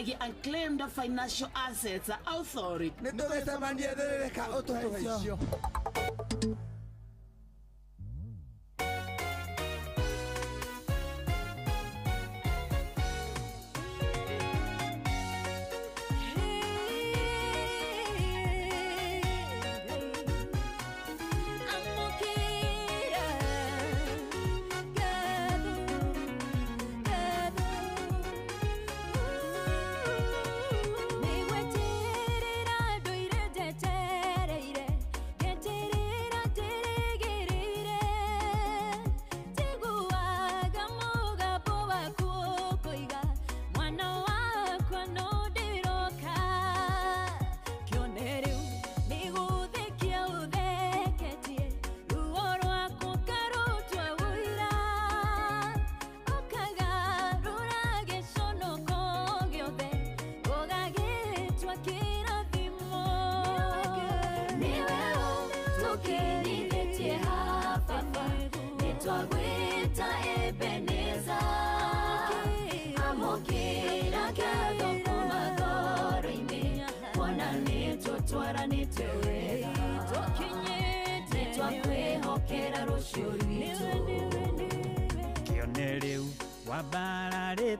Unclaimed Financial Assets Authority.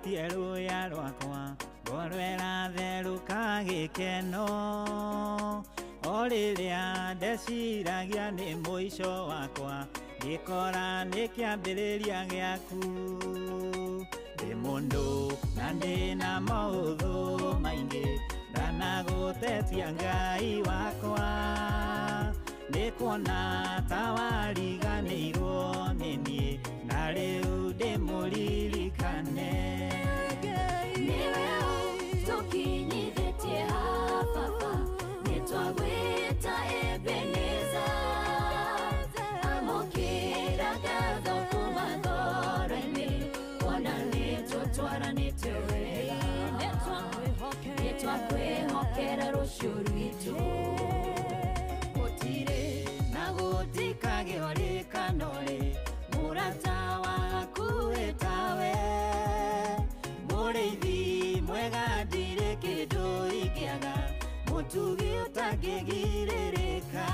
Tiero ya rwakwa gorwera theruka gikeno oriria ndeciragia ni muico wakwa ngikora ni kiambiriria giaku ndi mundu na ndina mauthu maingi ndanagutetia Ngai wakwa ndikuona ta wariganirwo ni nie na riu ndimuririkane tukinyithetie hafafa nitwagwita Ebeneza amukira gatho kuma thoro-ini ona nitutwaranite wega nitwakwihokera rucio rwitu gutire na gutikagio rikanori murata waku etawe murithi mwega ndire kindu ingiaga mutugi utangigiririka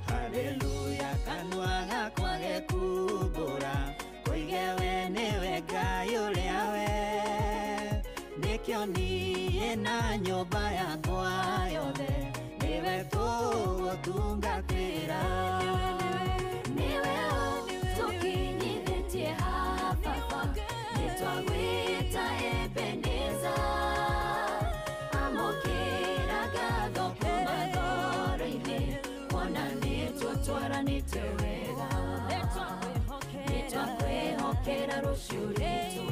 haleluya kanua gakwa gekumbura kuigewe niwe Ngai uria we nikio nie na nyumba yakwa yothe niwe tugutungatira niwe tukinyithetie hafafa nitwagwita Ebeneza amukira gatho kuma thoro-ini ona nitutwaranite wega nitwakwihokera rucio rwitu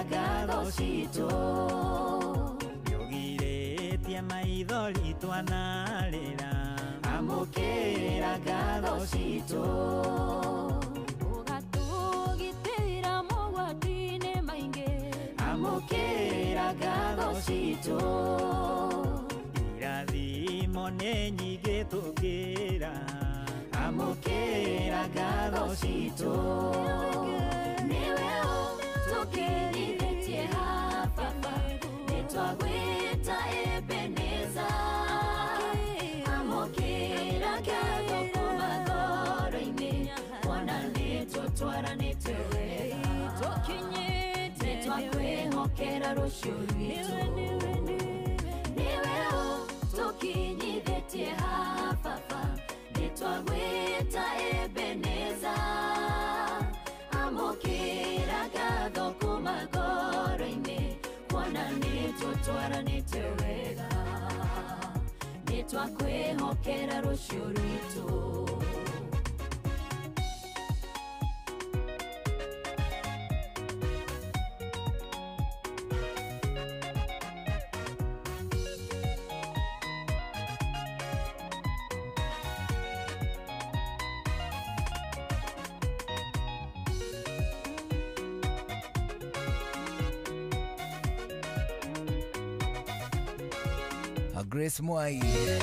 gatho citu yugiritie maithori twanarira amukira gatho citu ugatugitira mogwati-ini maingi amukira gatho citu irathimo ni nyingi tukira amukira gatho citu niwe tukinyithetie hafafa nitwagwita Ebeneza amukira gatho kuma thoro-ini ona nitutwaranite wega nitwakwihokera rucio rwitu niwe tukinyithetie hafafa nitwagwita Ebeneza amukira gatho kuma thoro-ini ona nitutwaranite wega nitwakwihokera rucio rwitu Grace Mwai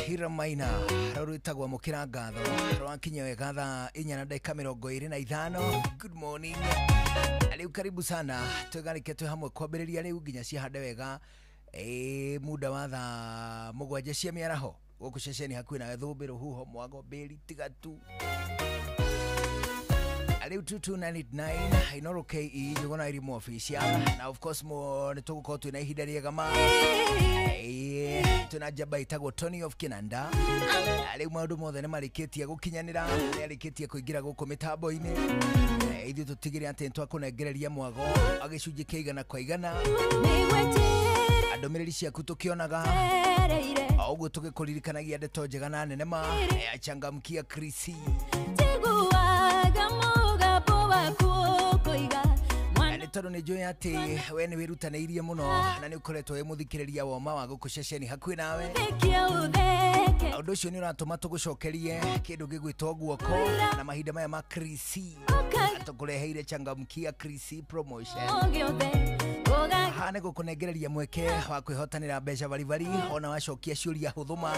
Hira Maina rurutagwa mukira ngatho rwakinya wega thaa 4:25. Good morning. Aliu karibu sana tugarike tu hamwe kwambiriria riu nginya cihande wega muda wa thaa 7 cia miaraho guku ceceni hakuhi na thumbiro huho mwago beri tigatu Aliu 22989 Inoro KE jogona irimu official na of course mo nituguko twina ihinda riega ma tunajaba itagwo Tony of Kinanda. Aliu maundu mothe ni marikitie gukinyanira arikitie kuingira guku mitambo-ini ithu tutigire ati twakunengereria mwago agicunji kiigana kwa igana adomereri ciaku tukionaga oguo tugikuririkanagia ndeto njega na nene ma achangamkia Krisi Toro ni joy ati we ni wirutaneirie muno na ni ukoretwo we muthikiriria woma wa guku ceceni hakuhi nawe undu ucio ni uratuma tugucokerie kindu gigwitwo guoko na mahinda maya ma Krisi tukureheire changamkia Krisi promotion hane gukunengereria mweke wa kwihotanira mbeca bari ona wacokia ciuria huthuma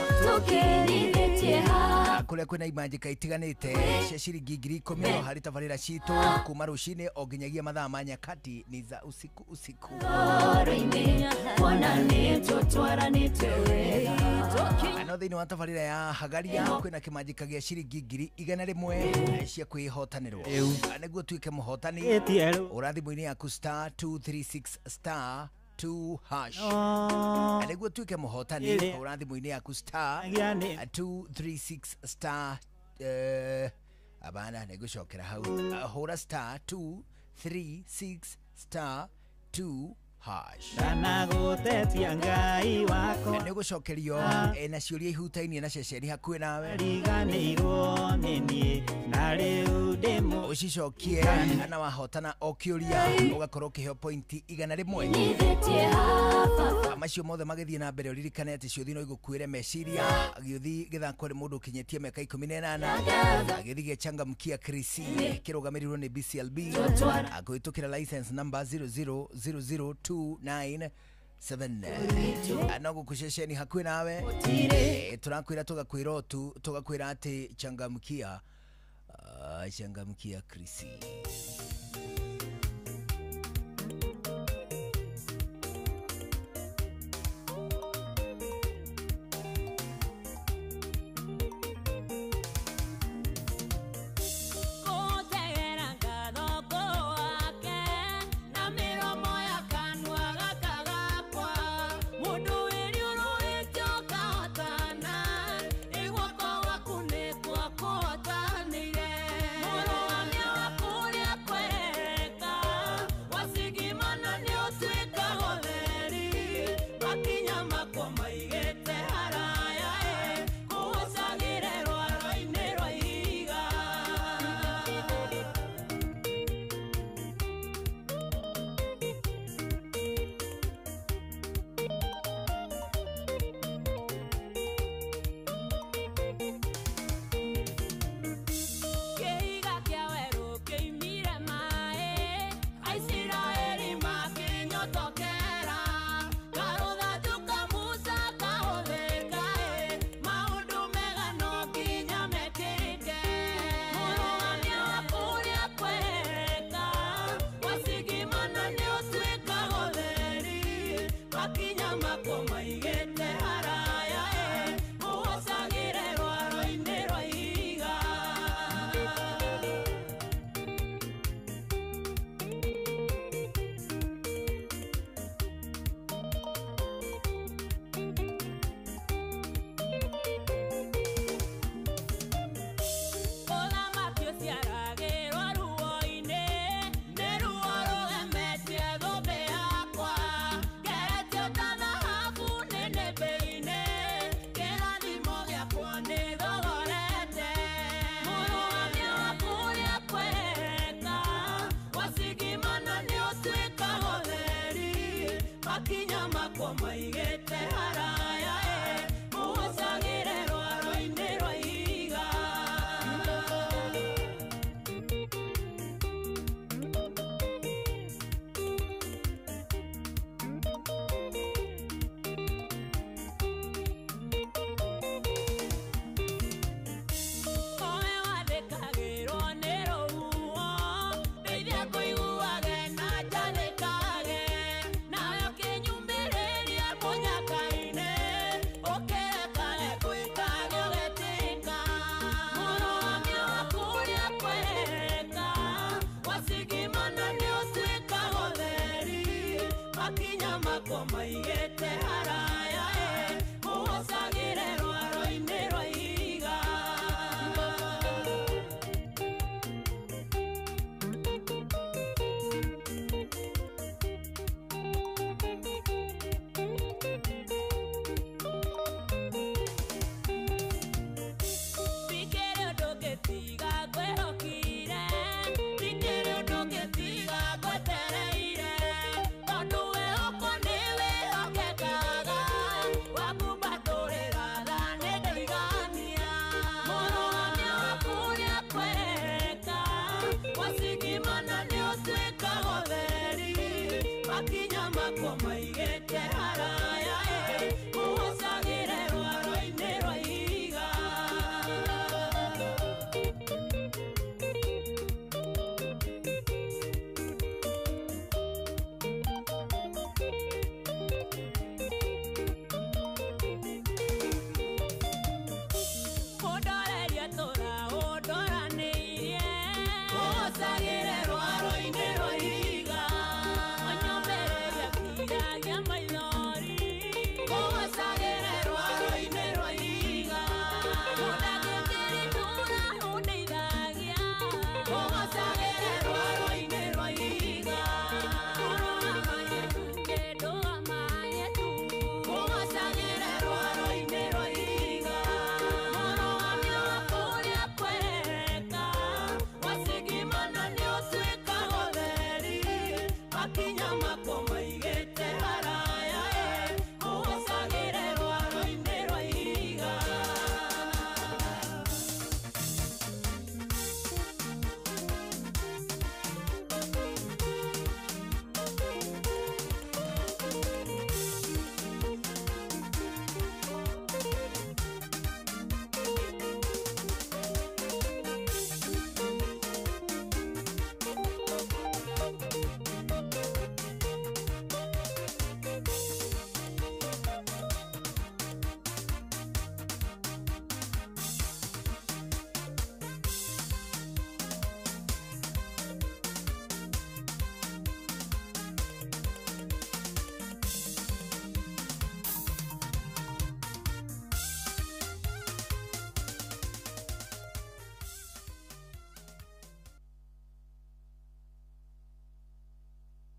kuria kwina imanjika itiganite cia ciringi 10,000 hari tabarira citu kuma rucini o nginyagia mathaa ma nyakati ni za usiku ano thiini wa tabarira ya hagaria kwina kimanjika gia ciringi 100,000 cia kwihotanirwo niguo tuike muhotani urathimu-ini yaku *236*2 hash niguo tuike muhotani urathimu-ini yaku *236* abana nigucokera hau hura *236*2 hash Nanagutetia ngai wako nigucokerio na ciuria ihutainie na ceceni hakuhi nawe riganirwo nini na riu ndimo ucicokie na wahotana o kiuria ugakorwo kiheo pointi 100 amacio mothe magithie na mbere uririkane ati ciuthi no igukuire meciria agiuthi githako ri mundu kinyetie miaka 18 agiuthi gechangamkia Krisi kirugamirirwo ni BCLB aguitukira license number 0000297 anogo kushesheni hakuhi nawe turakwira tugakwira tu tugakwira ati changamkia Krisi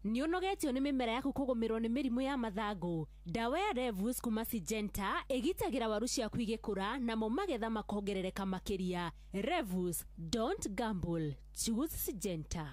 Nĩ ũnogetio nĩ mĩmera yaku kũgũmĩrwo nĩ mĩrimũ ya mathangu. Dawa ya Revus kuma Syngenta ĩgitagĩra waru ciaku igĩkũra namo magetha makongerereka makĩria. Revus, don't gamble. Choose Syngenta.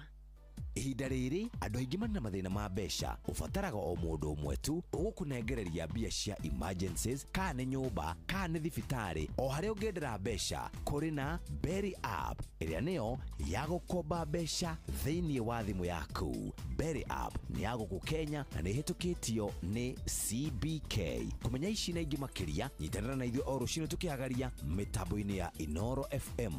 Ihinda rĩrĩ andũ aingĩ marĩ na mathĩna ma mbeca ũbataraga o mũndũ ũmwe tu ũgũkũnengereria mbia cia emergencies kana nĩ nyũmba kana nĩ thibitarĩ o harĩa ũngĩendera mbeca kũrĩ na Berry app ĩrĩa nĩyo ya gũkomba mbeca thĩinĩ wa thimũ yaku. Berry app nĩ ya gũkũ Kenya na nĩ ĩhĩtũkĩtio nĩ CBK. Kũmenya ici na ingĩ makĩria nyitanĩra na ithuĩ o rũciinĩ tũkĩhagaria mĩtambo-inĩ ya Inoro FM.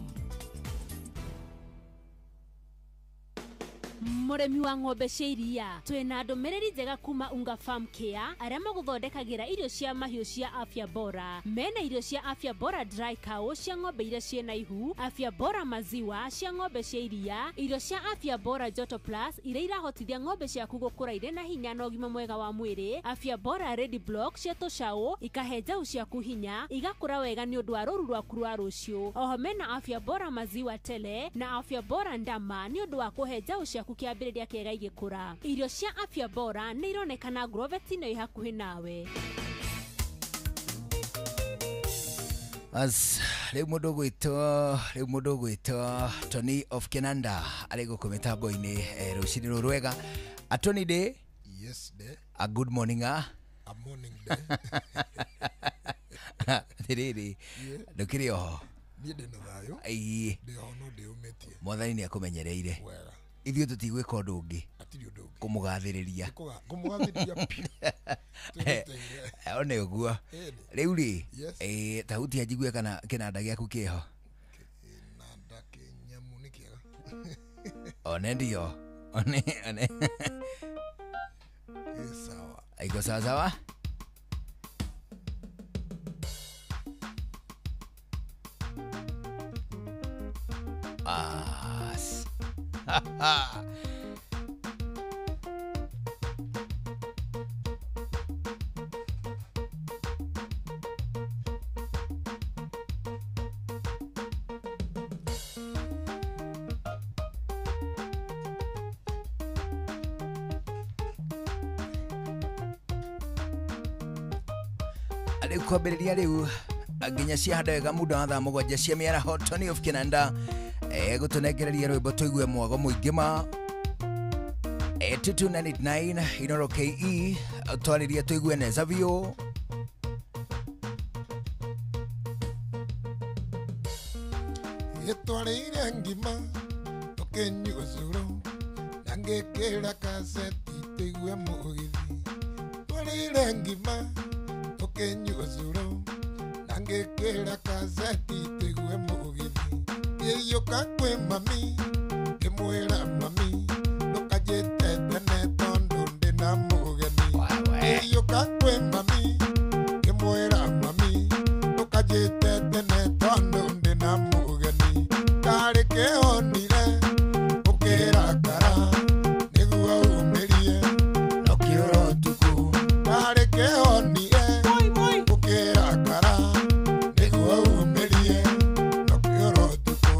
Mũrĩmi wa ng'ombe cia iria twĩna ndũmĩrĩri njega kuma Unga Farm Care arĩa magũthondekagĩra irio cia mahiũ cia Afya Bora. Mena irio cia Afya Bora Dry Cow cia ng'ombe iria ciĩna ihu, Afya Bora Maziwa cia ng'ombe cia iria, irio cia Afya Bora Joto Plus iria irahotithia ng'ombe ciaku gũkũra irĩ na hinya na ũgima mwega wa mwĩrĩ, Afya Bora Ready Block cia tũcaũ ikahe njaũ ciaku hinya igakũra wega nĩ ũndũ wa rũru rwaku rwa rũciũ. Oho mena Afya Bora Maziwa Tele na Afya Bora Ndama nĩ ũndũ wa kũhe njaũ ciaku kĩambĩrĩria kĩega igĩkũra. Irio cia Afya Bora nĩ ironekana Grovet-inĩ ĩ hakuhĩ nawe. As rĩu mũndũ gwĩtwo Tony of Kenanda arĩ gũkũ mĩtambo-inĩ rũcinĩ rũrũ rwega. Tony day? Yes day. A good morning. A morning day. Rĩrĩ ndũkĩrĩ oho. Niĩ ndĩ na thayũ. Ĩĩ. Ndĩ oho no ndĩũmĩtie. Mwathani nĩ akũmenyereire. Wega. Ithuĩ tũtigwĩka ũndũ ũngĩ. Atirĩ ũndũ ũngĩ. Kũmũgathĩrĩria. Kũmũgathĩrĩria pi. One ũguo. Rĩu rĩ ta hutia njigue kana kĩnanda gĩaku kĩho. Kĩnanda kĩnyamũ nĩ kĩega. One ndio. One. Sawa. Iko sawa? Rĩu kwambĩrĩria rĩu nginya ciahanda wega muda wa thaa mũgwanja cia mĩaraho. Tony of Kenanda gũtũnengereria rwĩmbo tũigue mwago mũingĩ ma 2299 Inoro KE twarĩria tũigue neza biũ. Gĩtwarĩire ngima tũkĩnyua cũrũ na ngĩkĩra kaseti tũigue mũgithi. Twarĩire ngima tũkĩnyua cũrũ na ngĩkĩra kaseti tũigue mũgithi. Ngĩiyũka kwĩ mami ngĩmwĩra mami ndũkanjĩte tene tondũ ndĩna mũgeni. Ngĩiyũka kwĩ mami ngĩmwĩra mami ndũkanjĩte tene tondũ ndĩna mũgeni. Karĩ kĩhonire ũkĩrakara nĩguo umĩrie nokĩũra ũtukũ. Karĩ kĩhonire ũkĩrakara nĩguo umĩrie nokĩũra ũtukũ.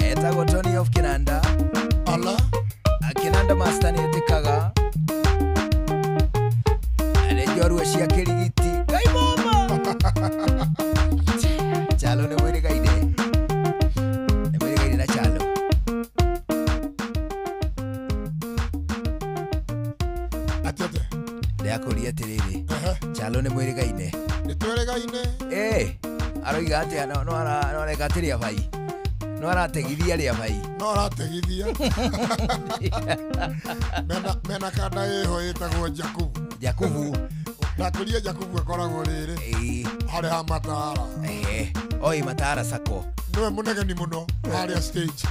Etagwo Tony of Kenanda. Ala Kenanda master nĩ etĩkaga nĩ njorua cia kĩrigiti. Ngai mama Chalo nĩ mwĩrĩgaine na Chalo. atete Ndĩakũria atĩrĩrĩ Chalo nĩ mwĩrĩgaine. nĩtwĩrĩgaine. Aroiga atĩa no areka atĩrĩa bai no arategithia rĩa bai no arategithia. Mena kanda ĩho ĩtagwo Jakubu. Ndakũria Jakubu akoragwo rĩrĩ harĩ ha Matara. Oi Matara Sako Nĩwe mũnegeni mũno harĩa stage.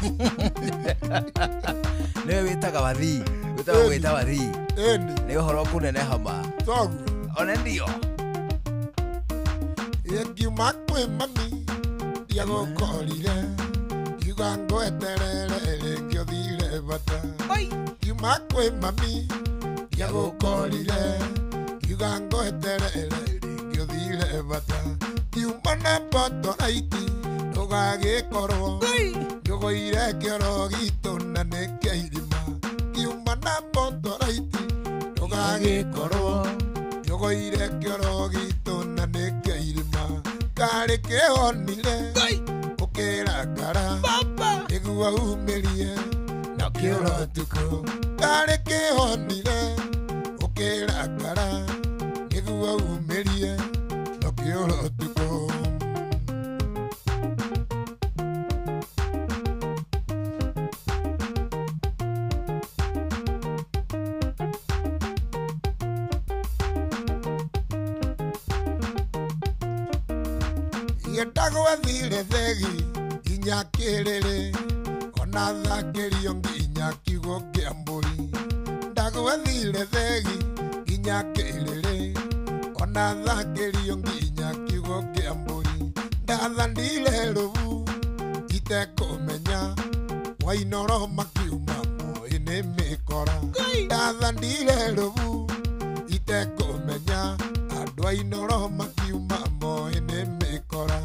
nĩwe wĩtaga wathii wĩtagwo gwĩta wathii. Ĩni nĩ ũhoro kũneneha ma toguo. one ndio Ngiuma kwĩ mami ndiagũkorire ngiuga ngweterere rĩngĩ ũthire bata. Ngiuma kwĩ mami ndiagũkorire ngiuga ngweterere rĩngĩ ũthire bata. Ngiuma na botoraiti ndũgagĩkorwo njũgũire kĩoro gitũ na nĩ kĩa irima kiuma na mbondoroiti ndũgagĩkorwo njũgũire kĩoro gitũ na nĩ kĩa irima karĩ kĩhonire ũkĩrakara nĩguo umĩrie na kĩoro tukũ karĩ kĩhonire ũkĩrakara nĩguo umĩrie na kĩoro tukũ ndagwathire thegi nginya kĩrĩrĩ ona thakĩrio nginya kiugo kĩa mbũri ndagwathire thegi nginya kĩrĩrĩ ona thakĩrio nginya kiugo kĩa mbũri ndathandire rũbu itekũmenya wainoro makiuma moĩ nĩ mĩkora ndathandire rũbu itekũmenya andũ ainoro makiuma moĩ nĩ mĩkora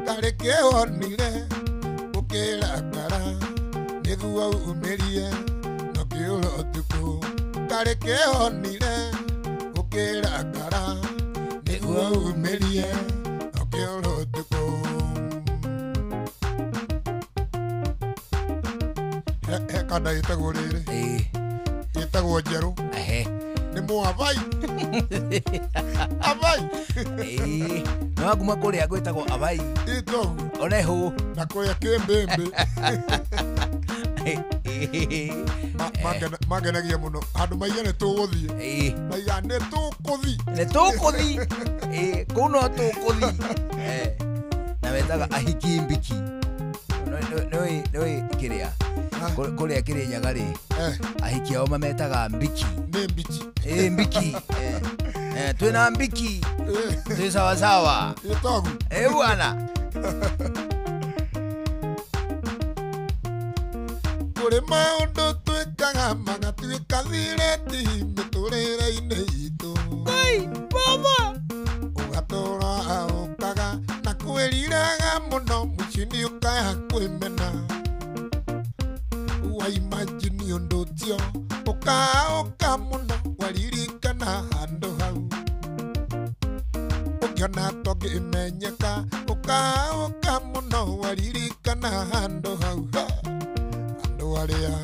karĩ kĩhonire ũkĩrakara nĩguo umĩrie na kĩoro tukũ karĩ kĩhonire ũkĩrakara nĩguo umĩrie na kĩoro tukũ kanda ĩtagwo rĩrĩ ĩtagwo njerũ nĩ mũabai abai no aguma kũrĩa gwĩtagwo abai ĩtogu oneho na kũrĩa kĩmbĩmbĩ mangenagia mũno handũ maiga nĩ tũgũthiĩ maiga nĩ tũkũthi kũu no tũkũthi na wetaga ahiki mbiki nĩũĩ kĩrĩa kũrĩa kĩrĩ nyagarĩ ahiki ao mametaga mbiki nĩ mbiki mbiki twĩna mbiki twĩ sawasawa ĩtogu bwana kũrĩ maũndũ twĩkaga magatuĩka thireti mĩtũrĩre-inĩ itũ ũgatũra ũkaga na kwĩriraga mũno mũciĩ ũkaya kwĩmena waimagini ũndũ ũcio ũkaũka mũno waririkana handũ hau ũkĩona tongĩmenyeka ũkaũka mũno waririkana handũ hau andũ arĩa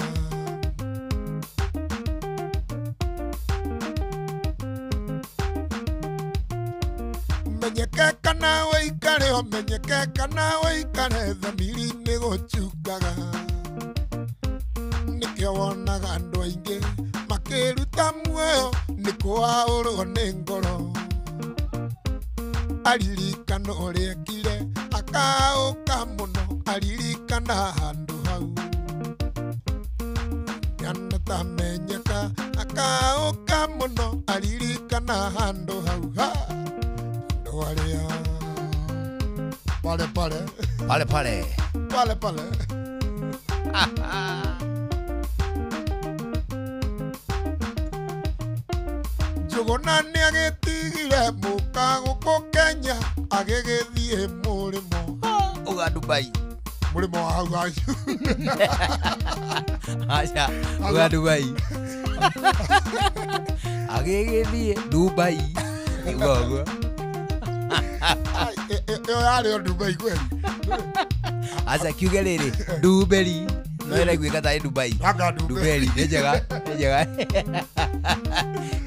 menyeke kana wĩikare ũmenyeke kana wĩikare thamiri-inĩ gũchukaga nĩkĩo wonaga andũ aingĩ makĩruta muoyo nĩ kũaũrwo nĩ ngoro aririkana ũrĩa ekire akaũka mũno aririkana handũ hau nyana tamenyeka akaũka mũno aririkana handũ hau andũ arĩa pale njũgũna nĩ agĩtigire mũka gũkũ Kenya agĩgĩthiĩ mũrĩmo uga Dubai mũrĩmo wa hau hacu acha uga Dubai agĩgĩthiĩ Dubai igogo ĩyo yarĩ o Dubai kweli acha kiuge rĩrĩ Duberi no ĩraiguĩka ta Dubai Duberi nĩ njega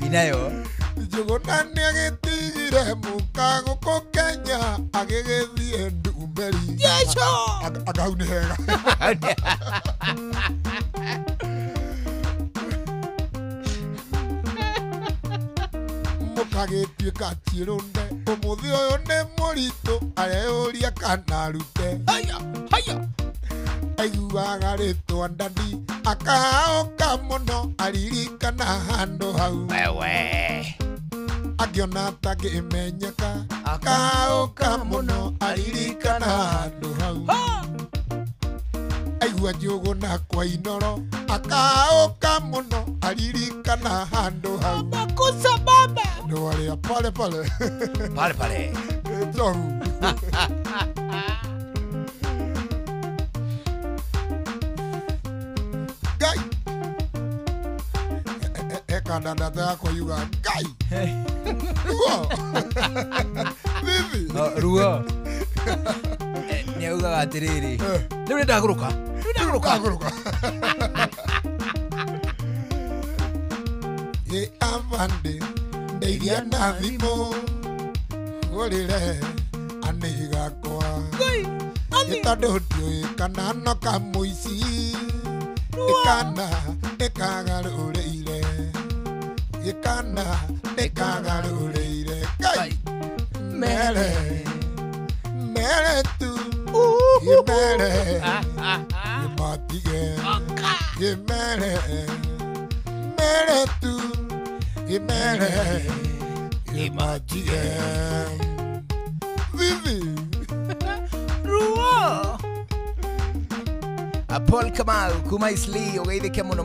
inayo njũgũna nĩ agĩtigire mũka gũkũ Kenya agĩgĩthiĩ Duberi agahau nĩ hega mũkagĩtuĩka tiĩrũnde ũmũthĩ ũyũ nĩ mũritũ areyũria kana arute aiguaga rĩtwa ndandi akaũka mũno aririkana handũ hau angĩona atangĩmenyeka akaũka mũno aririkana handũ hau aigua njũgũna kwa inoro akaũka mũno aririkana handũ hau andũ arĩa pale tohu kandanda yako yuga kai ruo vivi ruo ni auga atiriri ndio ndaguruka ye avande ndeithia na thimo urire aniga kwa tondu ndiũĩ kana no kamũici ikana ikagarũrĩire ikana ikagarũrĩire Ngai mere tu mere matige mere tu mere matige vivi ruo Paul Kamau kuma Isli ugeithike muno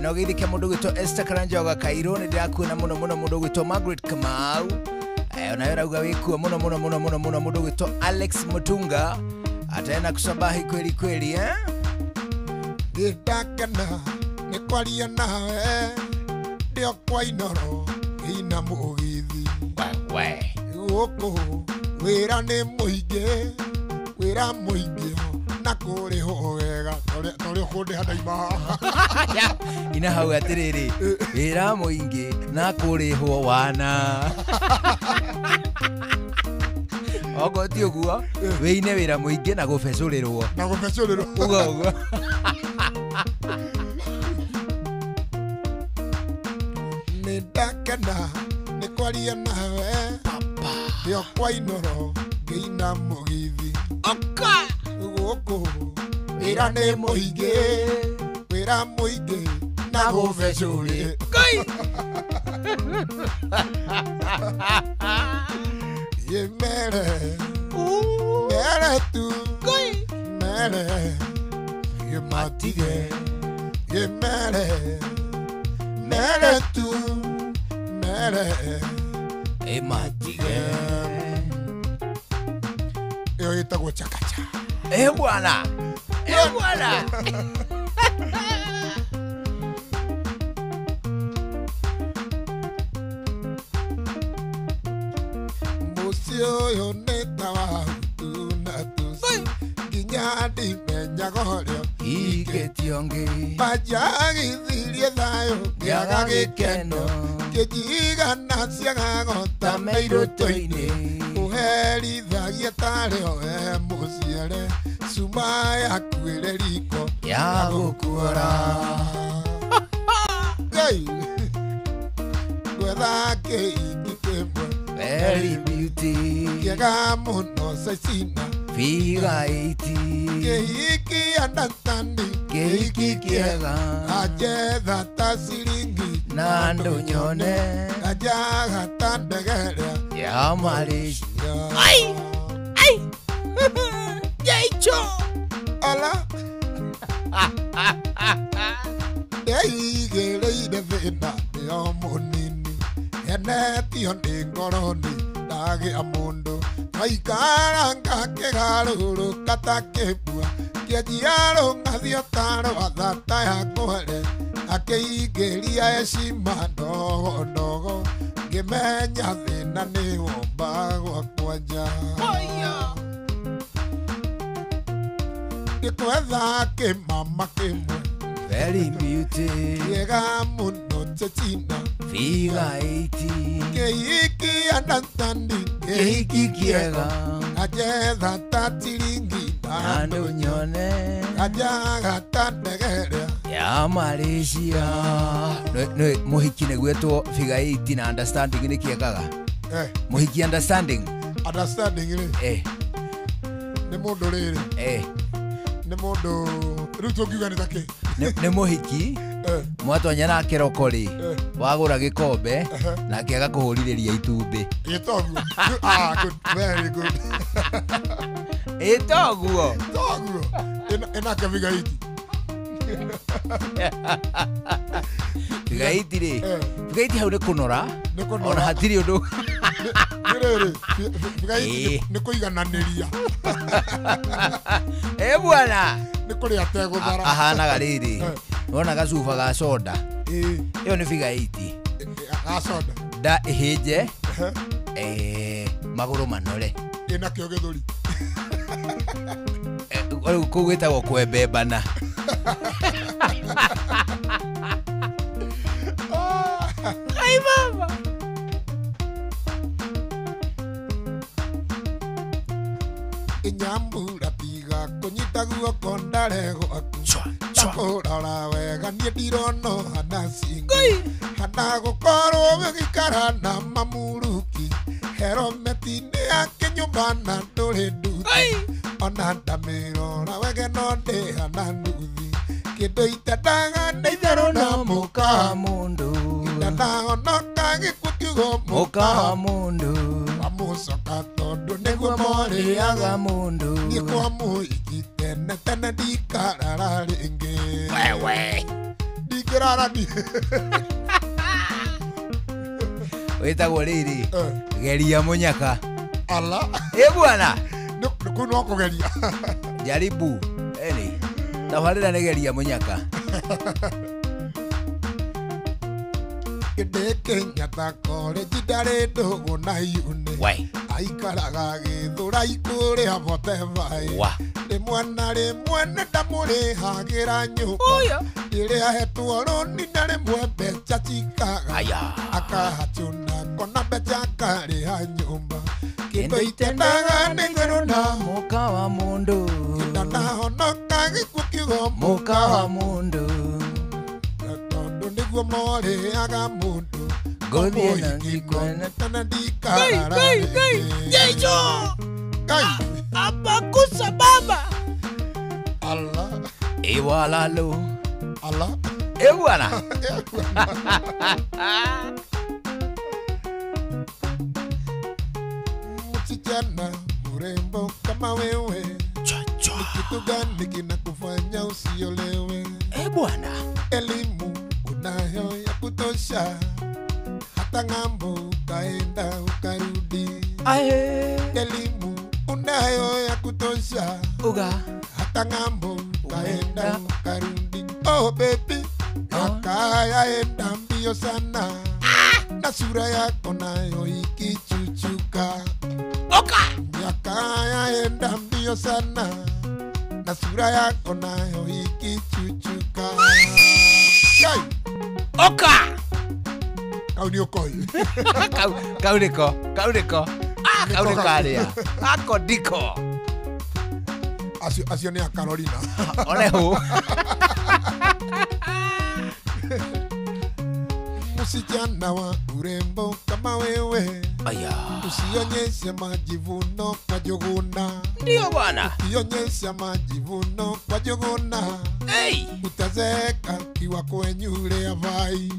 no geithike mundu gwitwo Esther Karanjoga Kairo ni ndirakuona muno mundu gwitwo Margaret Kamau nayo rauga wikuo muno mundu gwitwo Alex Mutunga atena kusabahi kweli ndakena ni kwaria nawe ndio kwa inoro ina mugithi we guku wira ni muingi na kuriho wega tore kunde hadaima ina hau atiriri wira muingi na kuriho wana ogo ti uguo wine wira muingi na gufecurirwo ugo ndakena ni kwaria nawe ndio kwa inoro ngeina mugithi guku wira ni muingi na gufecuri ye mere tu mere ye matige ye mere tu mere e matige yo itago chakacha bwana musio yo netawa tunatusi ginyadi menyagorio iketionge pajagi thirie thayo giaga gikeno kijiga nasiagago tameiro toine uherithagia tareo musiere suma yakwire riko ya gukura Ngai gwetha keiki kemwe very beauty kiega muno sacina figa iti keiki understanding keiki kiega ajetha ta ciringi na ndunyone ajaga ta ndegere ya Malaysia ai Jaicho ala gere thina yo munini enetio ndi ngoroni ndage amundu maikara ngakigaruru katakebua kiajiaro ngathio taro athata ya kwere akeigeria heshima ndogo ngimenya thina ni womba gwakwa Nikwetha kimama kimwe very beauty kiega muno chechina figa iti keiki understanding keiki kiega ajetha ta ciringi na ndunyone ajaga ta ndegere ya Malaysia no muhiki ne gwetwo figa iti na understanding ni kiegaga muhiki understanding ni mundu riri ni mundu ruto kiuga ni take ni muhiki mwatonya na kirokori wagura gikombe na kiaga kuhuririria itumbi itogu good very good itoguo ena kaviga iti figa iti hau ni kunora ona hatiri undu riri figa iti ni kuigananiria bwana ni kuri ateguthara ahana gariri wona gacuba ga soda Iyo ni figure 8. Asoda. Da ihije. Maguru manore. Ina kyo githuri. Kugwitagwo kwembembana. Ai mama. Inyambura tiga kunyita guoko ndarego Chora wega nie ndirono hana singo hana gukorwo gikara na mamuruki herometi ni yake nyumba na nduri nduthi ona ndamirora wege no ndi hana nduthi kindu itendaga ndeithero na muka mundu ndanahonoka gikuo kiugo muka mundu amucoka tondu niguo moriaga mundu niguo muiki tene tene ndikarara ringi wewe ndikirara ni witagwo riri geria munyaka ala bwana kuno kugeria jaribu eni tabarira ni geria munyaka Kenya takore jidare dogo na yune aikaraga githura ikure abote vai de mwana damure hagira nyuka ile ahetwo roni nare mwembe chachikaga akahachuna kona becha kare ha nyumba kindo itendaga nengero na muka wa mundu ndana honoka gikukigo muka wa mundu niguo moriaga mundu gothie na ngikwana tana ndikarara Yejo kai apakusa baba Allah iwalalo Allah bwana msichana mrembo kama wewe ni kitu gani kinakufanya usiolewe bwana elimu unayo ya kutosha hata ng'ambo ukaenda ukarudi elimu unayo ya kutosha hata ng'ambo ukaenda ukarudi oh baby akayaenda mbio sana na sura yako nayo ikichuchuka akayaenda mbio sana na sura yako nayo ikichuchuka kai kauniokoi kauniko aria ako diko acio ni a Carolina onehu msichana wa urembo kama wewe usionyeshe majivuno kwa joguna ndio bwana usionyeshe majivuno kwa joguna utazeeka kiwa kwenyule avai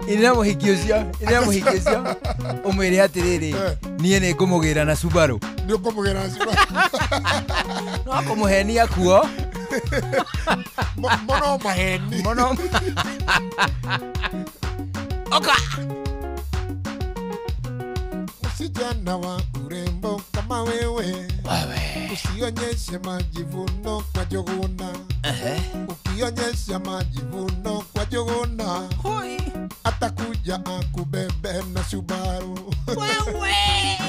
ina muhikio umwire atiriri nie ni ngumugira na Subaru ni ngumugira na Subaru no kumuhenia kuo mono maheni mono msichana wa urembo kama wewe usionyeshe majivuno kwa joguna ukionyesha majivuno kwa joguna atakuja akubebe na Subaru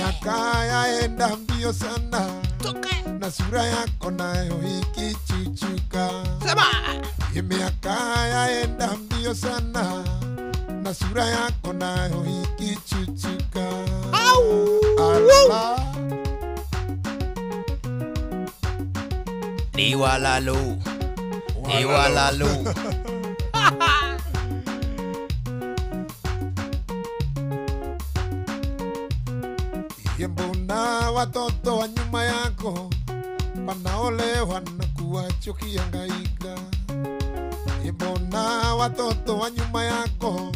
akayaenda mbio sana na sura yako nayo ikichuchuka miaka yaenda mbio sana na sura yako nayo ikichuchuka Iwalalo mbona watoto wa nyuma yako wanaolewa na kuwachukia ngaika mbona watoto wa nyuma yako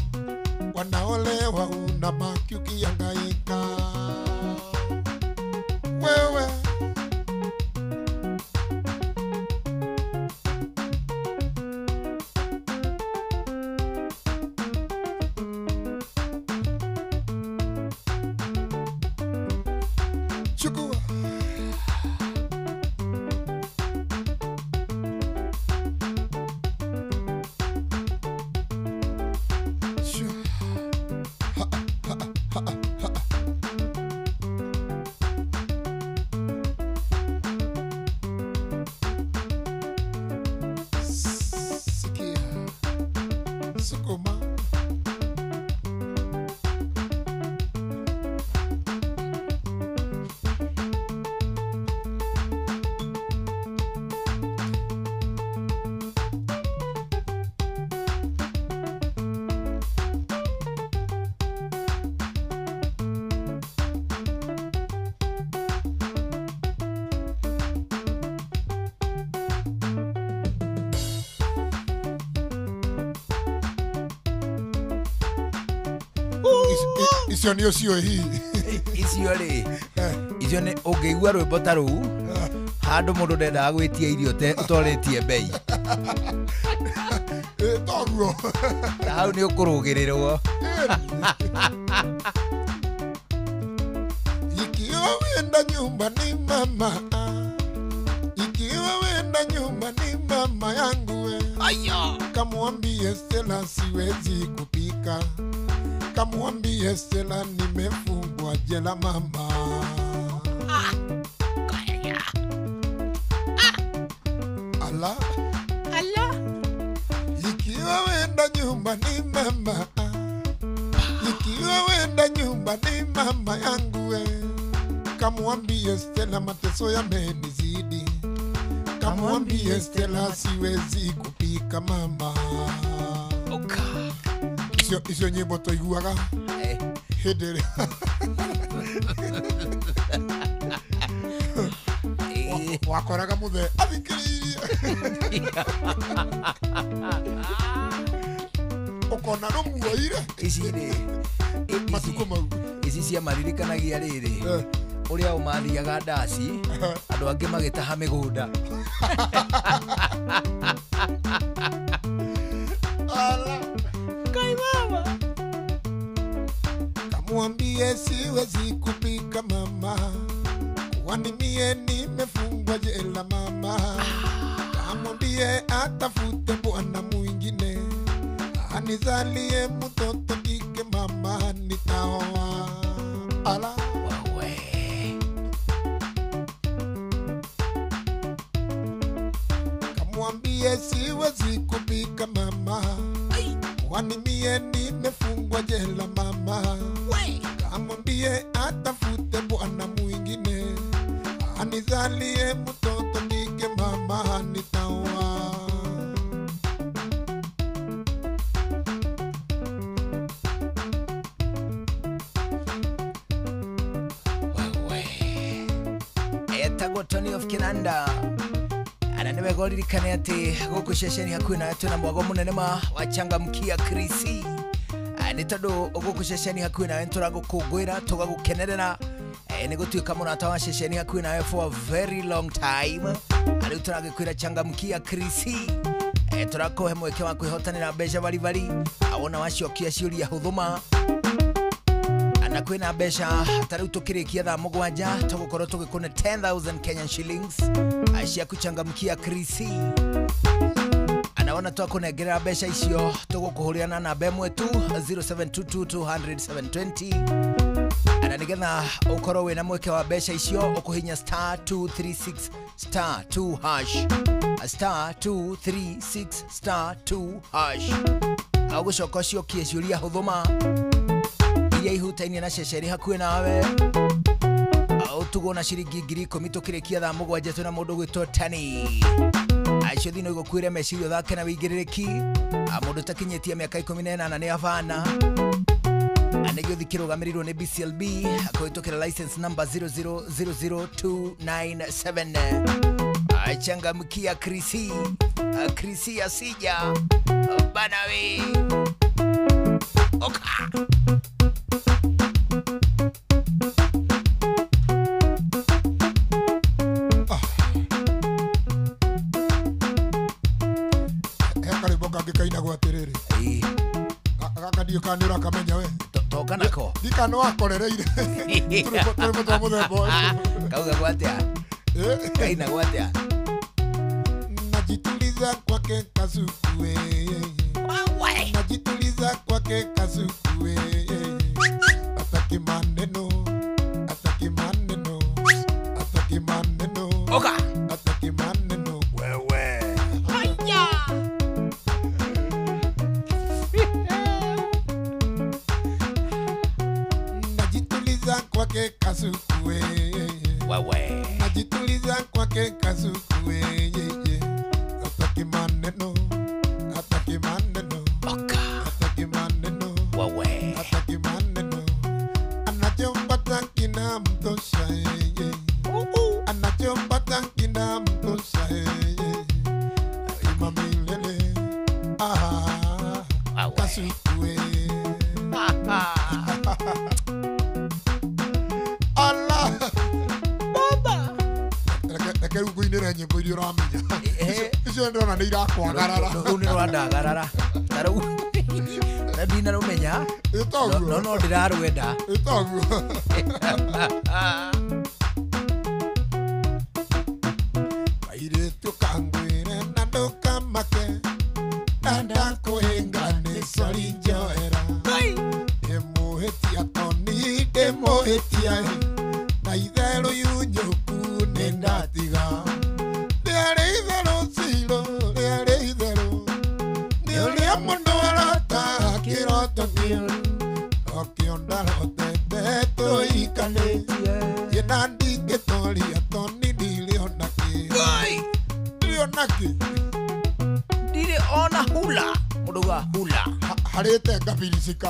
wanaolewa unabaki ukihangaika wewe chukua sukuma. Icio nĩ ũcio hihi. Icio rĩ, icio nĩ ũngĩigua rwĩmbo ta rũu handũ mũndũ ndendaga gwĩtia irio ũtoretie mbei. Toguo. Na hau nĩ ũkũrũgĩrĩrwo. Ikiwa wenda nyumbani mama, ikiwa wenda nyumbani mama yangu we, kamwambie Stella siwezi kupika, kamwambie Stella nimefungwa jela mama. Ala, ikiwa wenda nyumbani mama, ikiwa wenda nyumbani mama yangu we, kamwambie Stella mateso yamenizidi, kamwambie Stella siwezi kupika mama. Icio nyimbo toiguaga hĩndĩ ĩrĩa wakoraga mũthee athikĩrĩirie ũkona rũmuoire ici rĩ matukũ mau ici ciamaririkanagia rĩrĩ ũrĩa ũmathiaga ndaci andũ angĩ magĩtaha mĩgũnda. Kamwambie siwezi kupika mama, kwani mie nimefungwa jela mama. Kamwambie atafute bwana mwingine anizalie mtoto kike mama, nitaoa. Ala Wawe. Kamwambie siwezi kupika mama, kwani mie nimefungwa jela mama. Kamwambie atafute bwana mwingine anizalie mtoto kike mama, nitaoa. Etagwo Tony of Kinanda. Ana niwe goririkane ati guku ceceni hakuhi na twina mwago munene ma wachangamkia Krisi. Nĩ tondũ guku ceceni hakuhi nawe tũragũkũngũĩra tũgagũkenerera nĩ gũtuĩka mũrata wa ceceni hakuhi nawe for a very long time. Rĩu tũragĩkwĩra changamkia Krisi. Tũrakũhe mweke wa kwĩhotanĩra mbeca baribari awona waciokia ciũria hũthũma. Na kwĩna mbeca tarĩu tũkĩrĩkia thaa mũgwanja tũgũkorwo tũgĩkũne 10,000 Kenyan shillings cia kuchangamkia Krisi. Anaona twakũnengerera mbeca icio tũgũkũhũrĩra na namba ĩmwe tu 0722200720. Na nĩgetha ũkorwo wĩna mweke wa mbeca icio ũkũhinya *236*2# *236*2#. Agũcoka ũciokie ciũria hũthũma iria ihutainie na ceceni hakuhi nawe. Ũtugwo na ciringi 10,000 tũkĩrĩkia thaa mũgwanja twĩna mũndũ gwĩtwo Tani. Acio thino igũkuĩre meciria thake na wĩigĩrĩrĩki. Mũndũ takinyĩtie mĩaka 18 nĩ abana. Anegio thikĩrũgamĩrĩirwo nĩ BCLB kũhĩtũkĩra license number 0000297. Changamkia Krisi. Krisi asija bana we. Oka. Kaina gwa tiriri akadio kanira kamenya we toka nako dikano akorereire turimo twa muthembo kauga gwatia kaina gwatia najituliza kwake Kasuku najituliza kwake Kasuku ataki maneno oka ataki maneno wewe Haya. kasuku wewe najituliza kwake kasuku hataki maneno hataki maneno hataki maneno wewe hataki maneno anachompata kinamtosha anachompata kinamtosha imamilele kasuku Allah Baba. Reke kuinira nyimbo iria uramenya. Icio ndona ni irakwagarara. Uni rwandagarara. Taru. Na dina rumenya. Itoguo. No ndirarwenda. Itoguo. Maire tukangwire na ndukamake. Nanda kuhingane sori njoera. Demohetia toni demohetia. Na itherũ yunyũku nĩ ndatiga rĩarĩ itherũ ciro rĩarĩ itherũ nĩ ũrĩa mũndũ arota kĩroto kĩũru okĩo ndarotete tũikanĩtie na ndingĩtoria toni ndirĩ ona kĩ ndirĩ ona kĩ ndirĩ ona hula mũndũga hula harĩte ngabirisika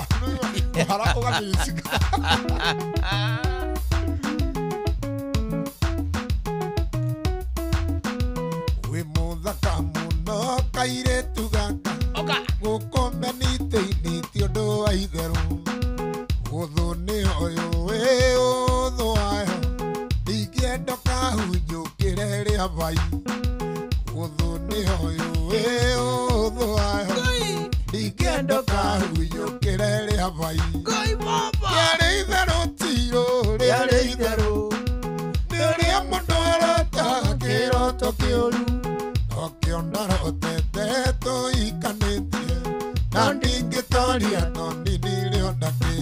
hara ũgabirisika kairetu gaka gũkomenitĩ-inĩ ti ũndũ wa itherũ ũthũ nĩ ũyũ ũthũ wayo ingĩenda kahunjũkĩre rĩa vai ũthũ nĩ ũyũ ũthũ wayo ingĩenda kahunjũkĩre rĩa vai rĩarĩ itherũ tiro rĩarĩ itherũ nĩ ũrĩa mũndũ arota kĩroto kĩũru okĩondarotete tũikanĩtie na ndingĩtoria toni ndirĩ ona kĩ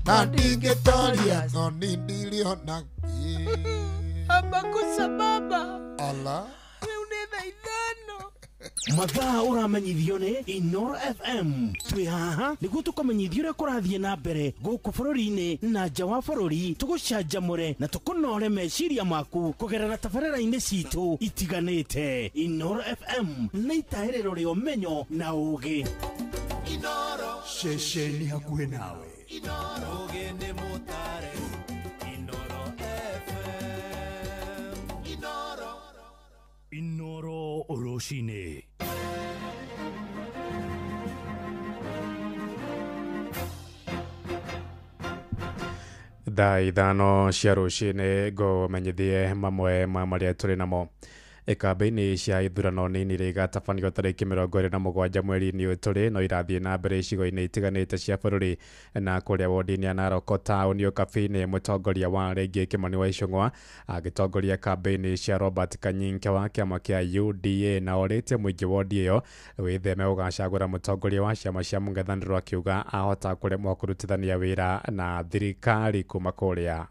na ndingĩtoria toni ndirĩ ona kĩ Abakusa baba. Allah Reune thaithano. mathaa ũramenyithio nĩ Inoro FM twĩ haha nĩguo tũkamenyithio ũrĩa kũrathiĩ na mbere gũkũ bũrũri-inĩ na nja wa bũrũri tũgũcanjamũre na tũkũnore meciria maku kũgerera tabarĩra-inĩ citũ itiganĩte. Inoro FM nĩ itaĩrĩro rĩa ũmenyo na ũũgĩ. Inoro ceceni hakuhĩ nawe. Inoro ũgĩ mũtare Inoro FM Inoro Inoro rũcinĩ. Thaa ithano cia rũcinĩ ngũmenyithie mamwe ma marĩa tũrĩ namo. Kambĩini cia ithurano nini iria igatabanio tarĩki 27 mweri-inĩ ũyũ tũrĩ no irathiĩ na mbere icigo-inĩ itiganĩte cia bũrũri na kũrĩa wodi-inĩ ya Narok Town Okabi-inĩ mũtongoria wa rĩngĩ Kimani wa Ichung'wa agĩtongoria kambĩini cia Robert Kanyinke wa kĩama kĩa UDA na orĩtie mũingĩ wodi ĩyo wĩtheme gũgacagũra mũtongoria wa ciama cia mũng'ethanĩro akiuga ahota kũremwo kũrutithania wĩra na thirikari kuma kũrĩa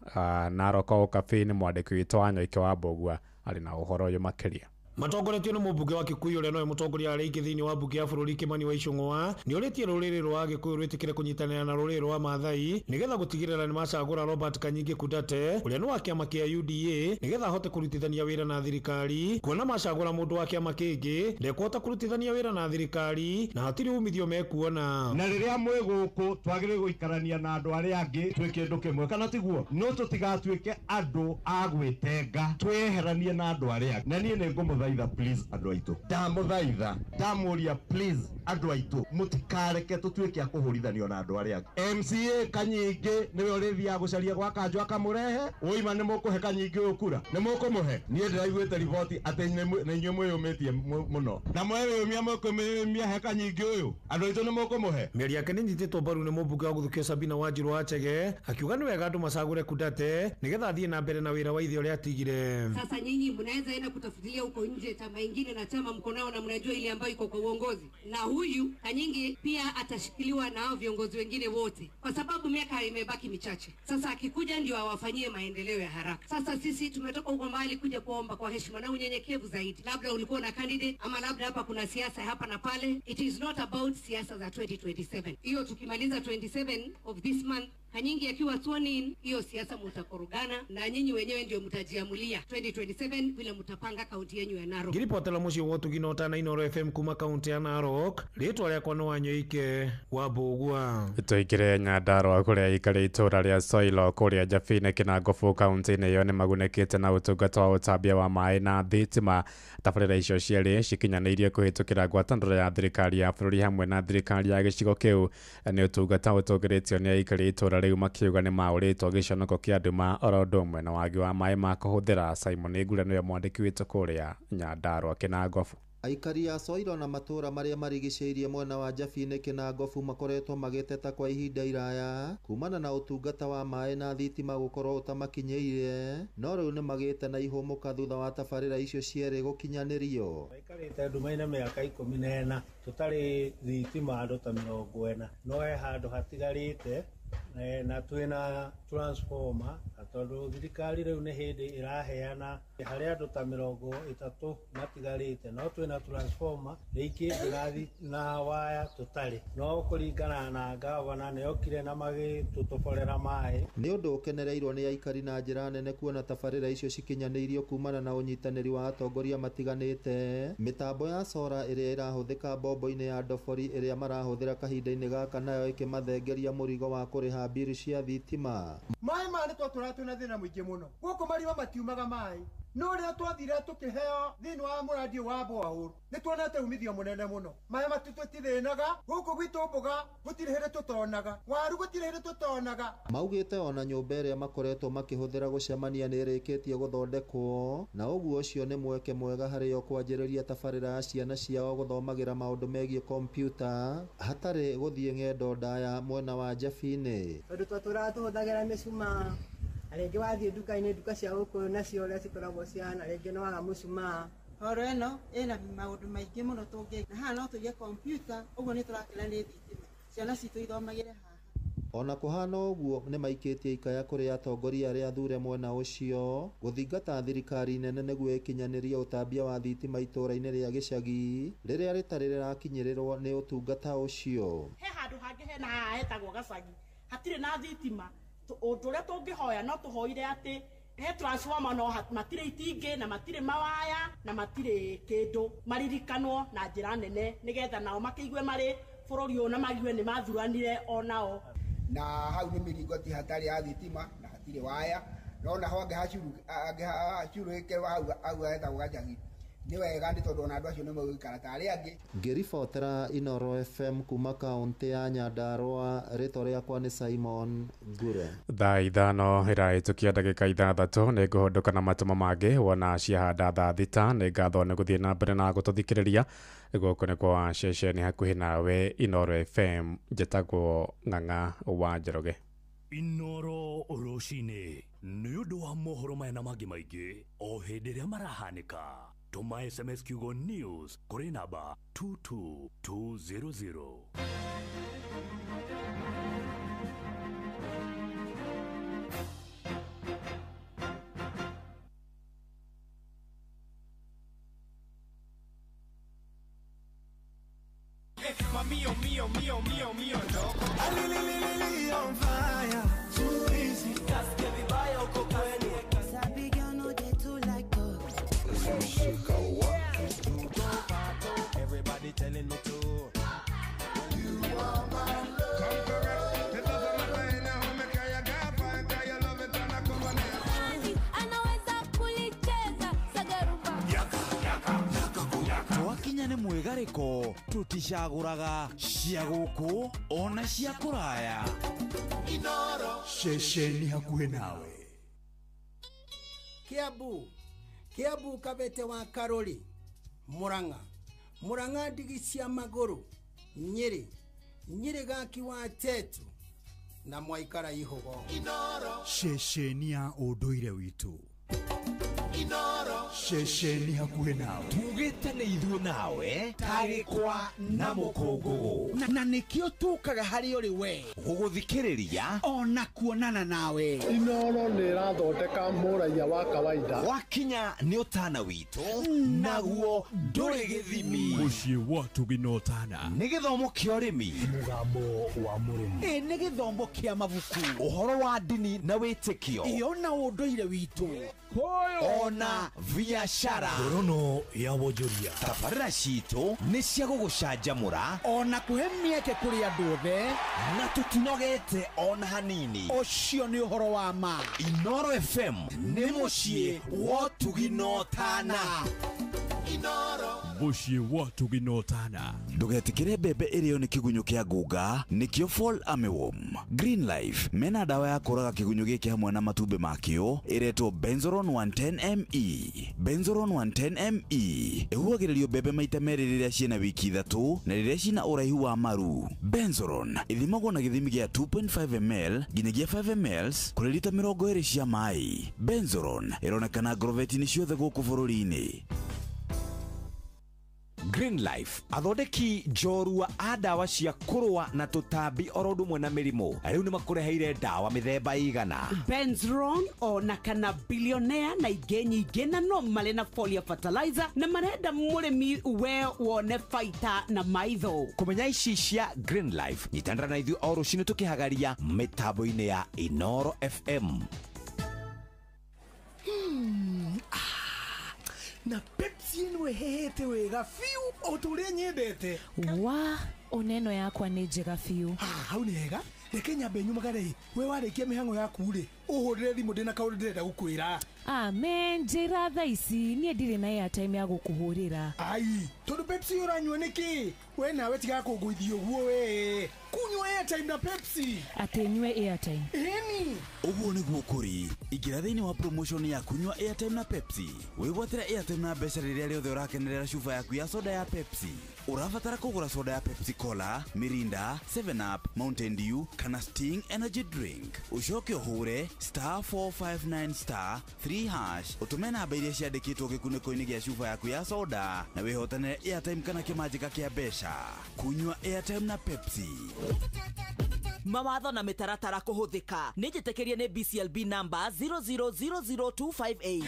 Narok Okabi-inĩ. Mwandĩki witũ wa Nyoike wa Mbũgua arĩ na ũhoro ũyũ makĩria. Matongoretio nĩ mũmbunge wa Kikuyu ũrĩa nowe mũtongoria wa rĩngĩ thĩinĩ wa mbunge ya bũrũri Kimani wa Ichung'wa nĩ ũrĩtie rũrĩrĩ rwa Gĩkũyũ rwĩtĩkĩre kũnyitanĩra na rũrĩrĩ rwa Maathai nĩgetha gũtigĩrĩra nĩ macagũra Robert Kanyinge Kudate ũrĩa nĩ wa kĩama kĩa UDA nĩgetha ahote kũrutithania wĩra na thirikari, kuona macagũra mũndũ wa kĩama kĩngĩ ndekũhota kũrutithania wĩra na thirikari na hatirĩ umithio mekuona. Na rĩrĩa mwĩ gũkũ twagĩrĩirwo gũikarania na andũ arĩa angĩ twĩ kĩndũ kĩmwe, kana tiguo? No tũtigatuĩke andũ a gwĩtenga, twĩyeheranie na andũ arĩa angĩ. Na niĩ nĩ ngũmũthaitha please andũ aitũ, ndamũthaitha ndamũria please andũ aitũ mũtikareke tũtuĩke a kũhũrithanio na andũ arĩa angĩ. MCA Kanyinge nĩwe ũrĩthiaga gũcaria gwa Kanjũ akamũrehe, ũima nĩ mũkũhe Kanyinge ũyũ kura, nĩ mũkũmũhe? Niĩ ndĩraiguĩte riboti atĩ nĩ inyuĩ mwĩyũmĩtie mũno, na mwĩyũmia mũkũmĩyũmia he Kanyinge ũyũ, andũ aitũ nĩ mũkũmũhe? Mĩario yake nĩ nyitĩtwo mbaru nĩ mũmbunge wa gũthukio Sabina Wanjiru wa Chege akiuga nĩ wega andũ macagũre Kudate nĩgetha athiĩ na mbere na wĩra wa ithe ũrĩa atigire. Sasa nyinyi mnaweza enda kutafutilia huko nje chama ingine na chama mko nao na mnajua ile ambayo iko kwa uongozi, na huyu Kanyinge pia atashikiliwa na hao viongozi wengine wote kwa sababu miaka imebaki michache. Sasa akikuja ndio awafanyie maendeleo ya haraka. Sasa sisi tumetoka huko mbali kuja kuomba kwa heshima na unyenyekevu zaidi. Labda ulikuwa na candidate ama labda hapa kuna siasa hapa na pale. It is not about siasa za 2027. Hiyo tukimaliza 27 of this month Kanyingi akiwa sworn in, hiyo siasa mtakorogana na nyinyi wenyewe ndio mtajiamulia 2027 vile mtapanga kaunti yenu ya Narok. Ngiripotela mucio wotu ginota na Inoro FM kuma kaunti ya Narok, ritwa rĩa kwa Wanyoike wa Bugwa. Tuikire Nyandarua kuria ikare itura ria Soilo kuria Njabine Kinangofu kaunti-inĩ iyo nĩ magunĩkĩte na ũtungata wa ũtambia wa maĩ na thitima. Tabarĩra icio cierĩ cikinyanĩirie kũhĩtũkĩra ngwatanĩro ya thirikari ya bũrũri hamwe na thirikari ya gĩcigo kĩu. Nĩ ũtungata ũtũgĩrĩtio nĩ aikari itura rĩu makiuga nĩ maũrĩtwo gĩconoko kĩa nduma oro ũndũ ũmwe na wagi wa maĩ ma kũhũthĩra. Simon Ngura nĩwe mwandĩki witũ kũrĩa Nyandarua Kinangofu. Aikari a Soilo na matura maria marigicĩirie mwena wa Njabine Kinangofu makoretwo magĩteta kwa ihinda iraya kumana na ũtungata wa maĩ na thitima gũkorwo ũtamakinyĩire, no rĩu nĩ magĩte na ihũmũka thutha wa tabarĩra icio cierĩ gũkinyanĩrio. Aikarĩte nduma-inĩ mĩaka 14 tũtarĩ thitima andũ ta 40, no he handũ hatigarĩte na twina transformer tondu thirikari riu ni hindi iraheana harĩa andũ ta 30 matigarĩte, no twina transformer rĩngĩ irathi na waya tũtarĩ, no kũringana na gavana nĩ okire na magĩtũtoborera maĩ. Nĩ ũndũ ũkenereirwo nĩ aikari na njĩra nene kuona tabarĩra icio cikinyanĩirio kumana na ũnyitanĩri wa atongoria matiganĩte. Mĩtambo ya sora ĩrĩa ĩrahũthĩka mbombo-inĩ ya ndobori ĩrĩa marahũthĩra kahinda-inĩ gaka nayo ĩkĩmathengeria mũrigo wa kũrĩha mbiri cia thitima. Maĩ ma nĩ twatũra twĩna thĩna mũingĩ mũno, gũkũ marima matiumaga maĩ, no rĩrĩa twathire tũkĩheo thĩinĩ wa mũrandi wa borehole nĩ tuonete umithio mũnene mũno. Maĩ matitũthĩnaga gũkũ gwitũ mboga gũtirĩ hĩndĩ tũtonaga, waru gũtirĩ hĩndĩ tũtonaga. Maugĩte ona nyũmba ĩrĩa makoretwo makĩhũthĩra gũcemania nĩ ĩrĩkĩtie gũthondekwo, na ũguo ũcio nĩ mweke mwega harĩ o kwanjĩrĩria tabarĩra ya ciana ciao gũthomagĩra maũndũ megiĩ kompyuta hatarĩ gũthiĩ ng'endo ndaya mwena wa Njabine. Tondũ twatũraga tũhũthagĩra mĩcumaa, rĩngĩ wathiĩ nduka-inĩ, nduka cia gũkũ nacio ũrĩa cikoragwo ciana, rĩngĩ no waga mũcumaa. Horo ĩno ĩna maũndũ maingĩ mũno tũngĩka, na haha no tũige kompyuta, ũguo nĩ tũrakĩra nĩ thitima, ciana citũ ithomagĩre haha. Ona kũhana ũguo nĩ maikĩtie ikaya kũrĩ atongoria arĩa athure mwena ũcio gũthingata thirikari nene nĩguo ĩkinyanĩrie ũtambia wa thitima itũra-inĩ rĩa gĩcagi rĩrĩa rĩtarĩ rĩrakinyĩrĩrwo nĩ ũtungata ũcio. He handũ hangĩ hena haha hetagwo gacagi, hatirĩ na thitima. Ũndũ ũrĩa tũngĩhoya no tũhoire atĩ he transformer no matirĩ itingĩ na matirĩ mawaya na matirĩ kĩndũ, maririkanwo na njĩra nene nĩgetha nao makĩigue marĩ bũrũri ũyũ na magiue nĩ mathuranire onao. Na hau nĩ mĩringoti hatarĩ ya thitima na hatirĩ waya, no naho angĩhacurũkĩrwo hau hetagwo gacagi. Nĩ wega nĩ tondũ ona andũ acio nĩ magũikara ta arĩa angĩ. Ngĩribotera Inoro FM kuma kaunti ya Nyandarua, rĩtwa rĩakwa nĩ Simon Ngure. Thaa ithano ĩrahĩtũkia ndagĩka 6 nĩ ngũhũndũka na matũmo mangĩ wona ciahanda thaa thita. Nĩ ngatho nĩ gũthiĩ na mbere na gũtũthikĩrĩria gũkũ nĩ kwa ceceni hakuhĩ nawe Inoro FM. Njĩtagwo Ng'ang'a wa Njoroge. Inoro rũcinĩ nĩ ũndũ wa mohoro maya na mangĩ maingĩ o hĩndĩ ĩrĩa marahanĩka. Tuma SMS kiugo news kuri namba 22200. Mío, mío, mío, mío, mío, loco. On fire, too easy. Casque vibaya uko kweli. Sabi girl no they too like dogs. Everybody telling me to. You are my love. The love of my life now, make I gafa, I love it and I come on. Anaweza kulicheza sagaruba. Yaka, yaka, yaka, yaka. Twakinya nĩ mwĩgarĩko tuticagũraga cia gũkũ ona cia kũraya. Inoro ceceni hakuhĩ nawe. Kiambu Kabete wa Karori, Murang'a ndigi cia magũrũ, Nyĩrĩ gaki wa Tetu na Mwaikara Ihogo. Ceceni ya ũndũire witũ. Shesheni hakuhe nawe. Tugite ni ithuĩ nawe. Tagĩkwa na mũkũngũgũ. Na nĩkĩo tukaga harĩ ũrĩ we. Gũgũthikĩrĩria. Ona kuonana nawe. Inooro nĩ ĩrathondeka mũraia wa kawaida. Wakinya nĩ ũtana witũ. Naguo ndũrĩ gĩthimi. Mũciĩ wa Tũginotana. Nĩ gĩthomo kĩa ũrĩmi. Mũgambo wa mũrĩmi. Nĩ gĩthomo kĩa mabuku. Ũhoro wa ndini na wĩtĩkio. Ona ũndũire witũ. Ona biashara. Ngorono ya wonjoria. Tabarĩra citũ nĩ cia gũgũcanjamũra. Ona kũhe mĩeke kũrĩ andũ othe. Na tũtinogete ona hanini. Ũcio nĩ ũhoro wa ma. Inoro FM nĩ mũciĩ wa Tũginotana. Mũciĩ wa Tũginotana. Ndũgetikĩre mbembe ĩrĩo nĩ kĩgunyũ kĩa ngũnga, nĩkĩo fall armyworm. Green Life mena ndawa ya kũraga kĩgunyũ gĩkĩ hamwe na matumbĩ makĩo ĩretwo Benzoron 110ME. Benzoron 110ME ĩhuhagĩrĩrio mbembe maita merĩ rĩrĩa ciĩna wiki 3 na rĩrĩa ciĩna ũraihu wa maru. Benzoron ĩthimagwo na gĩthimi gĩa 2.5 ml nginyagia 5 ml kũrĩ lita 20 cia maĩ. Benzoron ĩronekana agroveti-inĩ ciothe gũkũ bũrũri-inĩ. Green Life athondeki njorua a ndawa cia kũrũa na tũtambi oro ũndũ ũmwe na mĩrimũ. Rĩu nĩ makũreheire ndawa mĩthemba igana. Benzoron ona kana billionaire na ingĩ nyingĩ na no marĩ na foliar fertilizer na marenda mũrĩmi we wone baita na maitho. Kũmenya ici cia Green Life nyitanĩra na ithuĩ o rũciinĩ tũkĩhagaria mĩtambo-inĩ ya Inoro FM. Na Pepsi ĩno ĩhehete wega fiu o tũrĩa nyendete. Wa oneno yakwa nĩ njega fiu. Hau nĩ hega. Reke nyambe nyumagare we warĩkia mĩhang'o yaku rĩ ũhũrĩre thimũ ndĩna kaũndũ ndĩrenda gũkwĩra. Amen, njĩra thaa ici niĩ ndirĩ na airtime ya gũkũhũrĩra. Ai, tondũ Pepsi ũranyua nĩkĩ? We nawe tiga kũngũithia ũguo we. Kunywa airtime na Pepsi. Atĩ nyue airtime. Eni. Ũguo nĩguo kũrĩ. Ingĩra thĩinĩ wa promotion ya kunywa airtime na Pepsi. Wĩgwatĩra airtime na mbeca rĩrĩa rĩothe ũrakenerera cuba yaku ya soda ya Pepsi. Ũrabatara kũgũra soda ya Pepsi Cola, Mirinda, 7up, Mountain Dew kana Sting Energy Drink. Ucoke ũhũre *459*3# ũtũme namba iria ciandĩkĩtwo gĩkunĩko-inĩ gĩa cuba yaku ya soda na wĩhotanĩre airtime kana kĩmanjĩka kĩa mbeca. Kunywa airtime na Pepsi. Mawatho na mĩtaratara kũhũthĩka. Nĩ njĩtĩkĩrie nĩ BCLB number 0000258.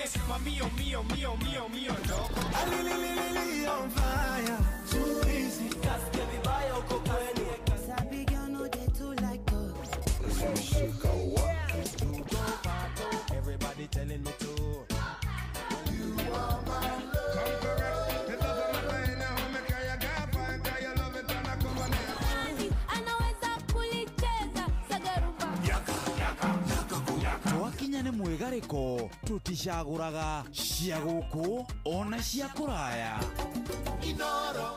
Everybody telling me to. You are my love. Come correct. It doesn't matter in how me can you get fine, can you love it and I come on here. Anaweza kulicheza sagaruba. Twakinya nĩ mwĩgarĩko tũticagũraga cia gũkũ ona cia kũraya.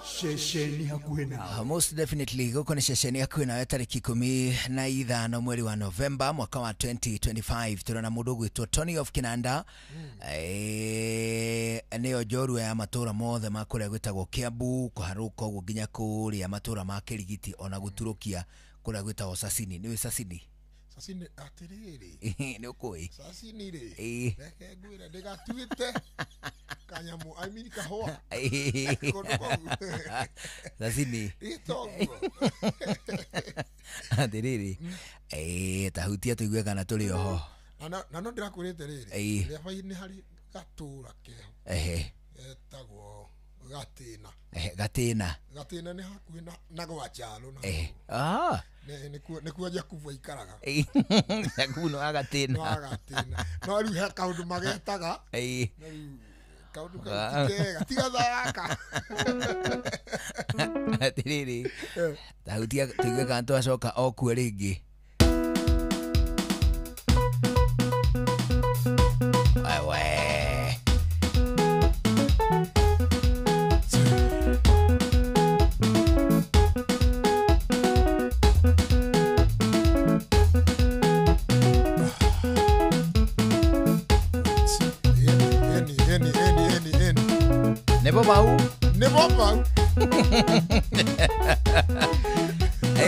Shesheni hakuhe nawe. Most definitely gũkũ nĩ shesheni hakuhe nawe tarĩki 15 mweri wa Novemba mwaka wa 2025. Tũrona mũndũ gwĩtwo Tony of Kinanda. Nĩyo njorua ya matũra mothe ma kũrĩa gwĩtagwo Kiambu, kũharũka ũguo nginya kũrĩa matũra ma Kĩrigiti ona gũturũkia kũrĩa gwĩtagwo Sasini. Nĩwe Sasini? Sasini atiriri. Nĩ ũkũĩ? Sasini rĩ. Reke ngwĩre ndĩgatuĩte kanyamu kahũa. Sasini. Atiriri. Tahutia tũigue kana tũrĩ oho. Na no ndĩrakwĩrĩte rĩrĩ. Rĩabainĩ harĩ gatũra keho. Etagwo Gatĩna. Gatĩna. Gatĩna nĩ hakuhĩ na Gwachalo. Nĩkuo Jakubu aikaraga. Jakubu no Gatĩna. No Gatĩna. No rĩu he kaũndũ magetaga. Kaũndũ kega tiga thaka. Atiriri. Tahutia tũigue kana twacoka okuo rĩngĩ. Nebo bau.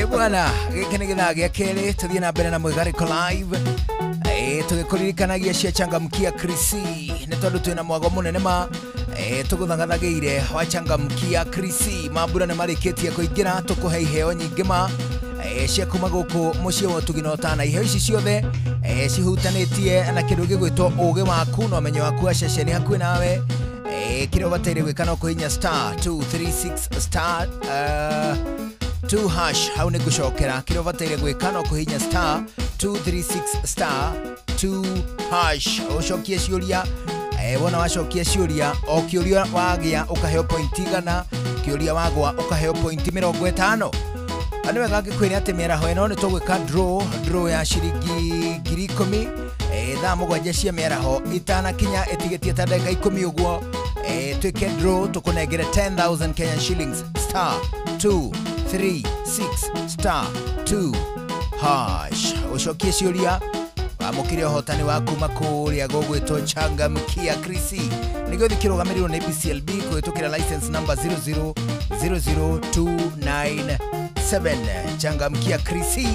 Bwana, gĩkĩ nĩ gĩthaa gĩa kerĩ tũthiĩ na mbere na mwĩgarĩko live. Tũgĩkũririkanagia cia changamkia Krisi nĩ tondũ twĩna mwago mũnene ma tũgũthagathageire wachangamkia Krisi mambura nĩ marĩkĩtie kũingĩra tũkũhe iheo nyingĩ ma cia kuma gũkũ mũciĩ wa Tũgina na iheo ici ciothe cihutanĩtie na kĩndũ gĩgwĩtwo ũũgĩ waku na ũmenyo waku wa ceceni hakuhĩ nawe kĩrĩa ũbataire gwĩka no kũhinya star 236 star 2 hash hau nĩ ngũcokera kĩrĩa ũbataire gwĩka no kũhinya star 236 star 2 hash ũcokie ciũria wona wacokia ciũria o kĩũria wagĩa ũkaheo point igana kĩũria wagwa ũkaheo point 50 Ani wega ngĩkwĩra atĩ mĩaraho ĩno nĩ tũgwĩka draw ya ciringi 10,000 thaa mũgwanja cia mĩaraho itanakinya ĩtigĩtie ta ndagĩka 10 ũguo twĩke draw tũkũnengere 10,000 Kenyan shillings star 236 star 2 hash ũcokie ciũria wamũkire ũhotani wa kuma kũrĩa gũgwĩtwo Changamkia Krisi nĩguo thikĩrũgamĩrĩrwo nĩ BCLB kũhĩtũkĩra license number 0000297 Changamkia Krisi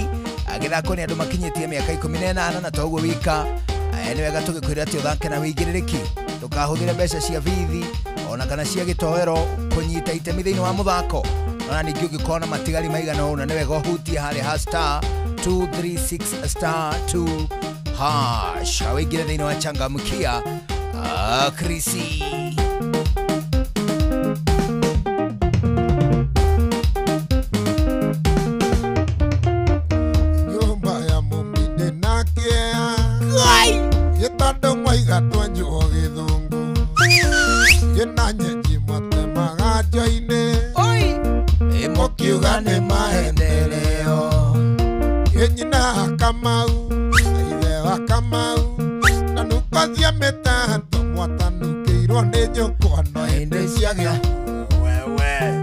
agĩthako nĩ andũ makinyĩtie mĩaka 18 na toguo wika nĩ wega tũgĩkwĩra atĩ ũthake na wĩigĩrĩrĩki ndũkahũthĩre mbeca cia bithi ona kana cia gĩtoero kũnyita itemi thĩinĩ wa mũthako ona ningĩ ũngĩkorwo na matigari maigana ũna nĩ wega ũhutie harĩa ha star 236 star 2 hash awĩingĩre thĩinĩ wa Changamkia Krisi Kiugane maendeleo Yenyina Kamau Ile wa Kamau Nanukathia metahanto Mwatanukeirwo nĩ nyũkwa no hĩndĩ ciagĩa wewe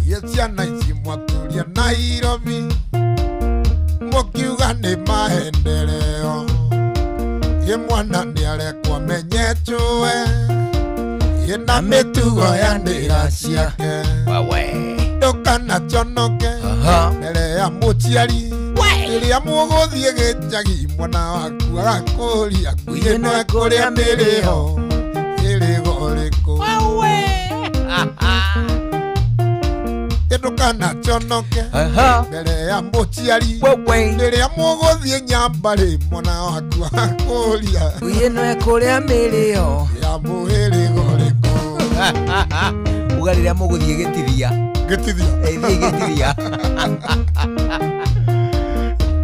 Yeciana ici mwaturia Nairobi Mũkiuga nĩ maendeleo Ye mwana nĩ arekwa menyetwe Ye na mĩtugo ya ndĩra ciake Ndũkana chonoke mbere ya mũciari Rĩrĩa mũgũthiĩ gĩcagi mwana waku agakũria ngui ĩno ĩkũrĩa mĩrĩho ĩrĩgo rĩkũ Ndũkana chonoke mbere ya mũciari Rĩrĩa mũgũthiĩ Nyambarĩ mwana waku agakũria ngui ĩno ĩkũrĩa mĩrĩho ya mũhĩrĩgo rĩkũ uga rĩrĩa mũgũthiĩ gĩtithia gĩtithia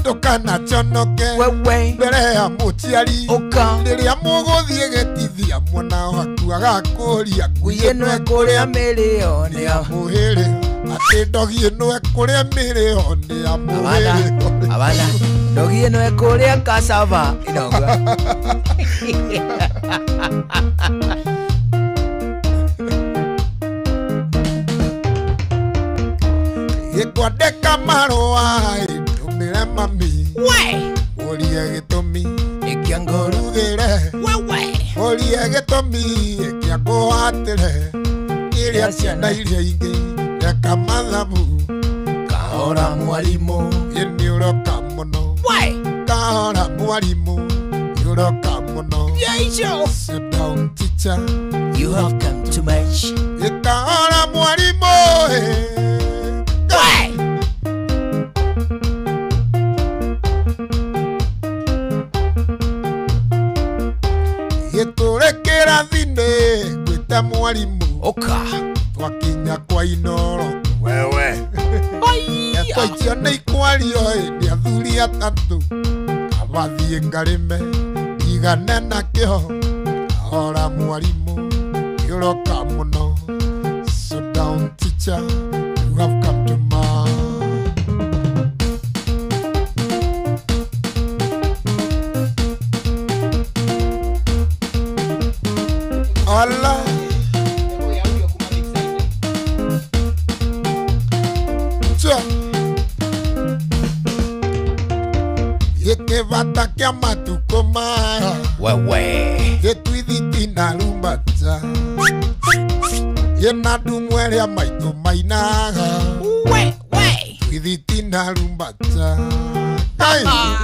Ndũkana chonoke mbere ya mũciari Rĩrĩa mũgũthiĩ gĩtithia mwana waku agakũria ngui ĩno ĩkũrĩa mĩrĩho nĩ ya mũhĩrĩgo Atĩ ndogi ĩno ĩkũrĩa mĩrĩho nĩ ya mũhĩrĩgo abana ndogi ĩno ĩkũrĩa cassava inogwa Gĩkwandĩka marũa ndũmĩre mami ũrie gĩtũmi ĩkĩa ngũrugĩre ũrie gĩtũmi ĩkĩa ngũhatĩre Iria ciana iria ingĩ reka mathabu kahora mwarimũ nĩ ũroka mũno kahora mwarimũ nĩ ũroka mũno Sit down teacher You have come too much kahora mwarimũ Gĩtũrĩkĩra thine gwĩta mwarimũ Twakinya kwa Inoro wewe Twaitio nĩ ikwario nĩ athuri atatũ Abathiĩ ngarĩme igane na kĩho Kahora mwarimũ nĩ ũroka mũno So down teacher You have come to mind Allah Gĩkĩbata kĩa matukũ maya Gĩtwithi na rumbata Yena ndumwe ĩrĩa maitũ mainaga Twithi na rumbata Ngai.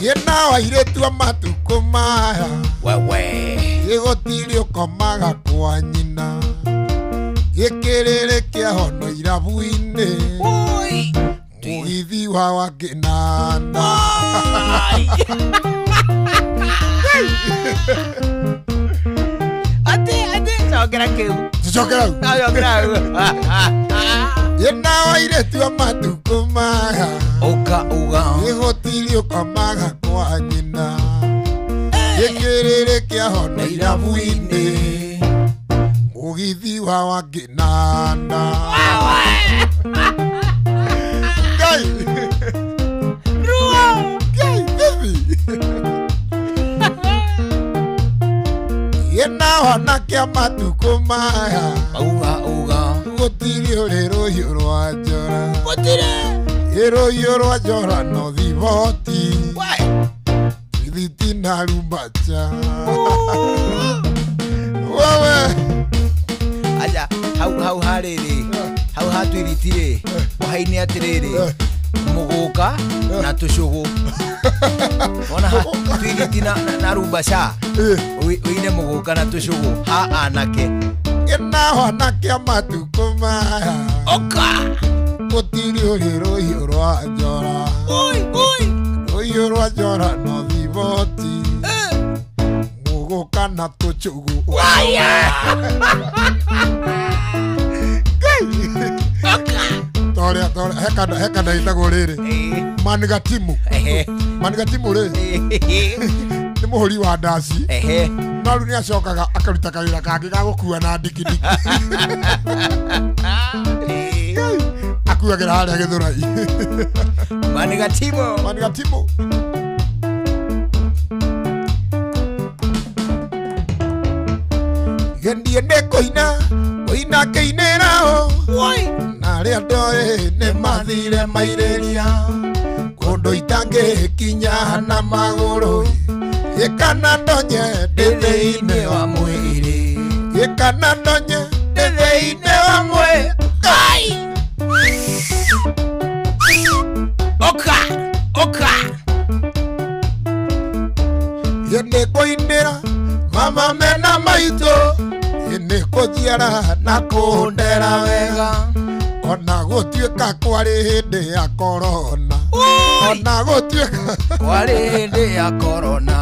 Yena wairetu amatuko maya. Wewe. Gĩgotiri ũkomaga kwa nyina. Gĩkĩrĩrĩ kĩa hono irabu-inĩ. Mũgithi wa Wakinanda. Ate chokera keu. Chokera. Chokera. Yena wairetu amatuko maya. Uga. Gĩgotiri ũkomaga kwa nyina. Gĩkĩrĩrĩ kĩa hono irabu-inĩ. Mũgithi wa Wakinanda. Ngai. Ruo. Ngai, baby. Yena wanake amatuko maya. Uga. Gũtirĩ ũrĩ rũhiũ rwa njora. Gũtirĩ. Rũhiũ rwa njora no thiboti. Thiti na rumbacha. Wewe. Aja, hau harĩrĩ. Hau hatuiritire. Haini atirĩrĩ. Mũgũka na tũcũgũ. Ona tuiriti na rumbacha. Uine mũgũka na tũcũgũ. Ha anake. Ena wanake amatuko maya. Oka. Gũtirĩ ũrĩ rũhiũ rwa njora. Rũhiũ rwa njora no thiboti. Mũgũka na tũcũgũ. Toria hekanda itagwo rĩrĩ. Manigatimu. Manigatimu rĩ. Nĩ mũhũri wa ndaci. No rĩu nĩacokaga akaruta kawĩra kangĩ ga gũkua na ndikidiki. Akuagĩra harĩa Gĩthũrai. Manigatimu. Manigatimu. Gendie ndĩkũina. Kũina kĩinĩra o. Na arĩa ndoĩ nĩ mathire mairĩria. Kũndũ itangĩkinya na magũrũ. Gĩkana ndonye ndĩthĩ-inĩ wa mwĩrĩ. Gĩkana ndonye ndĩthĩ-inĩ wa mwĩrĩ. Oka. Yende kũinĩra mama mena maitũ. Yende kũthiara na kũndera wega. Ona gũtuĩka kwarĩ hĩndĩ ya korona. Ona gũtuĩka kwarĩ hĩndĩ ya korona.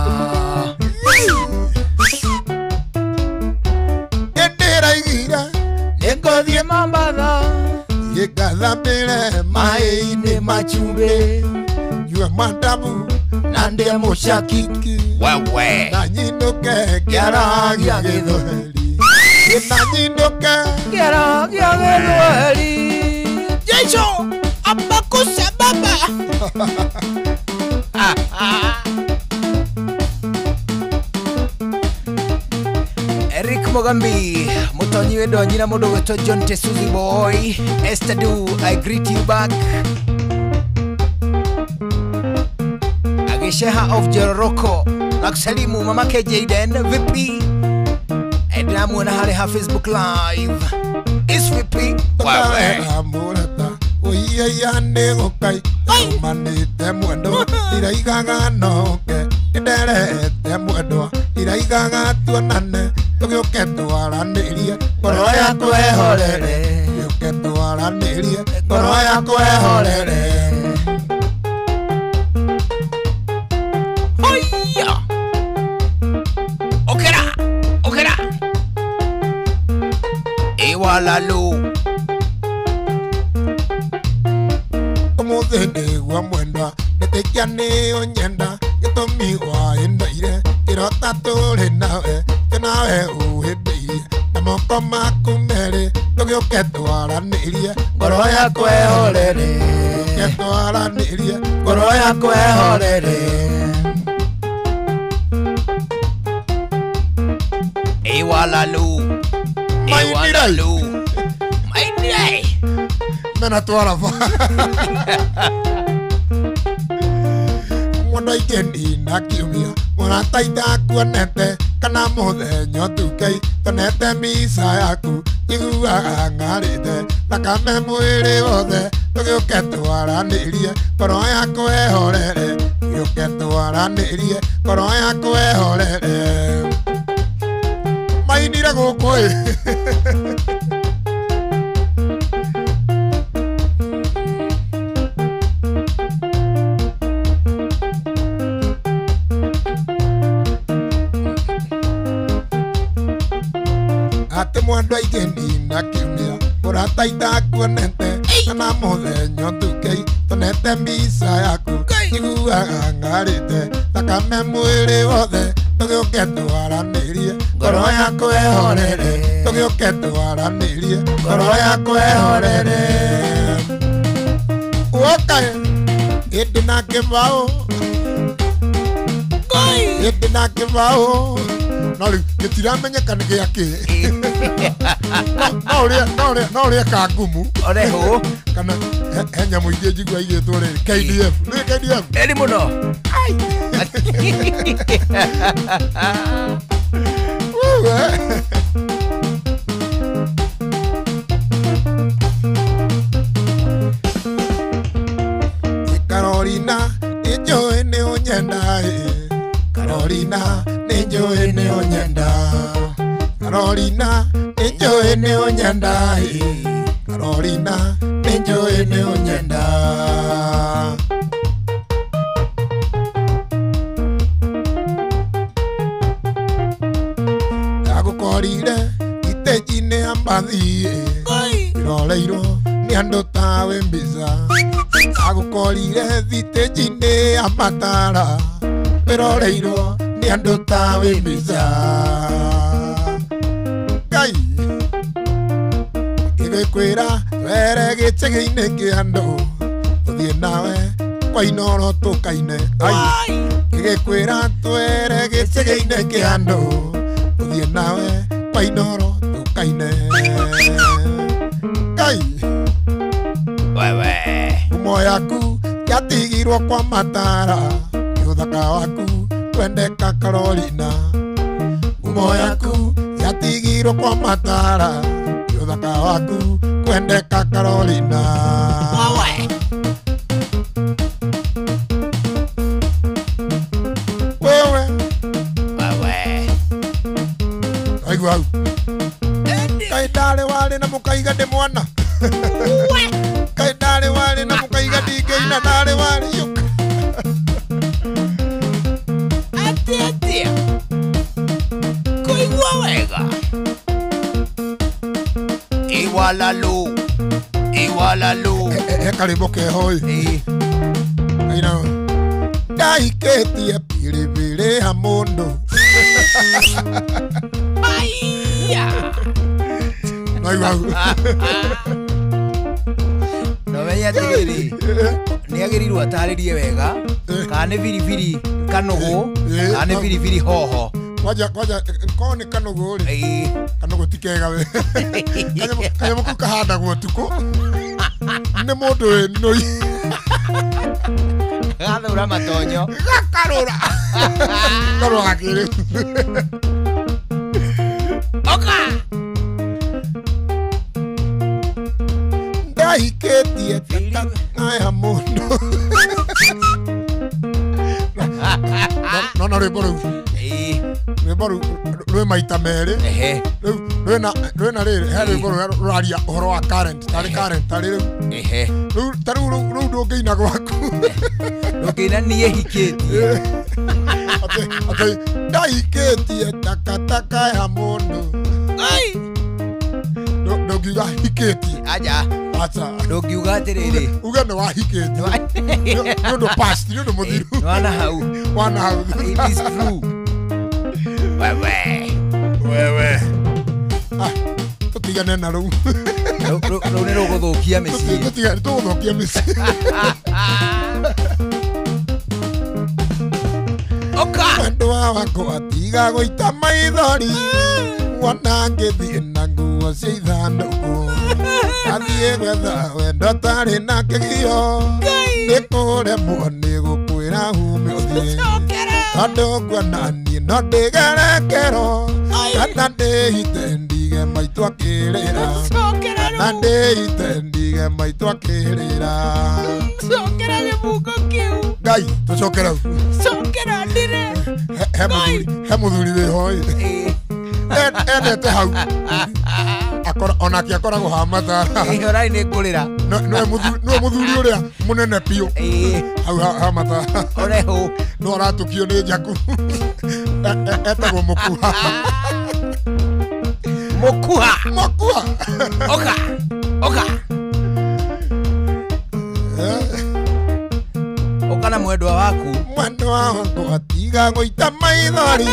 Nĩndĩraigire nĩngũthiĩ Mombatha. Gĩgathambĩre maĩ-inĩ machumbĩ. Nyue mandamu na ndĩe mũcakiki. Wewe. Na nyinũke ngĩaragia Gĩthweri. Na nyinũke ngĩaragia Gĩthweri. Jesu, abakusa baba. Eric Mogambi, Mutonyi wedo nyina mudo weto John Tesuzi boy. Esther Du, I greet you back. Agesheha of Joroko, Naksalimu, Mama Jaden, VP. Edamu na hali ha Facebook Live. It's VP. Amurata, oiya ya negokai. Manite mwendo, iraigaga noke. Nderete mwendo, iraigaga tuonane. Tũgĩũke twaranĩrie ngoro yakwa ĩhorere. Tũgĩũke twaranĩrie ngoro yakwa ĩhorere. Hoya! Okera! Ewalalo. Ũmũthĩ ndĩgua mwenda, ndĩtĩkia nĩ ũnyenda. Gĩtũmi waĩndaire, kĩrota tũrĩ nawe. Nawe uhĩmbĩirie na moko maku merĩ. Tũgĩũke twaranĩrie ngoro yakwa ĩhorere. Tũgĩũke twaranĩrie ngoro yakwa ĩhorere. Ewalalo. Mainire. Mena twarafa. Mwana ikendi na kiumia. mũrata itakuonete kana mũthenya ũtukei tonete misa yaku iguaga ng'arĩte thakame mwĩrĩ wothe tũgĩũke twaranĩrie ngoro yakwa ĩhorere tũgĩũke twaranĩrie ngoro yakwa ĩhorere mainire gũkũ ate mwandu aingĩ ndina kiumia mũrata itakuonete kana mũthenya ũtukei tonete mbica yaku iguaga ng'arĩte thakame mwĩrĩ wothe tũgĩũke twaranĩrie ngoro yakwa ĩhorere tũgĩũke twaranĩrie ngoro yakwa ĩhorere wokae ĩndĩ na kĩbaũ ĩndĩ na kĩbaũ no rĩu gĩtiramenyeka nĩ gĩakĩ no ũrĩa ka ngumu oreho kana he nyamũ ingĩ njigua igĩtwo rĩrĩ KDF nĩ KDF eri mũno Carolina nĩnjũĩ nĩ ũnyendaĩ Carolina nĩnjũĩ nĩ ũnyenda Carolina nĩnjũĩ nĩ ũnyendaĩ Carolina nĩnjũĩ nĩ ũnyenda ndagũkorire iteji-inĩ ya mbathi iroreirwo nĩ andũ tawe mbica ndagũkorire thitĩji-inĩ ya matara iroreirwo nĩ andũ tawe mbica Ngai ngĩkwĩra were gĩtĩ-inĩ kĩa andũ tũthiĩ nawe kwa inoro tũkaine ngĩkwĩra twere gĩtĩ-inĩ kĩa andũ tũthiĩ nawe kwa inoro tũkaine Ngai wewe ngumo yaku yatigirwo kwa matara ũthaka waku kwendeka Carolina ngumo yaku yatigirwo kwa matara ũthaka waku kwendeka Carolina wewe aigua hau kaĩ ndarĩ warĩ na mũkaiga ndĩ mwana kaĩ ndarĩ warĩ na mũkaiga ndingĩina ndarĩ warĩ yũka atĩa kũigua wega iwalalu he karimbo keho ndaikĩtie piripiri ha mũndũ nomenya atĩrĩrĩ nĩagĩrĩirwo atarĩrie wega kana nĩ biribiri kanũgũ kana nĩ biribiri hoho kwanja ko nĩ kanũgũ rĩ kanũgũ ti kega we kanyamũ kau kahandagwo ũtukũ nĩ mũndũ wĩ nũi gathũra matonyo gakarũra gakĩrĩ oka ndaikĩtie aya mũndũ no rwĩmbo rũu rwĩ maita merĩ rwĩna rĩrĩ he rwĩmbo rũraria ũhoro wa current tarĩ rĩu ta rĩu ndũngĩina gwaku ndũngĩina niĩ hikĩtie atĩ ndaikĩtie takataka ya mũndũ ndũngiuga hikĩtie aja ndũngiuga atĩrĩrĩ uga nĩ wahikĩtie nĩ ũndũ past nĩ ũndũ mũthiru wana hau it is true wewe tũtigane na rũu rũu nĩ rũgũthũkia mĩciĩ tũgũthũkia mĩciĩ oka wendo wakwa tiga gũita maithori wona ngĩthiĩ na nguo cia ithandũkũ athiĩ gwetha wendo tarĩ na kĩgio nĩ kũremwo nĩ gũkwĩra hume ũthiĩ Andogwa nani no ndigerekero kana ndihite ndige maitũ akĩrĩra kana ndihite ndige maitũ akĩrĩra Cokera gĩbungo kĩu. Ngai tũcokera Cokera ndire. he mũthuri wĩho endete hau onake akoragwo hamata ĩhorai nĩ ngũrĩra nĩwe mũthuri ũrĩa mũnene biũ hau hamata oreho no aratũkio nĩ njaku etagwo mũkuha oka na mwendwa waku atiga gũita maithori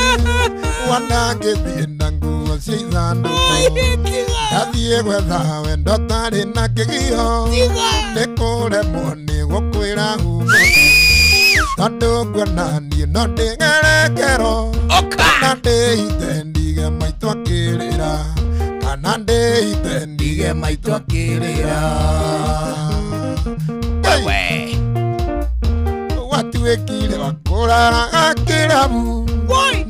wana ngĩthiĩ na nguo cia ithandũkũ ndathiĩ gwetha wendo tarĩ na kĩgio nĩ kũremwo nĩ gũkwĩra humo tondũ nguona niĩ no ndĩgerekero kana ndĩhite ndige maitũ akĩrĩra kana ndĩhite ndige maitũ akĩrĩra watuĩkire wakũraraga kĩrabu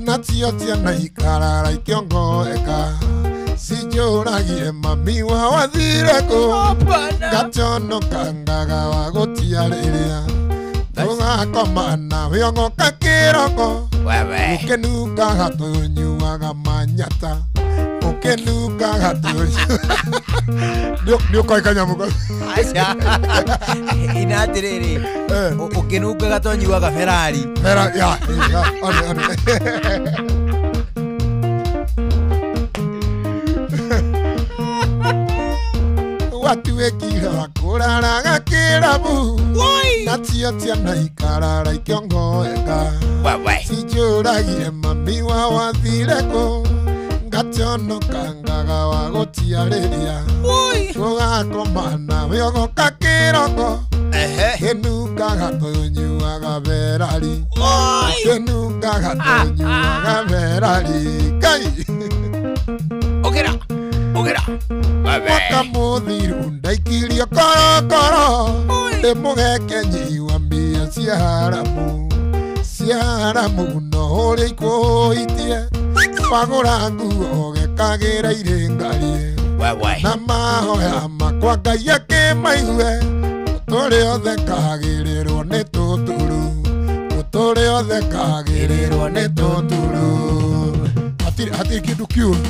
nacio ciana ikarara ikĩongoeka cinjũragie mami wao athire kũ ngaconoka ngaga wa gũtiarĩrĩa tũgakoma nawe ongoka kĩroko ũkĩnungaga tũnyuaga manyata ũkĩnungaga nĩ ũkoĩ kanyamũ ina atĩrĩrĩ ũkĩnungaga tonyuaga Ferrari watuĩkire wakũraraga kĩrabu nacio ciana ikarara ikĩongoeka cinjũragie mami wao athire kũ ngaconoka ngaga wa gũtiarĩria tũgakoma nawe ogoka kĩroko kĩnungaga tũnyuaga Ferrari kĩnungaga tũnyuaga Ferrari Ngai mwaka mũthiru ndaikirio korokoro ndĩmũgekenyi wa mbia cia haramu no ũrĩa ikũhĩtie wagũra nguo gekagĩra irĩngarie na mahoya makwa Ngai akĩmaigue tũrĩ othe kagĩrĩrwo nĩ tũturu tũrĩ othe kagĩrĩrwo nĩ tũturu hatirĩ kĩndũ kĩũru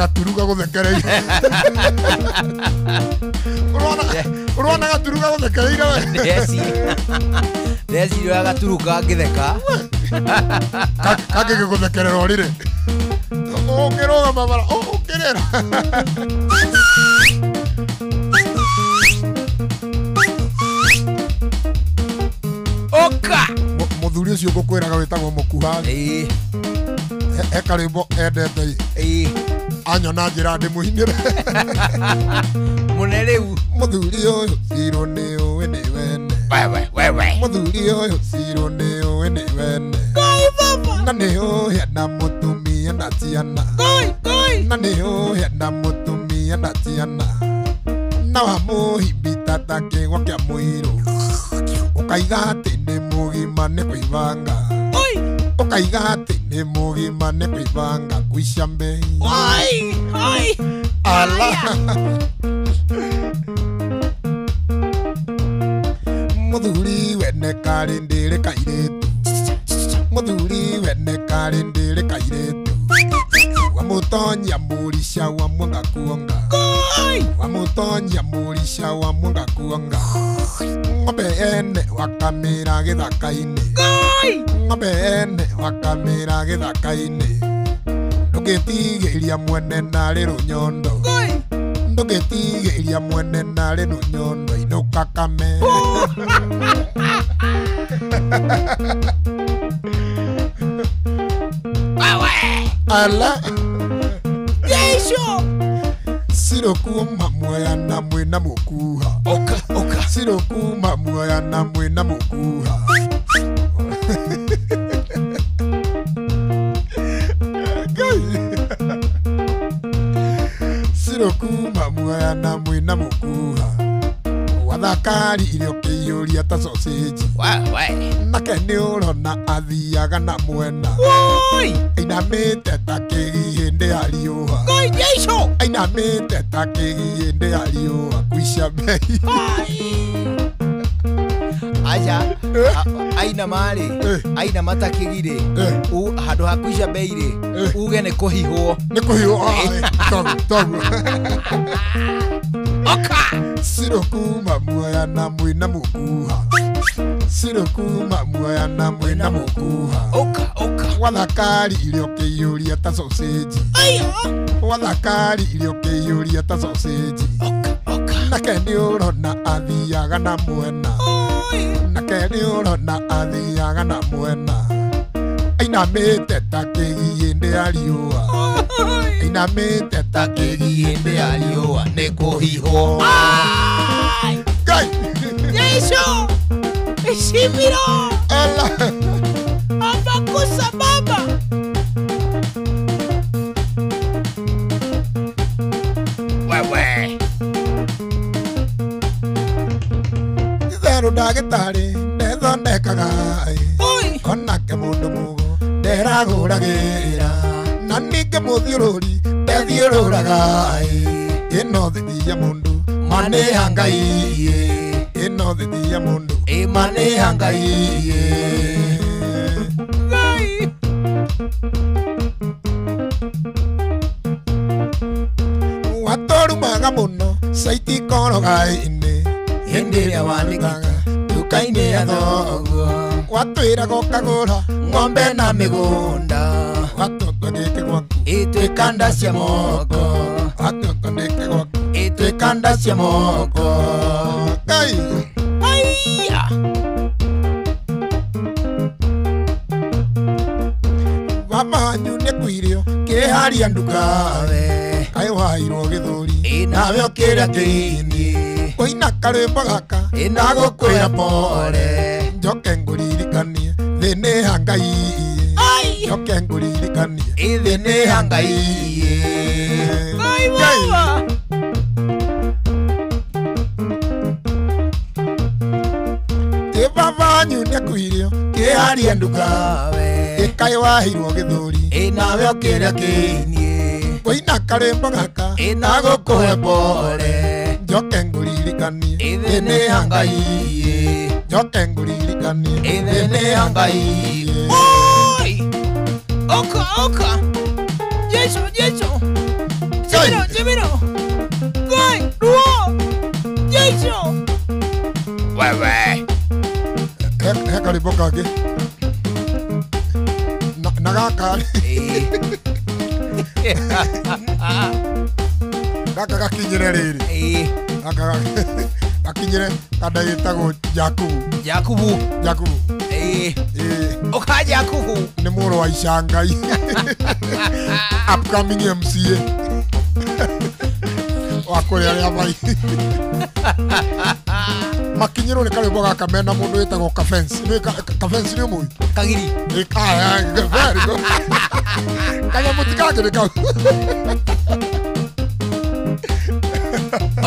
gaturu gũthekereire ũrona gaturu gũthekereire ndeciria oya gaturu kangĩtheka kangĩgũthekerera ũrĩrĩ ũngĩrũgama bara ũkĩrĩra oka mũthuri ũcio ngũkwĩraga wĩtagwo mũkuha ekarĩmbo endete anyona njĩra ndĩmũhinĩre mũne rĩu mũthuri ũyũ cirũ nĩ ũĩ nĩ wene mũthuri ũyũ cirũ nĩ ũĩ nĩ wene na nĩ ũhĩa na mũtumia na ciana na nĩ ũhĩa na mũtumia na ciana na wamũhimbita ta kĩgwa kĩa mũirũ ũkaiga atĩ nĩ mũgima nĩ kwĩbanga ũkaiga atĩ nĩ mũgima nĩ kwĩbanga kũicia mbei ala mũthuri wene karĩ ndĩrĩ kairĩtu mũthuri wene karĩ ndĩrĩ kairĩtu wamũtonyia mũrica wamwanga kuonga wamũtonyia mũrica wamwanga kuonga ng'ombe ene wakamĩra gĩthaka-inĩ ng'ombe ene wakamĩra gĩthaka-inĩ ndũngĩtigĩria mwene narĩ rũnyondo ndũngĩtigĩria mwene narĩ rũnyondo inũka kame ala Yesu sirokuma muoya na mwĩna mũkuha sirokuma muoya na mwĩna mũkuha sirokuma muoya na mwĩna mũkuha wathakari irio kĩiyũria ta sausage nake nĩ ũrona athiaga na mwena ainamĩte ta kĩgi hĩndĩ ya riũa ainamĩte ta kĩgi hĩndĩ ya riũa kuicia mbei aja aina mari aina matakigire handu ha kuicia beire uge nĩ kũhihwo sirokuma muoya na mwina mukuha sirokuma muoya na mwina mukuha wathakari irio kĩiyũria ta sausage wathakari irio kĩiyũria ta sausage nake nĩ ũrona athiaga na mwena nake nĩ ũrona athiaga na mwena ainamĩte ta kĩgi hĩndĩ ya riũa ainamĩte ta kĩgi hĩndĩ ya riũa nĩ kũhihwo Ngai Yesu Ishimiro Abakusa baba wewe itherũ ndagĩtarĩ ndethondekaga onake mũndũ mũgo nderagũragĩra na ningĩ mũthiũrũri ndethiũrũraga ĩno thithi ya mũndũ manĩha Ngai ĩno thithi ya mũndũ manĩha Ngai watũrumaga mũno caiti koroga-inĩ hĩndĩ ĩrĩa wanĩkaga nduka-inĩ ya thoguo watwĩraga ũkagũra ng'ombe na mĩgũnda watũtwo gĩkĩ gwaku ĩtuĩka nda cia moko watũtwo gĩkĩ gwaku ĩtuĩka nda cia moko Ngai aiya wamanyu nĩ kwirio kĩharia ndukawe kaĩ wairwo gĩthũri nawe ũkĩrĩa kĩini ũina karwĩmbo gaka nagũkwĩra pore njoke ngũririkanie thĩ nĩ ha Ngai njoke ngũririkanie thĩ nĩ ha Ngai kĩbabanyu nĩ kwirio kĩharia ndukawe kaĩ wahirwo gĩthũri nawe ũkĩrĩa kĩini ũina karwĩmbo gaka nagũkũhe pore njoke ngũririkanie thĩ nĩ ha Ngai njoke ngũririkanie thĩ nĩ ha Ngai Oka Yesu Jimiro Ngai ruo Yesu wewe he karwĩmbo kangĩ na gaka gaka gakinyire rĩrĩ gaka gakinyire kada gĩtagwo Jakubu ũka Jakubu nĩ mũrũ wa Icangai upcoming MCA wa kũrĩa arĩa mai makinyĩrwo nĩ karwĩmbo gaka mena mũndũ wĩtagwo Kafensi nĩ ũmũĩ Kagiri kanyamũ ti kangĩ nĩ kau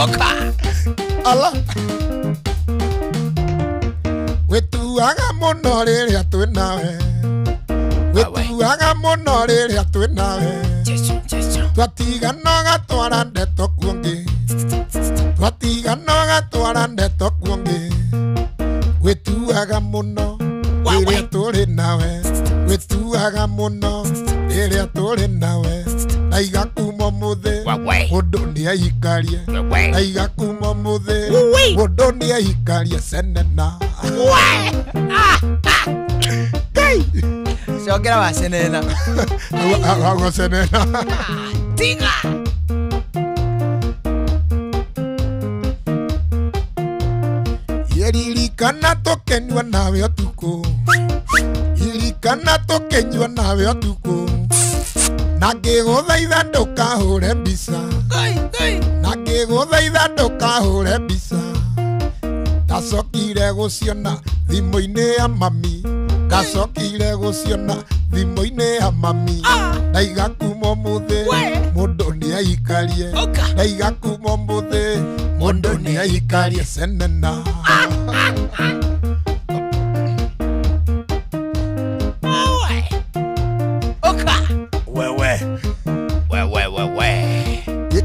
Oka ala wĩtuaga mũno rĩrĩa twĩ nawe wĩtuaga mũno rĩrĩa twĩ nawe twatiganaga twara ndeto kuongĩ twatiganaga twara ndeto kuongĩ wĩtuaga mũno rĩrĩa tũrĩ nawe wĩtuaga mũno rĩrĩa tũrĩ nawe na igakuma mũthĩ mũndũ nĩaikarie na igakuma mũthĩ mũndũ nĩaikarie senena congera wa senena agwo senena Tiga Iririkana tũkenyua nawe ũtukũ iririkana tũkenyua nawe ũtukũ na ngĩgũthaitha ndũkahũre mbica na ngĩgũthaitha ndũkahũre mbica ndacokire gũciona thimũ-inĩ ya mami ndacokire gũciona thimo-inĩ ya mami ndaiga kuma ũmũthĩ mũndũ nĩ aikarie ndaiga kuma ũmũthĩ mũndũ nĩ aikarie senena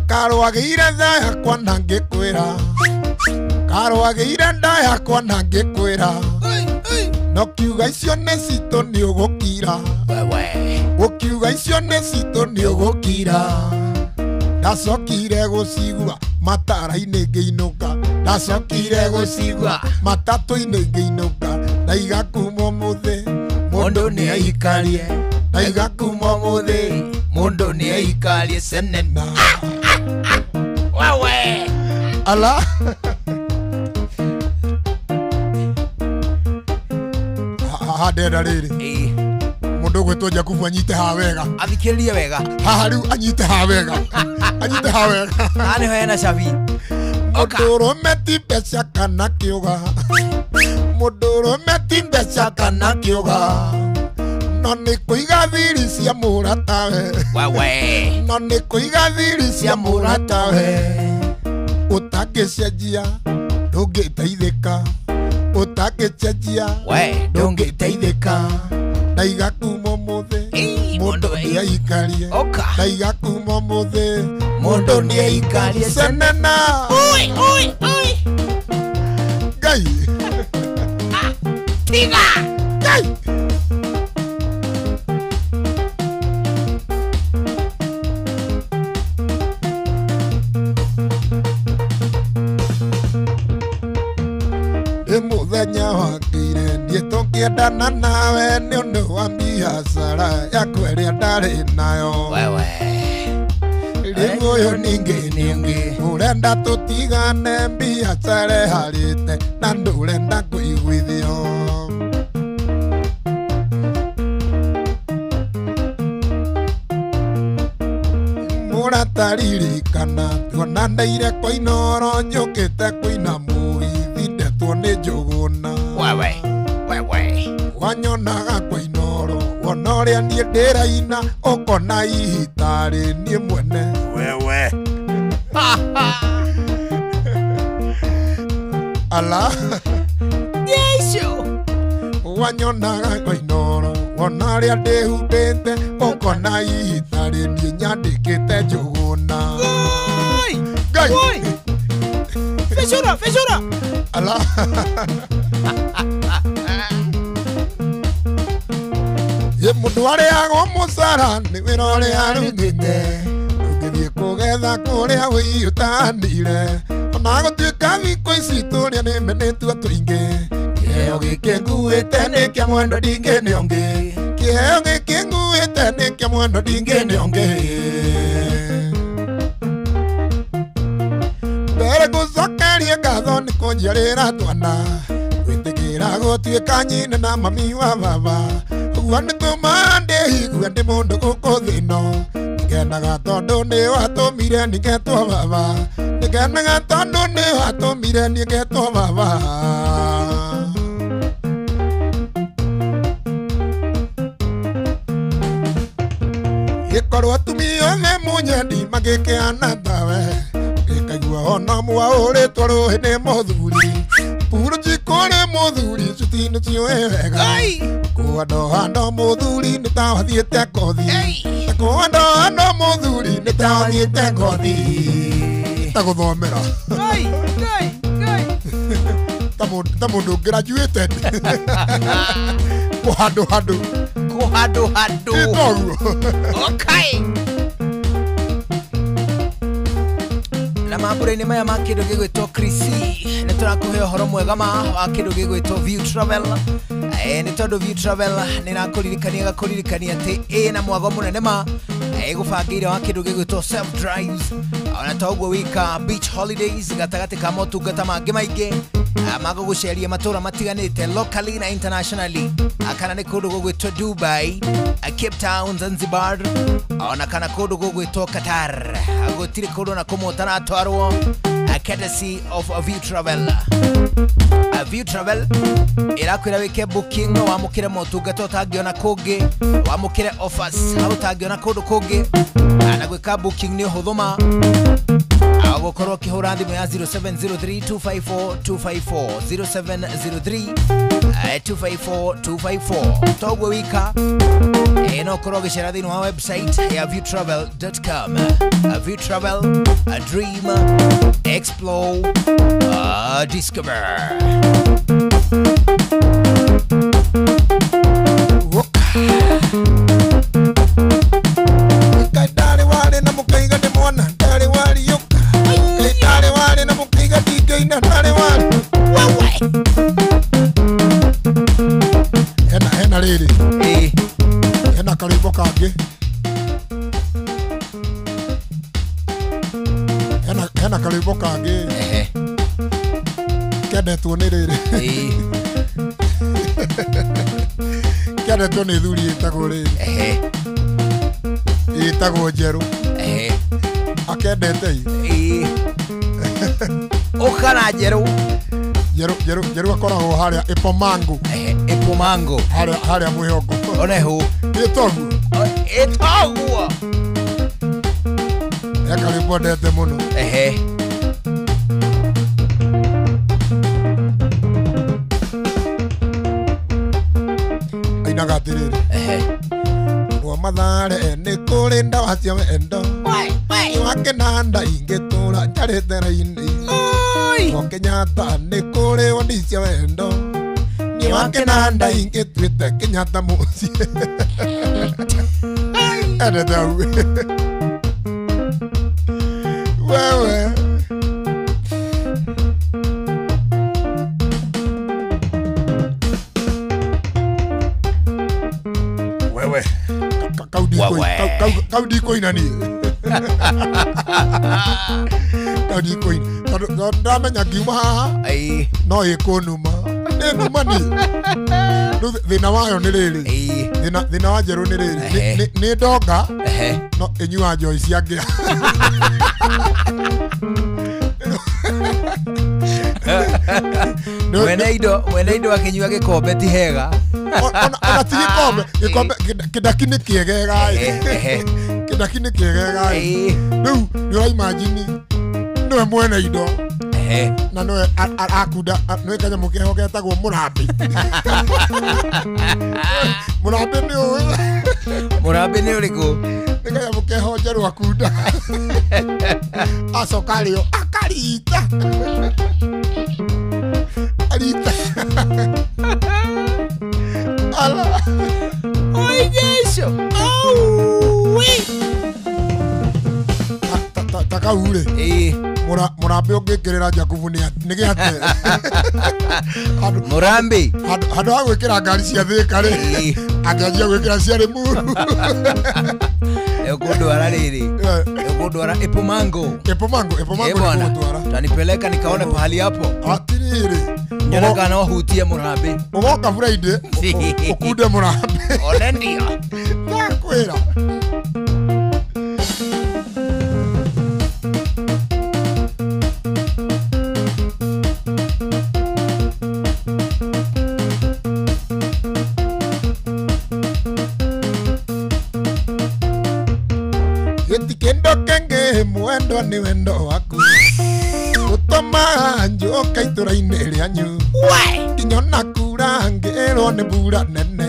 Karwagĩire tha yakwa na ngĩkwĩra Karwagĩire nda yakwa na ngĩkwĩra No kiuga icio nĩ citũ nĩ ũgũkira Gũkiuga icio nĩ citũ nĩ ũgũkira Ndacokire gũcigua matara-inĩ ngĩinũka Ndacokire gũcigua matatũ-inĩ ngĩinũka Ndaiga kuma ũmũthĩ mũndũ nĩ aikarie Ndaiga kuma ũmũthĩ mũndũ nĩ aikarie senena Wewe Ala Ndenda rĩrĩ mũndũ gwĩtwo Jakubu anyite ha wega athikĩrĩrie wega haha rĩu anyite ha wega anyite ha wega nĩho hena cabi mũndũrũme ti mbeca kana kĩũga mũndũrũme ti mbeca kana kĩũga no nĩ kũiga thiri cia mũratawe wewe no nĩ kũiga thiri cia mũratawe ũtangĩcenjia ndũngĩteithĩka ũtangĩcenjia ndũngĩteithĩka ndaiga kuma ũmũthĩ mũndũ nĩ aikarie ndaiga kuma ũmũthĩ mũndũ nĩ aikarie senena Ngai Tiga Ngai Mũthenya wakĩire niĩ tũkĩendana nawe nĩ ũndũ wa biacara yakwa ĩrĩa ndarĩ nayo rĩu ũyũ ningĩ ũrenda tũtigane biacara ĩharĩte na ndũrenda kũiguithio mũrataririkana tuonanĩire kwa Inooro njũkĩte kũina mũgithi ndetwo nĩ Njũgũna wanyonaga kwa Inooro wona ũrĩa niĩ ndĩraina ũkona ihitarĩ niĩ mwene Ala Yesu wanyonaga kwa Inooro wona ũrĩa ndĩhumbĩte ũkona ihitarĩ niĩ nyandĩkĩte Njũgũna Ngai Fechura Ala Ye mũndũ arĩagwo mũcara nĩ wĩra ũrĩa arutĩte ũngĩthiĩ kũgetha kũrĩa wĩyũtanire ona gũtuĩka thikũ ici tũrĩa nĩmenĩtua tũingĩ kĩheo gĩkĩ nguĩte nĩ kĩa mwendo ndingĩ nĩ ũngĩ kĩheo gĩkĩ nguĩte nĩ kĩa mwendo ndingĩ nĩ ũngĩ mbere gũcokerie ngatho nĩ kũnjiarĩra twana gwĩtĩkĩra gũtuĩka nyine na mami wa baba ũguo nĩtũma ndĩigua ndĩ mũndũ gũkũ thĩ ĩno nĩkenaga tondũ nĩ watũmire nĩngetwo baba nĩkenaga tondũ nĩ watũmire nĩngetwo baba gĩkorwo atumia othe mũnyendi magĩkĩana tawe gĩkaigua ona mwaũrĩtwo rũĩ nĩ mũthuri Puruji kore mũthuri cuti nĩ ciũĩ wega kũhandahanda mũthuri nĩ ta wathiĩte ngothi kũhandahanda mũthuri nĩ ta wathiĩte ngothi ta gũthomera ta mũndũ graduated kũhandũ okay na mambura-inĩ maya ma kĩndũ gĩgwĩtwo Krisi nĩ tũrakũhe ũhoro mwega wa kĩndũ gĩgwĩtwo View Travel nĩ tondũ View Travel nĩ rakũririkania gakũririkania atĩ ĩna mwago mũnene ma ĩgũbangĩire wa kĩndũ gĩgwĩtwo self drives ona to ũguo wika beach holidays gatagatĩ ka motungata mangĩ maingĩ magũgũceria matũũra matiganĩte locally na internationally kana nĩ kũndũ gũgwĩtwo Dubai Cape Town Zanzibar ona kana kũndũ gũgwĩtwo Qatar gũtirĩ kũndũ na kũmwe ũtaratwarwo courtesy of View Travel. View Travel irakwira wike booking wamukire motungata utangiona kungi, wamukire offers utangiona kundu kungi, na gwika booking ni huthuma agokorwo kihura thimu ya 0703254254 0703254254 togwe wika no korwo gicera thini wa website ya viewtravel.com. View Travel, a dream, explore, discover. Dale wale na mukaiga de mwana, dale wale yoka. Dale wale na mukaiga DJ na dale wale. Wewe. Hena lady. Hena karibu kage. Hena karibu kage. Kende tuone lady. Kende tuone dhuri itago lady. Itago jeru. Akendete i. Okana jeru. Jeru akoragwo haria Ipomango. Ipomango. Haria mwihongo. Onehu. Itogu. Itogu. Yakaribu ndete muno. Ainaga atiriri. Mathare ni kuri ndawa cia wendo wakenanda ingitura njaretera-ini Kenyatta ni kuri woni cia wendo ni wakenanda ingituite Kenyatta muci endete au wewe Kaudi koin ani. Kaudi koin. Ndamenya ngiuma haha. No ikunuma. Numa ni. Thina wayo ni riri. Thina wa njeru ni riri. Ni ndonga. No inyua njoi cia ngia. Mwene indo akinyua gikombe ti hega. Ona ti gikombe kidaki ni kiegega. Kidaki ni kiegega. Riu ni ura imagine no mwene indo. Na no akunda no kanya mukeho getagwo murambi. Murambi ni uyu. Murambi ni uriku. Ni kanya mukeho njeru akunda. Asokario akarita. Arita. Ala. Oi Jesho. Au. Takaure. Murambi ungikirira Jakubu ni giate. Murambi. Handu ha gwikira ngari cia thika ri. Angianjia gwikira cia Limuru. Ekundwara riri. Ekundwara Ipomango. Ipomango ekundwara. Tanipeleka nikaone pahali hapo. Atiriri. Nyona kana wahutie Murambi. Ugoka Friday. Ukunde Murambi. Ole ndio. Nakwira. Kendo kenge mwendo ni wendo waku utoma njoka itũra-inĩ rĩanyu inyona kura ngĩrwo nĩ mbura nene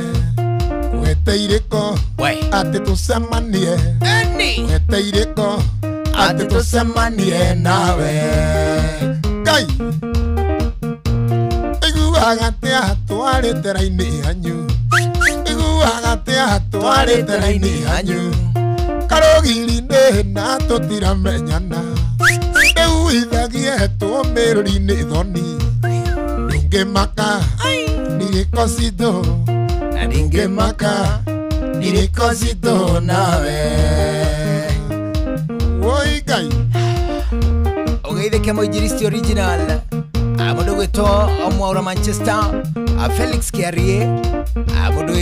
wete irĩko atĩ tũcemanie wete irĩko atĩ tũcemanie nawe Ngai iguaga atĩa twarĩte raini yanyu iguaga atĩa twarĩte raini yanyu karogiri-inĩ na tũtiramenyana rĩu ithagie tũmĩrũri-inĩ thoni ndũngĩmaka nirĩko citũ na ndingĩmaka nirĩko citũ nawe woi Ngai ũgeithĩke mũinjilisti original mũndũ gwĩtwo Mwaura Manchester Felix Kiarie mundu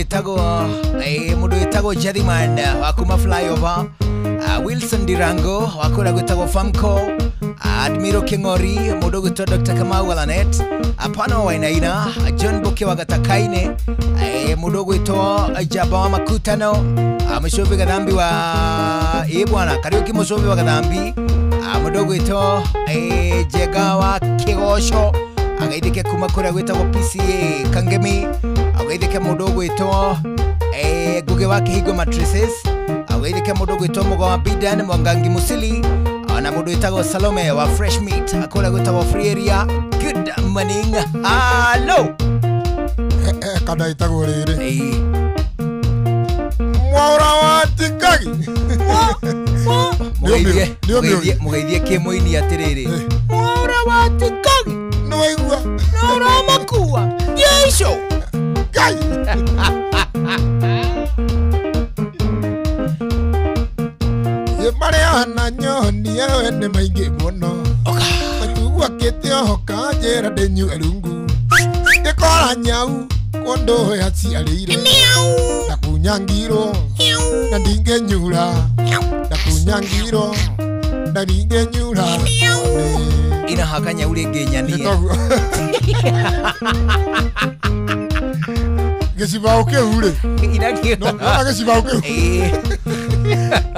witagwo Jathiman wa kuma Flyover Wilson Dirango wa kura gwitagwo Famco Admiral Kingori, Mudogo to Dr. Kamau Alanet, Apano Wainaina, John Boke Wagatakaine, Mudogo ito Jabama Makutano, Amashovi Gadambi wa Ibwana, Karaoke Mosovi Wagadambi, Mudogo ito Jegawa Kigosho, Agaideke Kumakura Wita wa PCA, Kangemi, Agaideke Mudogo ito Gugewaki Higo Mattresses, Agaideke Mudogo ito Mugawa Bidan, Mwangangi Musili, na mudo itago Salome wa Fresh Meat akola gutago Free Area. Good morning. Hello. Kada itago rere. Mwaura wa tikagi. Mugeithie kimoini atiriri. Mwaura wa tikagi. No igua. No ramakua. Yeso. Gai. Mariana nyoni ewe ne maingi mono Matugua kete hoka jera denyu elungu Dekora nyau kondo ya ciarire Na kunyangiro Na ndinge nyura Na kunyangiro Na ndinge nyura Ina haka nyauri ngenyanie Gesiba oke ure Ina kio No gesiba oke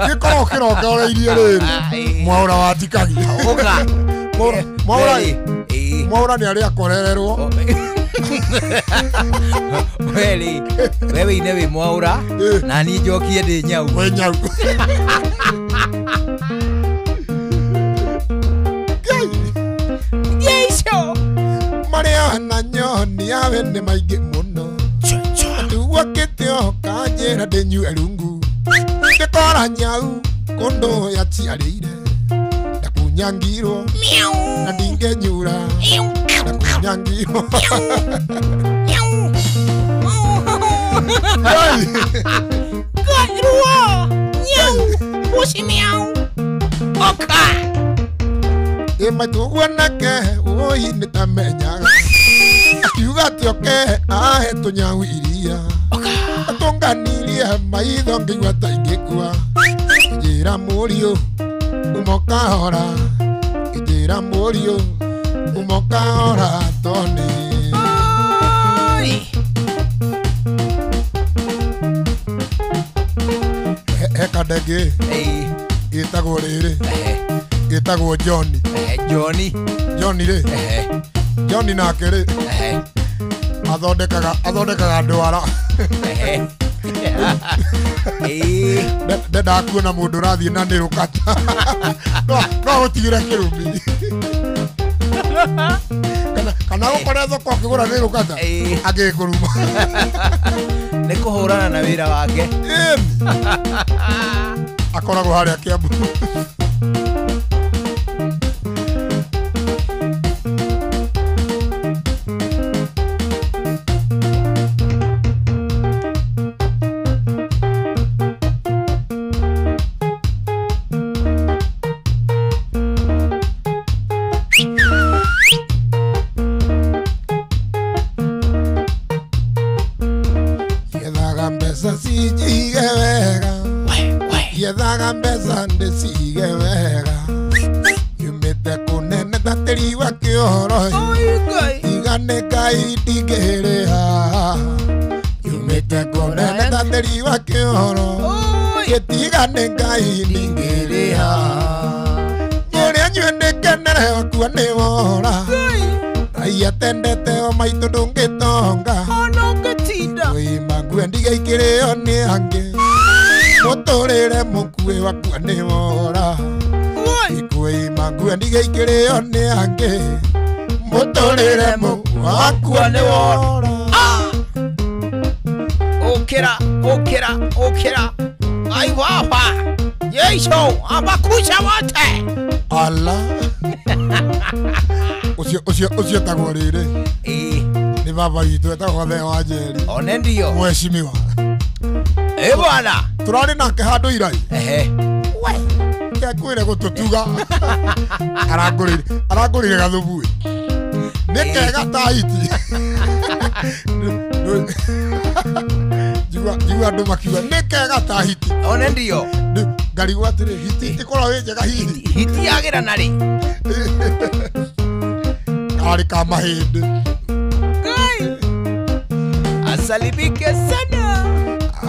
Gikoro kiroka ora iria riri Mwaura wa tikagi Oka Mwaura ni ari akorererwo Weli wewe inewe Mwaura na ni jokie ndi nyau we nyau Yeso Mariana nyoni awe ne maingi muno Atugua kete hoka jera denyu elungu Dekora nyau kondo ya ciarire Na kunyangiro Na ndinge nyura Na kunyangiro Gairua Nyau Usi miau Oka Matugua nake Oi nitamenyaga Akiuga tioke Ahe tunyau iria Atonganiria maitho ngigua ta ingikua Njira murio Umoka hora Njira murio Umoka hora toni Heka ndege Gitagwo riri Gitagwo Johnny Johnny ri Johnny nake ri athondekaga ndwara ndenda kuona mundu urathie na nä rå kata no gå tigä ra kä rå mi kana gå kore thoko kä gå ra nä rå kata agä kå ruma nä kå hå rana na wä ra wake akoragwo harä a kä ambu Yethaga mbeca ndĩcige wega Yumĩte kũnene ta tĩri wa kĩoro Igane Ngai ndingĩrĩha Yumĩte kũnene ta tĩri wa kĩoro Gĩtigane Ngai ndingĩrĩha Mũrĩa nyue ndĩkenere wakua nĩ wora Ngai atendete o maitũ ndũngĩtonga Wĩima ngue ndigaikĩrĩo nĩ angĩ Mutorere mukue wakua ni wora Ikue imangue ndigaikire one ange Mutorere mukue wakua ni wora Okera Ai wapa Yeso abakusha wote Ala Ucio tagwo riri Ni baba itu etagwo the wa Njeri One ndio Mheshimiwa bwana turari nake handu irai ke kwire gututuga arangurire gathubu ni kega taiti jigua andu makiuga ni kega tahiti one ndio ngari gwatire hiti ikora wenjega hiti yagira nari ari kama hindi asalibike sana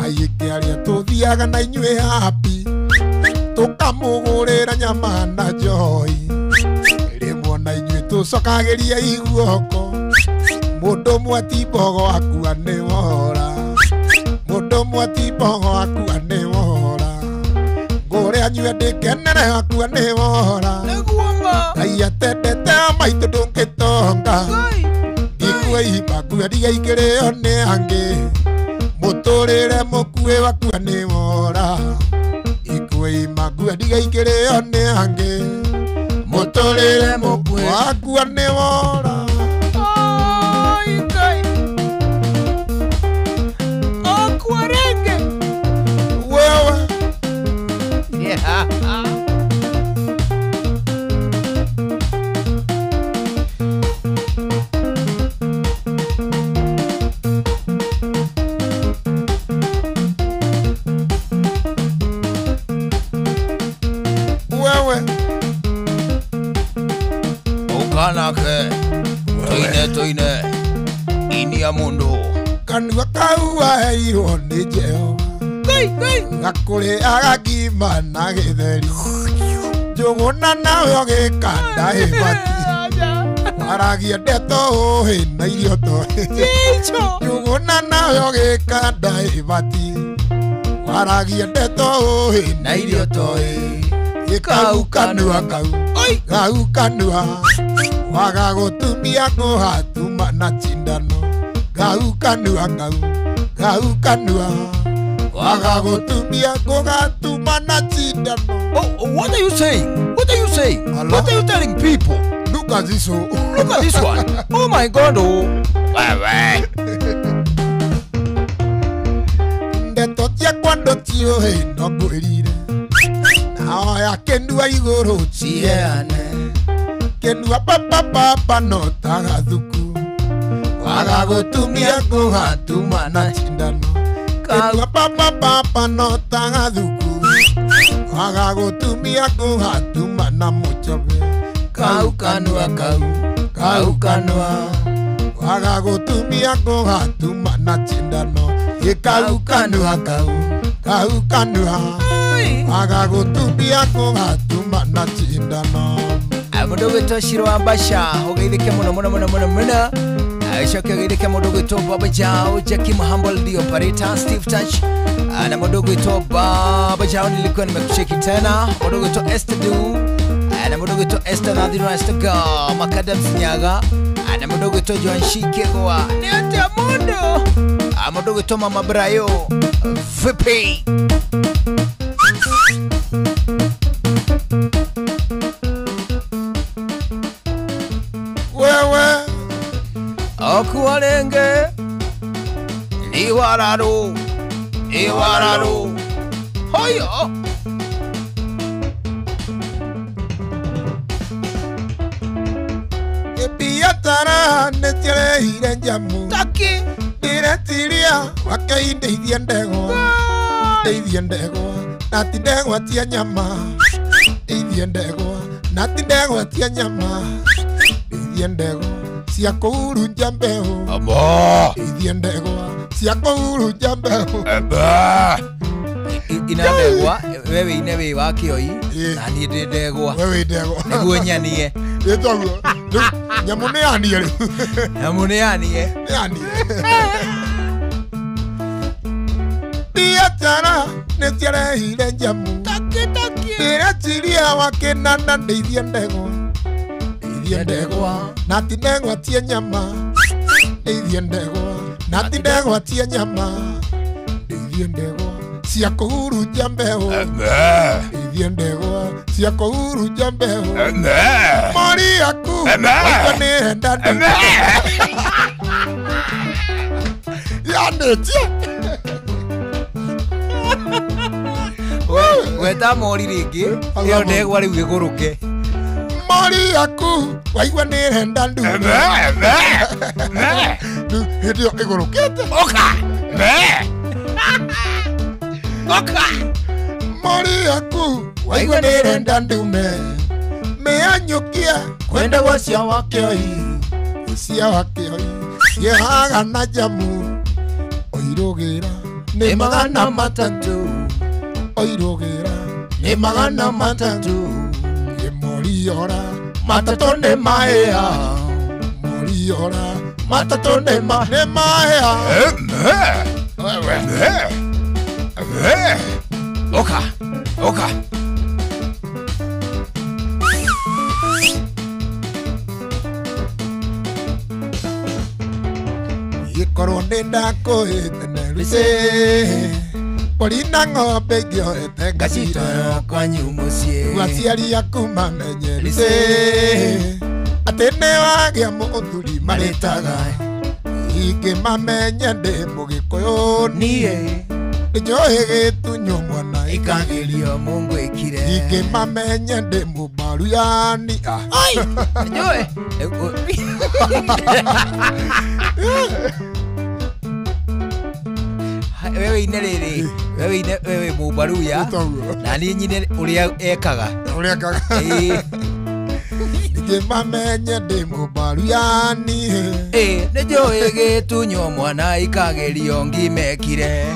ayike aria tuthiaga na inyue happy tukamugurira nyama na joy rimwe na inyue tucokagiria iguoko mundu mwati mbogo akua ni wora mundu mwati mbogo akua ni wora ngore anyue ndikenere akua ni wora Ngai atendete maitu ndungitonga ikue ibakua ndigaikireo ni angi muturire mukue wakua ni wora ikue imagua ndigaikireo ni angi muturire mukue wakua ni wora wewe yeah. Ukanake toine inia mundu kanua kaua iro ni Jehova gakure agagima na githeri njuguna nawe gikanda ibati aragia ndeto hina irio to njuguna nawe gikanda ibati aragia ndeto hina irio to ikau kanua kau kanua waga gutumia kuhatuma na cindano gau kanua gau kanua waga gutumia kuhatuma na cindano. Oh, what are you saying? What are you saying? Hello? What are you telling people? Look at this one. Look at this one. Oh my God! Oh, ndeto cia kwando tio no ngwirire na ya kenua iguru ciane kenua papa no tagathuku waga gutumia kuhatuma na cindano kenua papa no tagathuku waga gutumia kuhatuma na muchobe kau kanua kau kanua waga gutumia kuhatuma na cindano ikau kanua kau kanua waga gutumia kuhatuma na cindano. Mundu gwitwo Shiro wa Basha ugeithike muno acoke ugeithike mundu gwitwo Baba Jao Jackie Humble the operator Steve Touch na mundu gwitwo Baba Jao nilikuwa nimekucheki tena mundu gwitwo Esther Du na mundu gwitwo Esther Nadhiro Esther Ga Makadam Sinyaga na mundu gwitwo Joan Shikegwa ni ate mundu gwitwo Mama Brayo vipi wewe okuwalenge iwararu hoyo ebiatara netirehire njamu taki ndiretiria wakeindeithie ndegwa nati ndegwa tia nyama ndeithie ndegwa nati ndegwa tia nyama ndeithie ndegwa cia kuhurunja mbeũ ndeithie ndegwa cia kuhurunja mbeũ inandegwa wewe ine wi wa kioi na ni ndegwa wewe ndegwa niguo nyanie itoguo nyamu ni anie ri nyamu ni anie biatara nitiarehire njamu ndiretiria wakinana ndeithie ndegwa nati ndegwa tie nyama ndeithie ndegwa nati ndegwa tie nyama ndeithie ndegwa cia kuhurunja mbeũ ndeithie ndegwa cia kuhurunja mbeũ mori yaku waigua nĩrenda yanĩtie weta mori rĩngĩ ĩyo ndegwa rĩu ĩgũrũke mori yaku waigua nĩrenda ndu hĩndĩ ĩyo ĩgũrũkĩte mori yaku waigua nirenda ndume meanyukia kwenda gwa cia wakioi cia wakioi yehaga na jamu oirugira ni magana matatu oirugira ni magana matatu ye moriora matatu ne maea moriora matatu ne maea oka oka ikorwo nenda kuitenelise polina ng'ombe ngioete ngacira kwanyu muciĩ aciari aku mamenyerise atĩ nĩ wagĩa mũthuri marĩtaga ingĩmamenya ndĩ mũgĩkũyũ niĩ nĩnjoĩ gĩtunywo mwana ikagerio Mungu ikire ingĩmamenya ndĩ mũmbaru yani nĩnjoĩ wewe ine rĩrĩ wewe mũmbaruya na niĩ nyine ũrĩa ekaga ingĩmamenya ndĩ mũmbaru yani nĩnjoĩ gĩtunywo mwana ikagerio ngimekire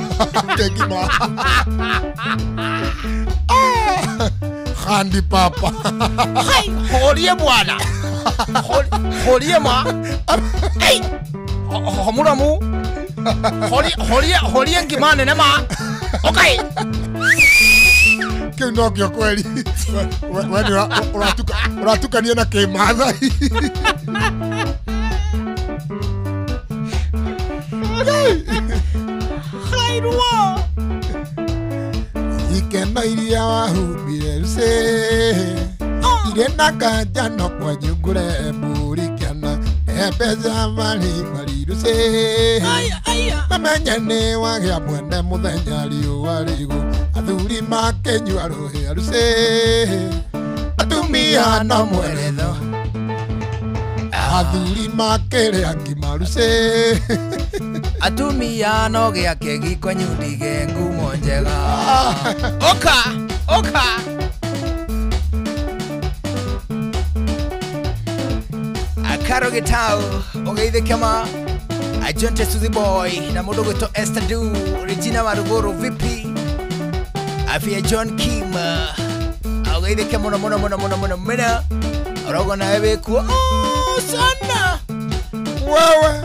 handi papa horie bwana horie ma homuramu horie ngimane ne ma okay kiu no kio kweli wewe unatukania na Kimathai hairua ikena iria wahumbire ruse ire na kanja no kwanyungure mburi kana ebeza mari ruse mamenye nĩ wagĩa mwene mũthenya riũa rĩigũ athuri makenyua rũhĩa ruse atumia no mweretho athuri makĩrĩa ngima ruse atumia no gĩake gĩkwanyu ndige ngumo njega oka akaro gĩtau ũgeithĩke ma Ajonte Suzy Boy na mũndũ gwĩtwo Esther Du Regina Maruguru vipi afia John Kim ũgeithĩke mũno ũrogo nawe wĩkuo sana wewe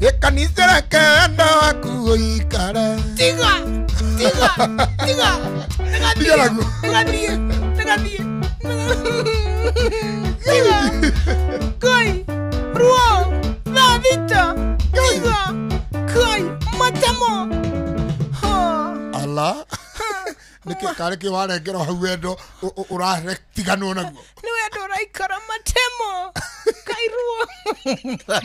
gĩkanithĩra kenda waku ũikare tiga Kai, Ruo, Vavita, Tiga, Kai, Matamo. Ala. Nike kare ke warengero hau wendo urare tigano naguo. Ni wendo raikara Matemo. Kai Ruo.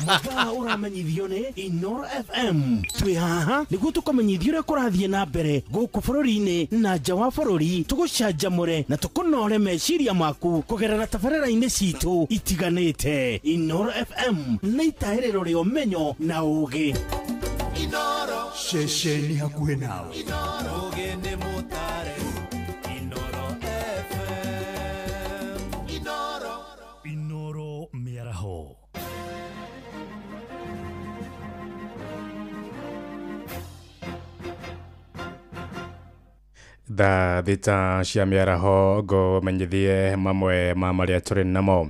Mathaa uramenyithio ni Inoro FM. Twi haha niguo tukomenyithio uria kurathie na mbere guku bururi-ini na nja wa bururi tugucanjamure na tukunore meciria maku kugerera tabarĩra-inĩ citu itiganĩte. Inoro FM na itaĩrĩro rĩa ũmenyo na ũũgĩ. Inoro ceceni hakuhĩ nawe. Inoro ũgĩ mũtare. Inoro FM. Inoro mĩaraho. Tha thita cia mĩaraho ngũmenyithie mamwe ma marĩa tũrĩ namo.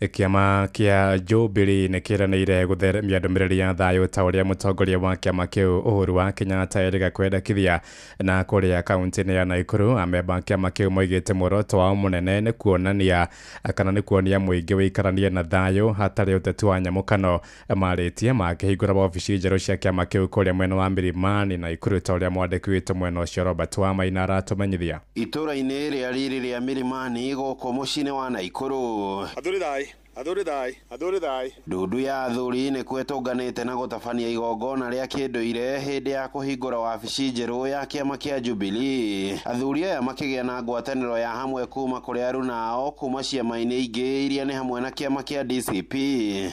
Kĩama kĩa Jubilee nĩ kĩranĩire gũtheremia ndũmĩrĩri ya thayũ ta ũrĩa mũtongoria wa kĩama kĩu Uhuru wa Kenyatta erĩga kwendekithia na kũrĩa kaunti-inĩ ya Nakuru. Amemba kĩama kĩu moigĩte muoroto wao mũnene nĩ kuonania kana nĩ kuonia mũingĩ wĩikaranie na thayũ hatarĩ ũteti wa nyamũkano. Marĩtie makĩhingũra wabici njerũ cia kĩama kĩu kũrĩa mwena wa Milimani Nakuru ta ũrĩa mwandĩki witũ mwena ũcio Robert Wamaina aratũmenyithia. Itũra-inĩ rĩa rĩrĩ rĩa Milimani gũkũ mũciĩ-inĩ wa Nakuru. Athuri thai Athuri thai. Ndundu ya athuri nĩ kwetũnganĩte na gũtabania igongona rĩa kĩndũire hĩndĩ ya kũhingũra wabici njerũ ya kĩama kĩa Jubilee. Athuri aya makĩgĩa na ngwatanĩro ya hamwe kuma kũrĩ aruna ao kuma ciama-inĩ ingĩ iria nĩ hamwe na kĩama kĩa DCP.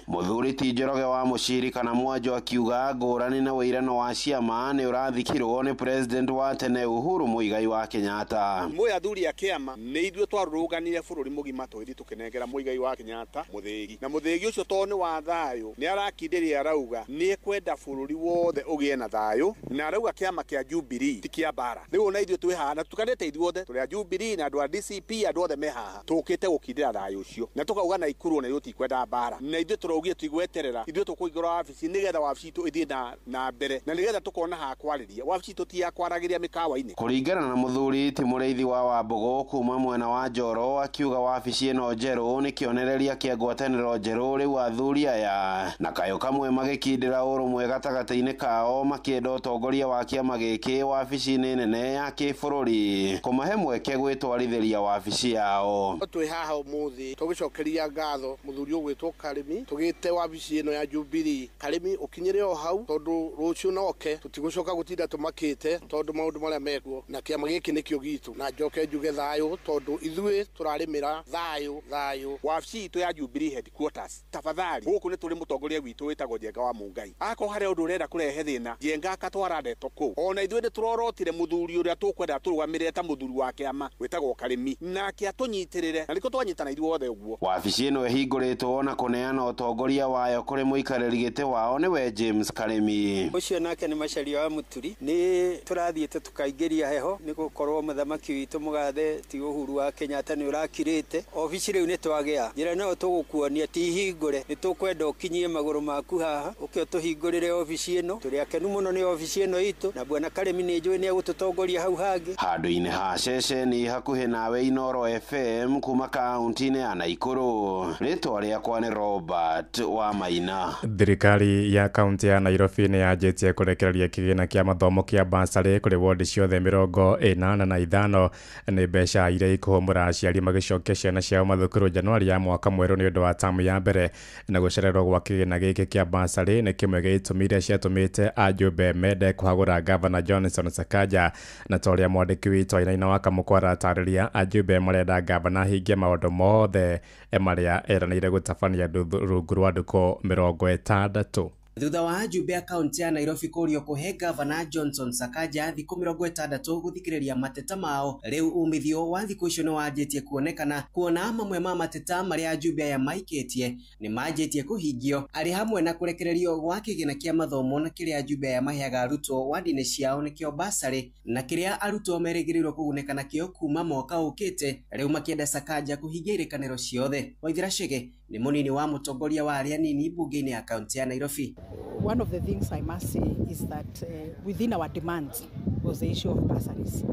Mũthuri ti Njoroge wa Mũciri kana Mwanjo akiuga ngũrani na wĩirano wa ciama nĩ ũrathikirwo nĩ president wa tene Uhuru Muigai wa Kenyatta. Mwe athuri a kĩama nĩ ithuĩ twarũrũnganire bũrũri mũgima twĩthi tũkĩnengera Muigai wa Kenyatta mũthĩgi. Na mũthĩgi ũcio tondũ nĩ wa thayũ nĩ arakindĩria arauga nĩ kwenda bũrũri wothe ũgĩe na thayũ na arauga kĩama kĩa Jubilee ti kĩa bara. Rĩu na ithuĩ twĩ haha na tukanĩte ithuothe tũrĩ a Jubilee na andũ a DCP andũ othe me haha tũkĩte gũkindĩra thayũ ũcio na tũkauga na Ikuru na ithuĩ kwenda bara. Na ithuĩ tũraugire tũigweterera ithuĩ tũkũingĩra wabici nĩgetha wabici itũ ĩthiĩ na mbere na nĩgetha tũkona ha kwarĩria wabici itũ ti ya kwaragĩria mĩkawa-inĩ. Kũringana na mũthuri ti Mũrĩithi wa Wambũgũ kuma mwena wa Njoro akiuga wabici ĩno njerũ nĩ kĩonereria kĩa ngwatanĩro njerũ rĩu athuri aya na kayo kamwe magĩkindĩra ũrũmwe gatagatĩ-inĩ kao makĩenda ũtongoria wa kĩama gĩkĩ wabici-inĩ nene ya kĩbũrũri kũmahe mweke gwĩtwarithĩria wabici yao. Twĩ haha ũmũthĩ tũgĩcokeria ngatho mũthuri ũgwĩtwo Karĩmi tũgĩte wabici ĩno ya Jubilee. Karĩmi ũkinyĩre o hau tondũ rũciũ noke tũtigũcoka gũtinda tũmakĩte tondũ maũndũ marĩa mekuo na kĩama gĩkĩ nĩkĩo gitũ na njoke njuge thayũ tondũ ithuĩ tũrarĩmĩra thayũ. Wabici itũ ya Jubilee headquarters tafadhali gũkũ nĩ tũrĩ mũtongoria witũ wĩtagwo Njenga wa Mũngai. Akorwo harĩ ũndũ ũrenda kũrehe thĩna Njenga akatwara ndeto kũu. Ona ithuĩ nĩ tũrorotire mũthuri ũrĩa tũkwenda tũrũgamĩrĩre ta mũthuri wa kĩama wĩtagwo Karĩmi nake atũnyitĩrĩre na nĩkĩo twanyitana ithuothe ũguo. Wabici ĩno ĩhingũrĩtwo na kũneana ũtongoria wayo kũrĩ mũikarĩri gĩtĩ wao nĩwe James Karĩmi. Ũcio nake nĩ Macharia wa Mũturi. Nĩ tũrathiĩte tũkaingĩria heho nĩ gũkorwo mũthamaki witũ mũgathe ti Uhuru wa Kenyatta nĩ ũrakirĩte. Obici rĩu nĩ twagĩa njĩra nayo tũgũkuonia ti hingũre nĩ tũkwenda ũkinyie magũrũ maku haha ũke ũtũhingũrĩre obici ĩno. Tũrĩ akenu mũno nĩ obici ĩno itũ na bwana Karĩmi nĩ njũĩ nĩ egũtũtongoria hau hangĩ. Handũ-inĩ ha ceceni hakuhĩ nawe Inoro FM kuma kaunti-inĩ ya Naikuru. Rĩtwa rĩakwa nĩ Robert wa Maina. Thirikari ya kaunti ya Nairobi nĩ yanjĩtie kũrekereria kĩgĩna kĩa mathomo kĩa basarĩ kũrĩ wondi ciothe 85 nĩ mbeca iria ikũhũmũra aciari magĩcokia ciana ciao mathukuru Januari ya mwaka mwerũ nĩ ũndũ wa tamu ya mbere na gũcererwo gwa kĩgĩna gĩkĩ kĩa basarĩ nĩ kĩmwe gĩa itũmi iria ciatũmĩte ajumbe mende kũhagũra Gavana Johnson Sakaja na torĩa mwandĩki witũ Ainaina wa Kamũkwara atarĩria ajumbe marenda Gavana hingie maũndũ mothe marĩa eranĩire gũtabania rungu rwa ndukũ 60. Thutha wa ajumbe a kaunti ya Nairobi kũrio kũhe Gavana Johnson Sakaja thikũ 60 gũthikĩrĩria mateta mao, rĩu umithio wa thikũ icio nĩ wanjĩtie kuonekana kuona mamwe ma mateta marĩa ajumbe aya maikĩtie nĩ manjĩtie kũhingio arĩ hamwe na kũrekererio gwa kĩgĩna kĩa mathomo na kĩrĩa ajumbe aya maheaga arutwo wadi-inĩ ciao nĩkĩo basarĩ na kĩrĩa arutwo merĩgĩrĩirwo kũgunĩka nakĩo kuma mwaka ũkĩte, rĩu makĩenda Sakaja kũhingia irĩkanĩro ciothe. Waithira Chege nĩ mũnini wa mũtongoria wa arĩa nini mbunge-inĩ ya kaunti ya Nairobi. One of the things I must say is that within our demands was the issue of bursaries.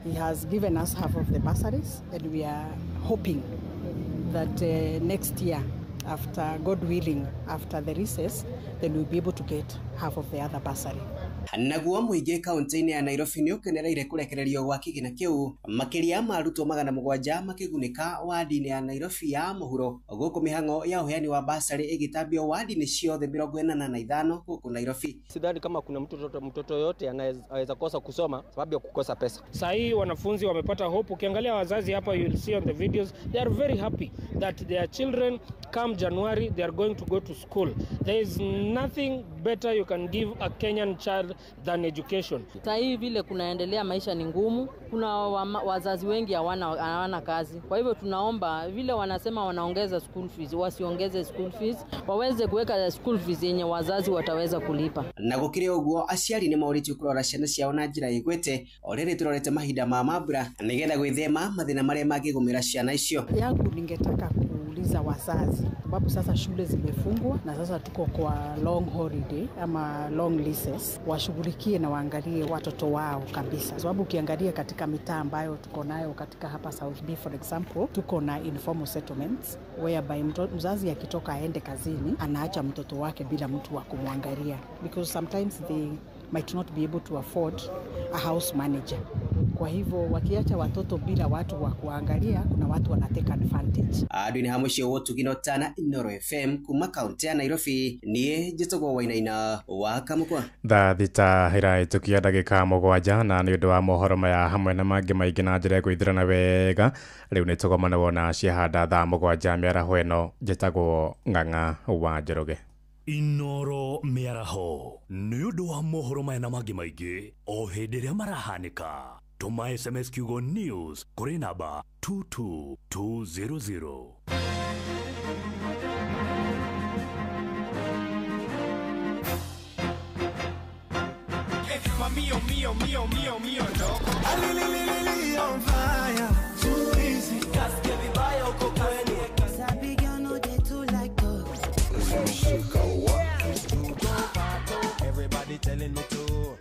He has given us half of the bursaries and we are hoping that next year, after God willing, after the recess, then we'll be able to get half of the other bursary. Naguo mũingĩ kaunti-inĩ ya Nairobi nĩ ũkenereire kũrekererio gwa kĩgĩna kĩu, makĩria ma arutwo 700 makĩgunĩka wadi-inĩ ya Nairobi ya mũhuro gũkũ mĩhang'o ya uheani wa basarĩ ĩgĩtambio wadi-inĩ ciothe 45 gũkũ Nairobi. Sidhani kama kuna mtoto yote anaweza kosa kusoma sababu ya kukosa pesa. Sasa hii wanafunzi wamepata hope. Ukiangalia wazazi hapa, you will see on the videos, they are very happy that their children come January they are going to go to school. There is nothing better you can give a Kenyan child than education. Sasa hivi vile kunaendelea, maisha ni ngumu, kuna wazazi wengi hawana kazi. Kwa hivyo tunaomba vile wanasema wanaongeza school fees, wasiongeze school fees, waweze kuweka school fees yenye wazazi wataweza kulipa. Na gũkĩrĩ ũguo aciari nĩ maũrĩtio kũrora ciana ciao na njĩra ĩgwete, o rĩrĩ tũrorete mahinda ma mambura nĩgetha gwĩthema mathĩna marĩa mangĩgũmĩra ciana icio. Yangu ningetaka kuuliza wazazi, sababu sasa shule zimefungwa na sasa tuko kwa long holiday ama long recess, washughulikie na waangalie watoto wao kabisa, sababu ukiangalia katika mitaa ambayo tuko nayo katika hapa South B for example, tuko na informal settlements whereby mzazi akitoka aende kazini anaacha mtoto wake bila mtu wa kumwangalia, because sometimes they might not be able to afford a house manager. Kwa hivyo wakiacha watoto bila watu wa kuangalia, kuna watu wanateka advantage. Adwini hamushi wotu ginotana Inoro FM kuma kaunti ya Nairobi niye Jitogo Wainaina wa Kamukwa. Thaa thita iraitukia ndagika mugwanja na ni undu wa mohoro maya hamwe na mangi maingi na njira gwithirana wega. Riu ni tugomana wona ciahanda thaa mugwanja miaraho ino njitagwo Ng'ang'a wa Njoroge. Inoro miaraho ni undu wa mohoro maya na mangi maingi o hindi ria marahanika. Tuma SMS kiugo news kuri namba 22200. Mio, mio, mio, mio, mio, loco. On fire, too easy. Casque vibaya uko kwenu. Sabi gano de tu like dogs. Everybody telling me to.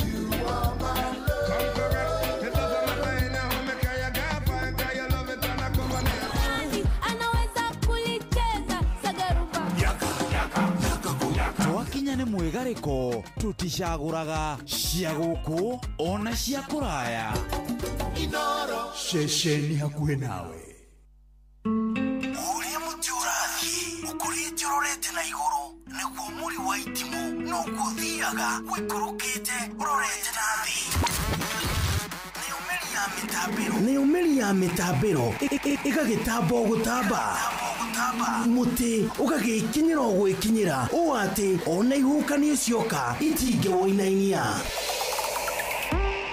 You are my love. Come correct. It doesn't matter in how me kaya gafa, kaya love it and I come on here. Anaweza kulicheza sagaruba. Yaka, yaka, yaka, yaka. Twakinya ni mwigariko tutishaguraga cia guku ona cia kuraya. Inoro Shesheni hakuhe nawe. Uria muti urathi ukurite urorete na iguru niguo muri wa itimu no guthiaga wikurukite urorete na thi. Ni umeri ya mitambiro igagitambo gutamba muti ugagikinyira gwikinyira o ati ona ihukani cioka itinge woinainia.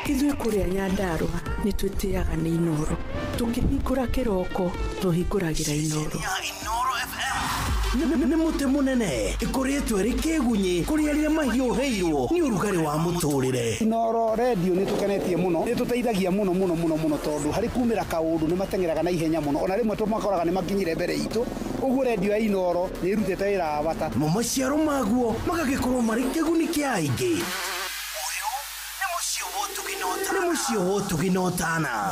Ithuĩ kũrĩa Nyandarua nĩ twĩtĩaga nĩ Inoro. Tũkĩhingũra kĩroko tũhingũragĩra Inoro. Nĩ muti munene ikoretwo ri kĩgunyi kũrĩ arĩa mahiũhĩirwo nĩ ũrugarĩ wa mũtũrĩre. Inoro radio nĩ tũkenetie mũno, nĩ tũteithagia mũno tondũ harĩ kumĩra kaũndũ nĩ matengeraga na ihenya mũno, ona rĩmwe tũmakoraga nĩ makinyire mbere itũ. Ũguo radio ya Inoro nĩ irutĩte wĩra wa bata. Maciaro maguo magagĩkorwo marĩ kĩguni kĩa aingĩ.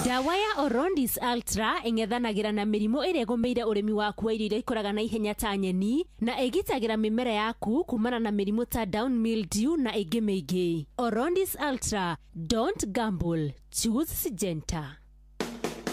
Dawa ya Orondis Ultra ing'ethanagira na mĩrimũ ĩrĩa ĩgũmĩire ũrĩmi waku wa irio iria ikũraga na ihenya ta nyeni na ĩgitagĩra mĩmera yaku kumana na mĩrimũ ta down mildew na ĩngĩ mĩingĩ. Orondis Ultra, don't gamble, choose Syngenta.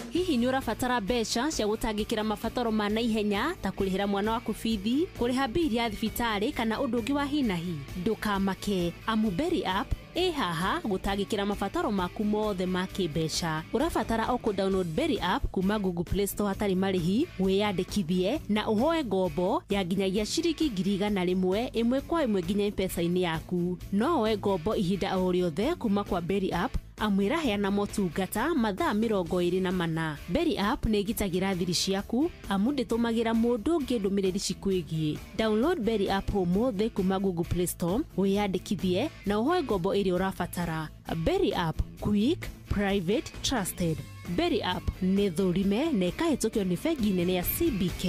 Hihi ni urabatara mbeca cia gutangikira mabataro ma na ihenya ta kurihira mwana waku bithi, kuriha bili ya thibitari kana undu ungi wa hinahi? Ndukamake, Berry app haha gutangikira mabataro maku mothe ma kĩmbeca. Urabatara o ku download Berry app kuma Google Play Store hatari marihi, wiyandikithie na uhoe ngombo ya nginyagia ciringi 100 ĩmwe kwa ĩmwe nginya M-Pesa-inĩ yaku. No oe ngombo ihinda o rĩothe kuma kwa Berry app, amwira heana motungata mathaa 24. Berry app nĩ igitagira thiri ciaku, amu ndĩtũmagira mũndũ ũngĩ ndũmĩrĩri cikwĩgie. Download Berry app ũmũthĩ kuma Google Play Store, wiyandikithie na uhoe ngombo ĩrĩa ũrabatara. Berry app, quick, private, trusted. Berry app nĩ thũrime na ĩkahĩtũkio nĩ bengi nene ya CBK.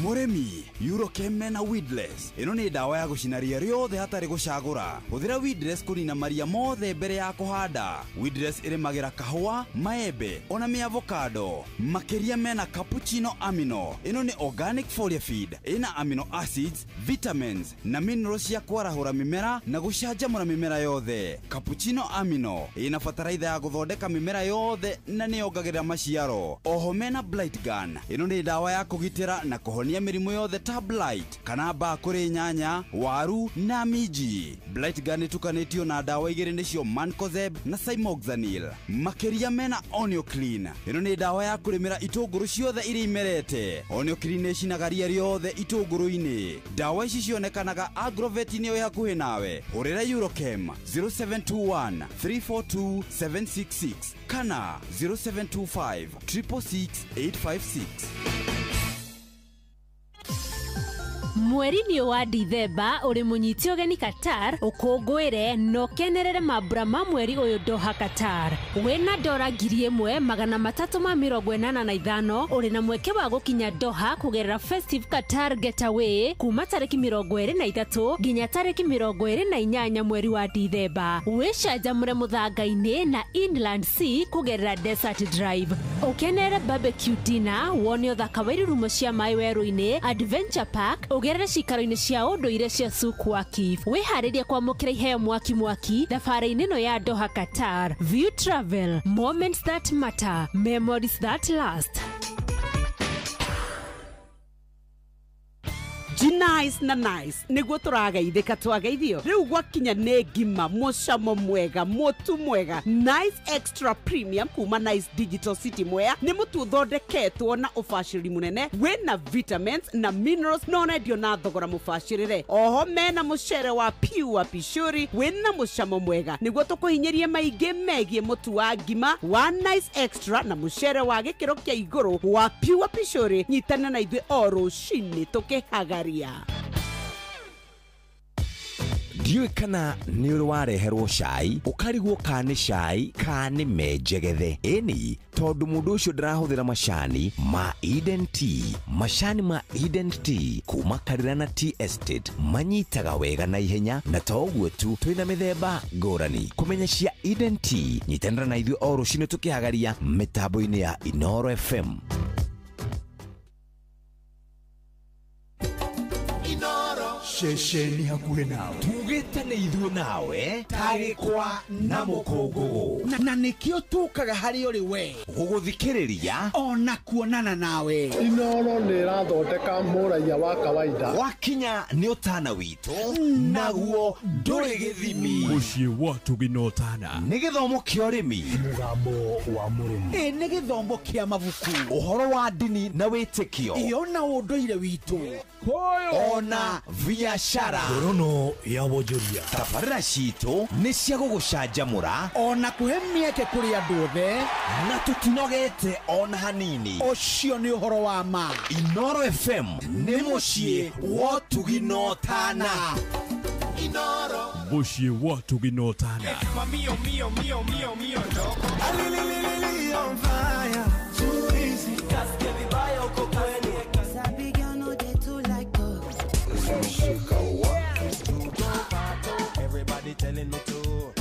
Muremi Eurochem na Weedless. Ino ni dawa ya gucinaria riothe hatari gucagura. Huthira Weedless kunina maria mothe mbere ya kuhanda. Weedless irimagira kahua, maembe, ona mi avocado. Makeria mena cappuccino amino. Ino ni organic foliar feed. Ina amino acids, vitamins na minerals ya kwarahura mimera na gucanjamura mimera yothe. Cappuccino amino ina fataraitha ya guthondeka mimera yothe na ni yongagirira maciaro. Oho mena blight gun. Ino ni dawa ya kugitira na kuhonia mirimu yothe ta blight kana ba kuri nyanya, waru na miji. Blight gun tukanetio na dawa igiri nicio Mancozeb na Cymoxanil. Makeria mena Onio Clean. Ino ni dawa ya kurimira itunguru ciothe iri imerete. Onio Clean icinagaria riothe itunguru-ini. Dawa ici cionekanaga Agrovet-ini yo hakuhi nawe. Hurira Eurochem 0721 342 766 kana 0725 666 856. Mweri-inĩ wa Dithemba uri munyiti ũgeni Qatar, ũkũngũĩre no kenerere mambura ma mweri ũyũ Doha Qatar. Wĩna $1,385 uri na mweke wa gũkinya Doha kugerera Festive Qatar Getaway kuma tariki 23 nginya tariki 28 mweri wa Dithemba. Wĩcanjamũre mũthanga-inĩ na Inland Sea kugerera Desert Drive. Ũkenere barbecue dinner, wone ũthaka wa irurumo cia maĩ werũ-inĩ, Adventure Park, ugerere cikaro-inĩ cia ũndũire cia Sukwaki wĩharĩrie kwamũkĩra iheo mwaki thabarĩ-inĩ ĩno ya Doha Qatar. View Travel, moments that matter, memories that last. G-Nice na Nice niguo tũrageithĩka twageithio rĩu gwakinya nĩ ngima mũcamo mwega mũtu mwega. Nice Extra Premium kuma Nice Digital City Mwea nĩ mũtu ũthondeketwo na ũbacĩrĩri mũnene wĩna vitamins na minerals na ũrendio na thogora mũbacĩrĩre. Oho mena mũcere wa Pure Pishori wĩna mũcamo mwega nĩguo tũkũhinyĩrie maingĩ megiĩ mũtu wa ngima wa Nice Extra na mũcere wa gĩkĩro kĩa igũrũ wa Pure Pishori. Nyitana na ithuĩ o rũcinĩ tũkĩhagaria. Ndiũĩ kana nĩ ũrĩ wareherwo cai ũkarigwo kana nĩ cai kana nĩ menjegethe. Ĩni tondũ mũndũ ũcio ndarahũthĩra macani ma Eden Tea. Macani ma Eden Tea kuma Karirana Tea Estate manyitaga wega na ihenya na to ũguo tu twĩna mĩthemba ngũrani. Kũmenya cia Eden Tea nyitanĩra na ithuĩ o rũcinĩ tũkĩhagaria mĩtambo-inĩ ya Inoro FM. Shesheni hakuhĩ nawe tugĩte nĩ ithuĩ nawe tagĩkwa na mũkũngũgũ na nĩkĩo tũkaga harĩ ũrĩ we gũgũthikĩrĩria ona kuonana nawe. Inoro nĩ ĩrathondeka mũraia wa kawaida wakinya nĩ ũtana witũ naguo ndũrĩ gĩthimi. Mũciĩ wa Tuginotana nĩ gĩthomo kĩa ũrĩmi, mũgambo wa mũrĩmi, nĩ gĩthomo kĩa mabuku, ũhoro wa ndini na wĩtĩkio, ona ũndũire witũ, ona biashara, ngorono ya wonjoria. Tabarĩra citũ nĩ cia gũgũcanjamũra ona kũhe mĩeke kũrĩ andũ othe na tũtinogete ona hanini. Ũcio nĩ ũhoro wa ma. Inoro FM nĩ mũciĩ wa Tuginotana. Inoro mũciĩ wa Tuginotana. Mio loco. Alililili on fire. Too easy. Kasikia vibaya uko kweli. Sabigano they too like God. Everybody telling me to.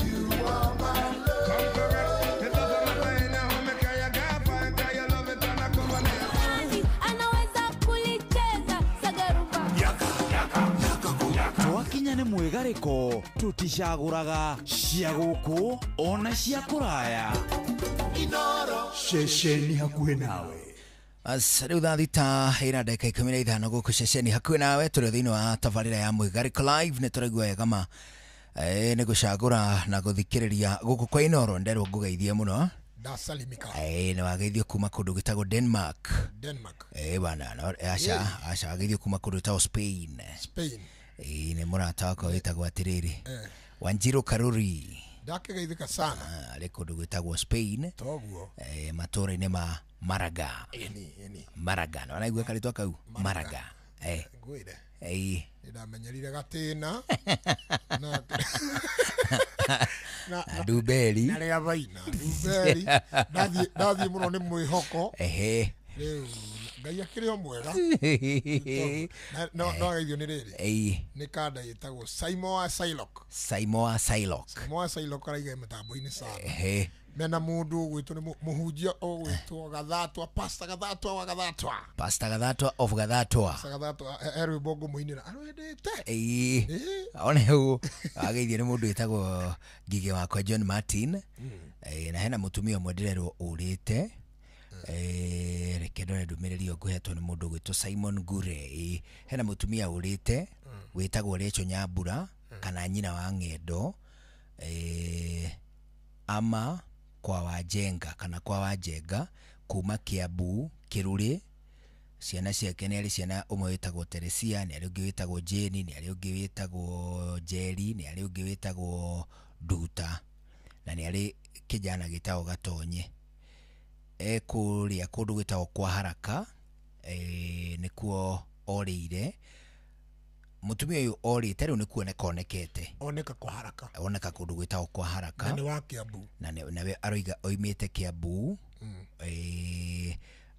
You are my love. Come correct. It doesn't matter in how me kaya gafa, kaya love it and I come on it. Anaweza kulicheza sagaruba. Twakinya nĩ mwĩgarĩko tũticagũraga cia gũkũ ona cia kũraya. Inoro ceceni hakuhĩ nawe. Rĩu thaa thita ĩna ndagĩka 15 gũkũ ceceni hakuhĩ nawe tũrĩ thĩinĩ wa tabarĩra ya mwĩgarĩko live. Nĩ tũraigua wega ma nĩ gũcagũra na gũthikĩrĩria gũkũ kwa Inoro. Nderwo ngũgeithie mũno. Ndasalimika. Nĩ wageithio kuma kũndũ gĩtagwo Denmark. Bana aca wageithio kuma kũndũ gĩtagwo Spain. Nĩ mũrata wakwa wĩtagwo atĩrĩrĩ Wanjiru Karuri. Ndakĩgeithĩka sana. Arĩ kũndũ gwĩtagwo Spain. Toguo. Matũũra-inĩ ma Maraga. Maraga. Na wanaigua karĩtwa kau? Maraga. Ngwĩre. Ndamenyerire gatĩna. Na Duberi. Na rĩa vaina. Duberi. Ndathiĩ mũno nĩ mwĩhoko. Rĩu Ngai akĩrĩ o mwega. No ageithio nĩ rĩrĩ. Nĩ kanda ĩtagwo Saimoa Sailok. Saimoa Sailok. Saimoa Sailok araiga mĩtambo-inĩ sana. Mena mũndũ gwĩtwo nĩ mũhunjia gwĩtwo Gathatwa, Pastor Gathatwa wa Gathatwa. Pastor Gathatwa of Gathatwa. Pastor Gathatwa rwĩmbo ngũmũinĩra arwendete. Ona hau ageithio nĩ mũndũ wĩtagwo ngigĩ wakwa John Martin. Na hena mũtumia ũmwe ndĩrerwo ũrĩte. Reke ndore ndũmĩrĩri ngũhetwo nĩ mũndũ gwĩtwo Simon Gure. Hena mũtumia ũrĩte wĩtagwo Rachel Nyambura kana nyina wa Ng'endo. Ama kwa Wajenga kana kwa Wajenga kuma Kiambu Kĩrũrĩ. Ciana ciake nĩ arĩ ciana ũmwe wĩtagwo Teresia, nĩ arĩ ũngĩ wĩtagwo Jane, nĩ arĩ ũngĩ wĩtagwo Jerry, nĩ arĩ ũngĩ wĩtagwo Nduta, na nĩ arĩ kijana gĩtagwo Gatonye. Kũrĩa kũndũ gwĩtagwo kwa Haraka nĩkuo orĩire. Mutumia ũyũ orĩte rĩu nĩ kuoneka onekete. Oneka kwa Haraka. Oneka kũndũ gwĩtagwo kwa Haraka. Na nĩ wa Kiambu. Na nawe aroiga oimĩte Kiambu.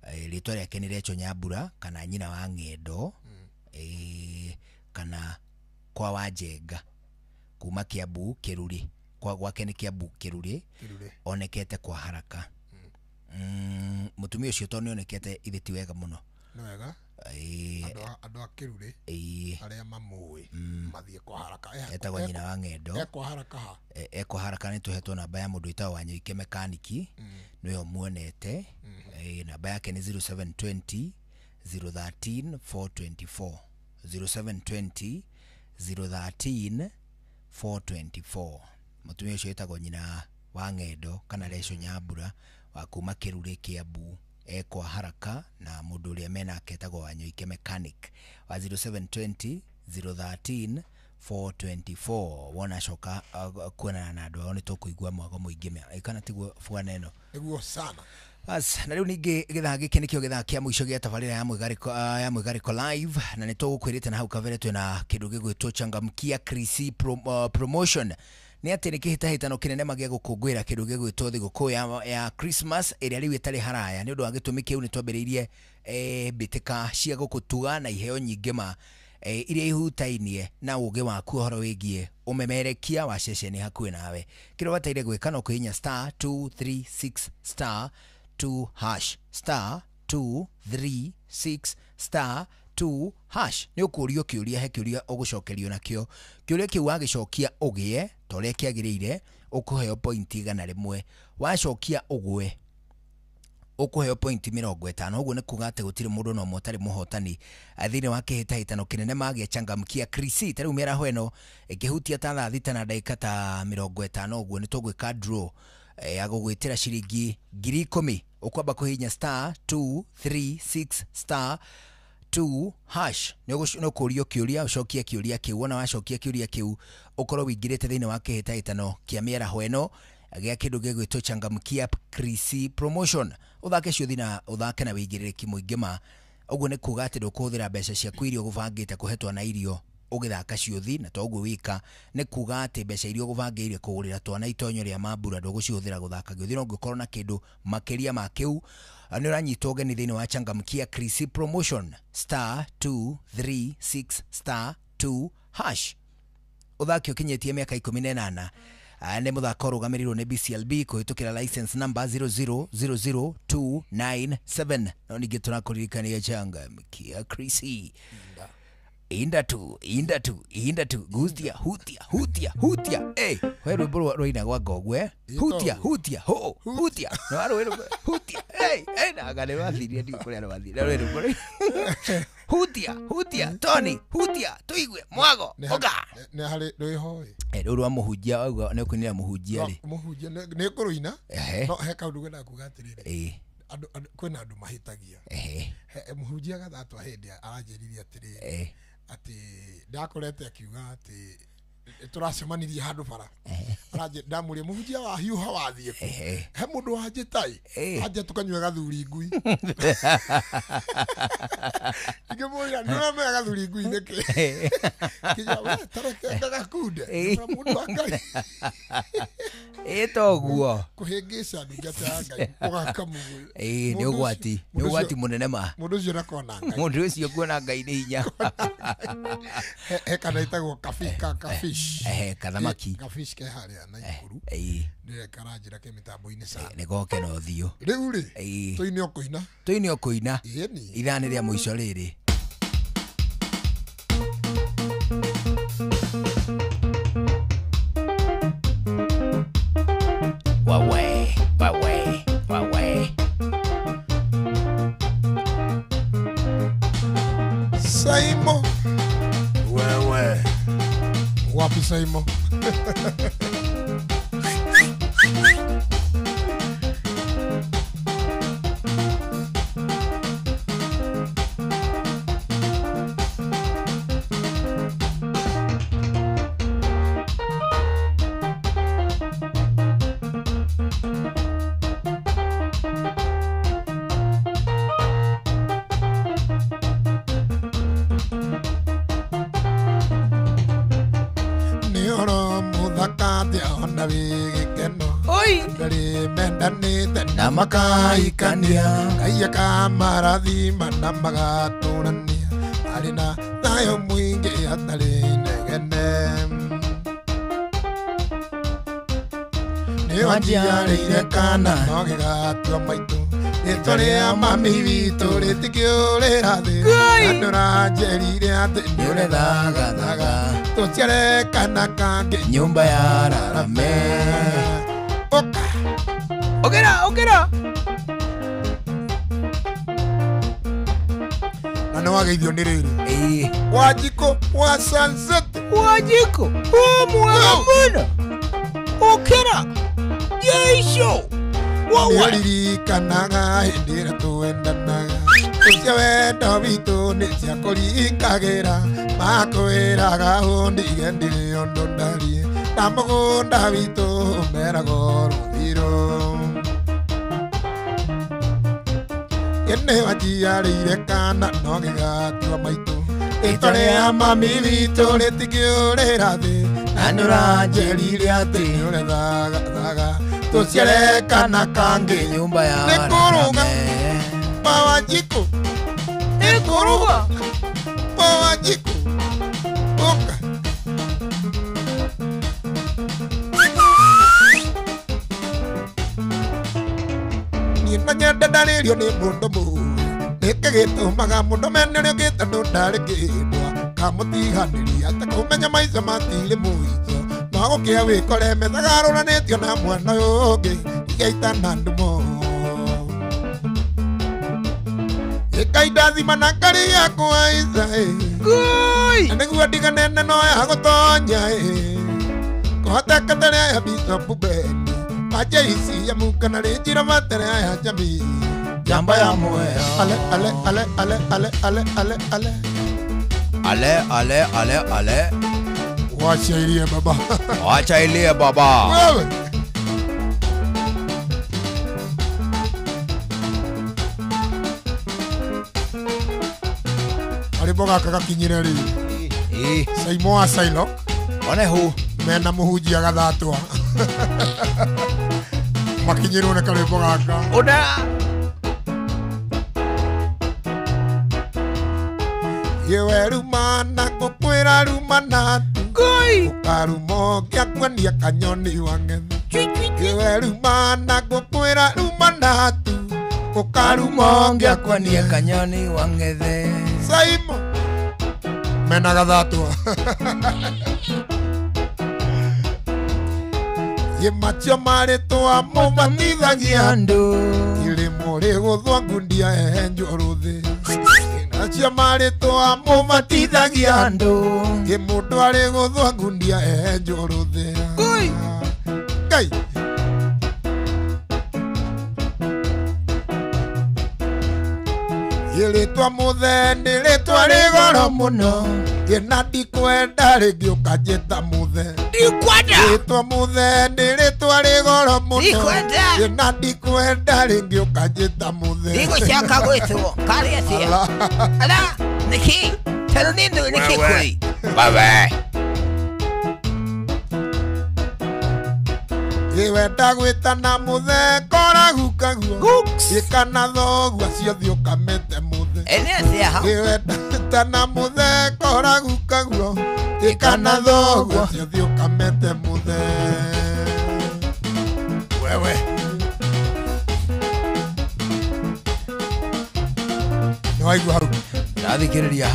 Rĩtwa rĩake nĩ Rachel Nyambura kana nyina wa Ng'endo. Kana kwa Wajenga kuma Kiambu Kĩrũrĩ. Gwake nĩ Kiambu Kĩrũrĩ. Onekete kwa Haraka. Mutumia ũcio tondũ nĩonekete ithe ti wega mũno. Nĩ wega. Andũ andå akirure aria mamui mathie kwa haraka etagwo nyina wa ng'endo kwa haraka ha kwa haraka nä tå hetwo namba ya må ndå itagwo Wanyuike mekaniki nä yo muonete namba yake nä 0720 013 424 0720 013 424 mutumia ucio etagwo nyina wa ng'endo kana Reco Nyambura wa kuma Kirure Kiambu kwa haraka na mundu uria menake etagwo Wanyuike mechanic wa 0720 013 424 wona coka kuonana na andu ao ni tukuigua mwago muingi kana tiguo bwana eno niguo sana As na riu ningi githaa giki nikio githaa kia muico gia tabarira ya Mwigariko live na ni tugukwirite na hau kavere twina kindu gigwitwo Changamkia Krisi promotion ni ati ni kihitahitano kinene magia gukungwira kindu gigwitwo thiguku ya Christmas iria riu itari haraya ni undu wa gitumi kiu ni twambiriirie bitika cia gukutuga na iheo nyingi ma iria ihutainie na uge waku horo wigie umemerekia wa ceceni hakuhi nawe kiro bataire gwika no kuhinya *236 *2 hash *236 *2 ni ukurio kiuria he kiuria ugucokerio nakio kiuria kiu wagicokia ugie tore kiagiriire ukuheo point igana rimwe wacokia ugwe ukuheo point 50 uguo ni kuga ati gutire mundu no motari muhotani athini wa kihitahitano kinene magia Changamkia Krisi tariu meraho eno ikihutia ta thaa thita na dakika ta 50 uguo ni tugwika draw ya gugwitira ciringi 10,000 ukwamba kuhinya *236 *2 hash no kurio kiuria ucokia kiuria kiu wona wacokia kiuria kiu ukorwo wingirite thini wa kihitahitano kia meraho eno agia kindu gigwitwo Changamkia Krisi promotion uthake ciuthi na uthake na wigiriki muingi ma uguo ni kuga ati ndukuhuthira mbeca ciaku irio gubangite kuhetwa na irio ugithaka ciuthi na to uguo wika ni kuga ati mbeca irio gubangire kugurira twana itonyo ria mambura ndugucihuthira guthaka giuthi no ngikorwo na kindu makiria ma kiu ni uranyitwo geni thini wa Changamkia Krisi promotion *236 *2 hash uthake ukinyetie miaka 18 ne muthako rugamirirwo ni BCLB kuhitukira license number 0000297 no ningi turakuririkania Changamkia Krisi inda tu gustia hutia wewe bro roina gwa gogwe hutia no aro wewe hutia na gale wathiria ndi kuri aro wathiria wewe bro hutia Tony hutia tuigwe mwago oga ne hari rwihoi rwa muhujia auga ne kunira muhujia ri muhujia ne kuruina no he kaundu gwena kugatirire andu kwena andu mahitagia muhujia gathatwa hindi aranjiriria atiriri ati ndakorete akiuga ati turacemanirie handu bara araje ndamurie muhujia wa hiuha wathie ku he mundu wanje tai aje tukanywe gathuri ngui ngemoya no me gathuri ngui neke kinya we tareke ngagakunde mundu akai etoguo kuhingica ndungata ngai ugakamu ni ugwati munene ma mundu ucio nakona ngai mundu ucio kuona ngai ni hinya he kana itagwo kafish kathamaki kafish ke haria na ikuru ndire karanjira ke mitambo-ini sana ni goke no thio riu ri tuini okuina ithani ria muico riri wawe Saimo wewe wapi Saimo makaikania kaya kamarathima na magatunania arina nayo mwingi atari negene ni wanjiarire kana no gigatua maitu ritwa ria mami witu ritikiurira thi Nandurajerire ati nyure daga daga tuciare kana kange nyumba ya Rarame. Okera. Nano wageithio ni riri. Wajiko wa Sunset. Wajiko wa Muamuna. Okera. Yeisho. Nĩririkanaga hĩndĩ ĩrĩa twendanaga ũcio wendo witũ nĩ cia kũringagĩra makwĩraga ũndige ndirĩ ũndũ ndariĩ na mũgũnda witũ meragwo rũthirũ nĩ wanjiarĩire kana no gĩgatua maitũ rĩtwa rĩa mami witũ rĩtingĩũrĩra thĩ na nĩũranjĩrire atĩ nĩũrethaga tuciare kana kange nyumba ya Rarame. Pawajiko Nikuruga Pawajiko Oka Nĩmanyenda ndarĩrio nĩ mũndũ mũru nĩkĩ gĩtũmaga mũndũ menĩrio gĩtandũ ndarĩ kĩndwa kamũtiganĩria ta kũmenya maica matirĩ mũico Magũkĩa wĩkore methagarũranĩtio na mwana ũyũ ũngĩ igaitana ndumo ĩkaindathima na ngari yakwa ica na nĩguo ndiganene no ya gũtonya kũhoteka tere ya Bishop Ben majeisi ya mukana rĩnjira matere ya jamii jamba ya muoyo ale Wacha ilie baba wewe Alipo gaka gakinyire ri Saimo wa Sailo one hu mena muhunjia gathatwa makinyirwo ne kalipo gaka Oda Yewe rumana kukwira rumana Koi Ukarumo kia kwenia kanyoni wangethu Yewe rumana kukwira rumana Ukarumo kia kwenia kanyoni wangethe Saimo Mena gathatwa Ye macho maritwa mumatithagia andu Irimo rĩgũthwa ngundia njũrũthĩ Acio maritwa mumatithagia andu Ye mũndũ arĩ gũthwa ngundia njũrũthĩ Ngai Ye rĩtwa mũthee nĩ rĩtwa rĩ goro mũno Ye na ndikwenda rĩngĩ ũkanjĩta mũthee Rĩtwa mũthee nĩ rĩtwa rĩ goro mũno Ye na ndikwenda rĩngĩ ũkanjĩta mũthee Ndigũcoka gwĩtwo karĩ atia Ala nĩkĩ tero nĩ ndũ nĩkĩ kwĩ Baba Wenda gwĩtana mũthee koragu kaguo Gĩkana thoguo ciothe ũkamete mũthee Wenda gwĩtana mũthee koragu kaguo Gĩkana thoguo ciothe ũkamete mũthee Wewe Nĩwaigua hau Ndathikĩrĩria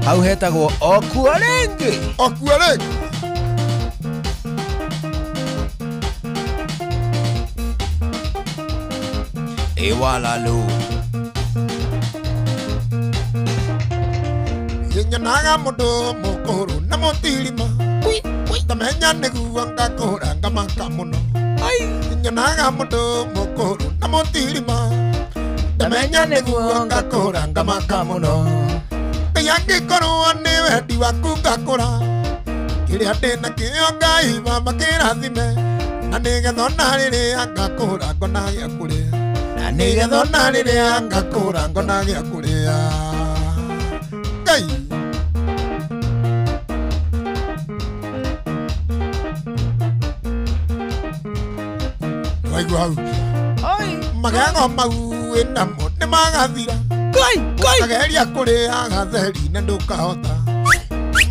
hau hetagwo okua rĩngĩ Ewalalu Nyonaga mũndũ mũkũrũ na mũtirima Tamenya nĩguo ngakũra ngamaka mũno Nyonaga mũndũ mũkũrũ na mũtirima Tamenya nĩguo ngakũra ngamaka mũno Ngai angĩkorwo nĩ wendi waku ngakũra Kĩrĩa ndĩna kĩo Ngai mama kĩrathime Na nĩgetha ona rĩrĩa ngakũra ngona gĩa kũrĩa Na nĩgetha ona rĩrĩa ngakũra ngona gĩa kũrĩa Ngai Waigua hau Magego mau wĩnamo nĩ magathira Kageria kũrĩa gatheri na ndũkahota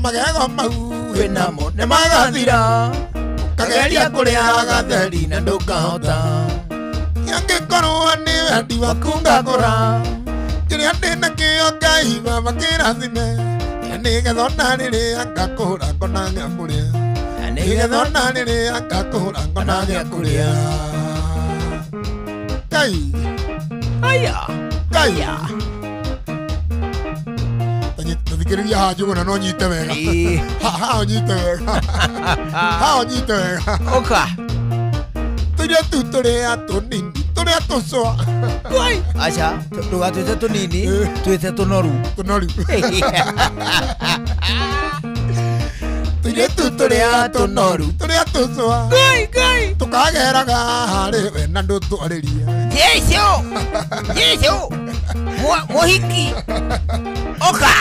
Magego mau wĩnamo nĩ magathira Kageria kũrĩa gatheri na ndũkahota Angĩkorwo nĩ wendi waku ngakũra Kiria ndina kio Ngai baba kirathime nigetha riria ngakũra ngona gĩa kũrĩa nigetha riria ngakũra ngona gĩa kũrĩa Ngai Ngai Tuthikĩrĩria haha Njũgũna no nyite wega haha nyite wega haha nyite wega Oka Tũirĩtu tũrĩa tũnini tũrĩa tũcũa Acha ndũgatuĩte tũnini tuĩte tũnoru Tũirĩtu tũrĩa tũnoru tũrĩa tũcũa tũkageraga harĩ we na ndũtwarĩria Yesu mũhiki Oka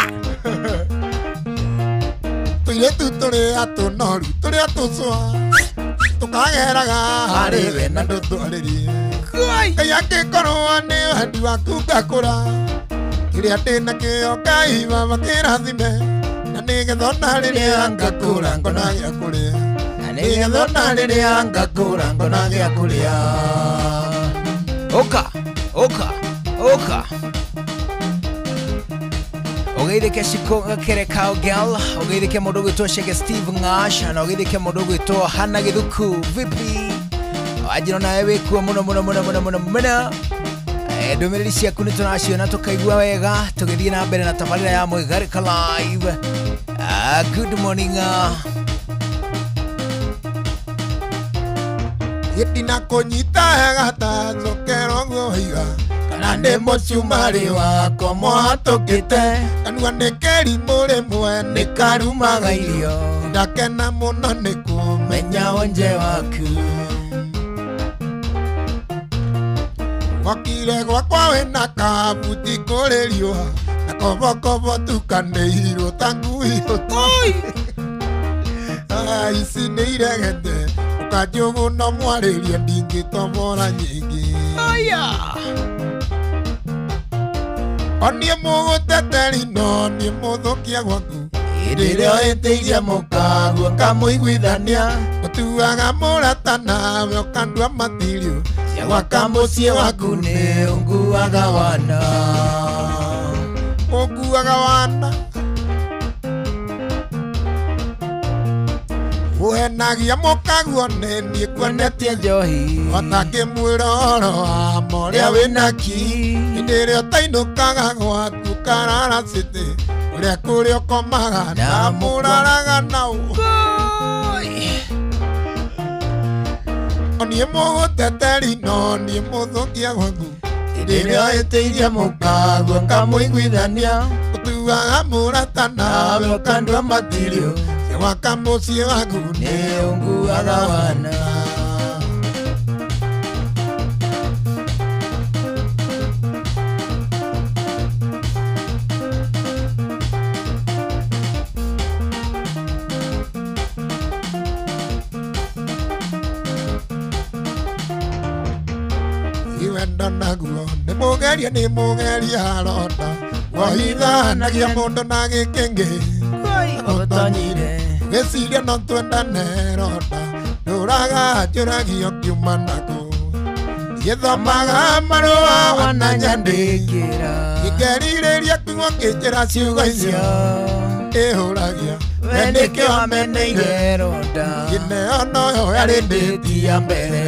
Tũirĩtu tũrĩa tũnoru tũrĩa tũcũa tũkageraga harĩ we na ndũtwarĩria Ngai angĩkorwo nĩ wendi waku ngakũra kĩrĩa ndĩna kĩo Ngai baba kĩrathime na nĩgetha rĩrĩa ngakũra ngona gĩa kũrĩa na nĩgetha rĩrĩa ngakũra ngona gĩa kũrĩa Oka Ugeithike Shiko Kerekao Girl Ugeithike mũndũ gwĩtwo Shege Steve Ngash na ugeithike mũndũ gwĩtwo Hana Githuku vipi Wajiro nawe wĩkuo mũno ndũmĩrĩri ciaku nĩ tũraciona tũkaigua wega tũgĩthiĩ na mbere na tabarĩra ya Mũigarĩka Live good morning Gĩtina kũnyita hega ta njokerwo guoiga kana nĩ mũcumarĩ wakwa mũhatũkĩte kanua nĩ kerimũ rĩmwe nĩ karumaga irio ndakena mũno nĩ kũmenya wonje waku Wakire gwakwa wĩna kabuti kũrĩ riũa na kobokobo tukanĩirwo ta ngui ici nĩ iregete ũkanjũgũna mwarĩria ndingĩtobora nyingĩ Oniĩ mũgũteteri no niĩ mũthũkia gwaku hĩndĩ ĩrĩa wĩtĩirie mũkaguo kamũiguithania ũtuaga mũrata nawe ũkandua matirio cia gwaka mũciĩ waku nĩ ũnguaga wana Ũhenagia mũkaguo nĩ niĩ kuonetie njohi Otangĩmwĩra ũhoro wa morĩa wĩnaki hĩndĩ ĩrĩa ũtainũkaga gwaku Karara City ũrĩa kũrĩa ũkomaga na mũraraga nao Oniĩ mũgũteteri no niĩ mũthũkia gwaku hĩndĩ ĩrĩa wĩtĩirie mũkaguo kamũiguithania ũtuaga mũrata nawe ũkandua matirio Waka mũciĩ waku nĩ ũnguaga wana Iwenda naguo nĩ mũgeria haronda wahithanagia mũndũ na gĩkĩngĩ Otanyire Gĩciria no twendane ronda ndũraga njũragio kiuma naku gĩthomaga marũa wananyandĩkĩra ngĩkerirĩria kiugo kĩnjĩra ciugo icio ĩhũragia we nĩkĩ wameneire ronda gĩneo noyo yarĩndĩtia mbere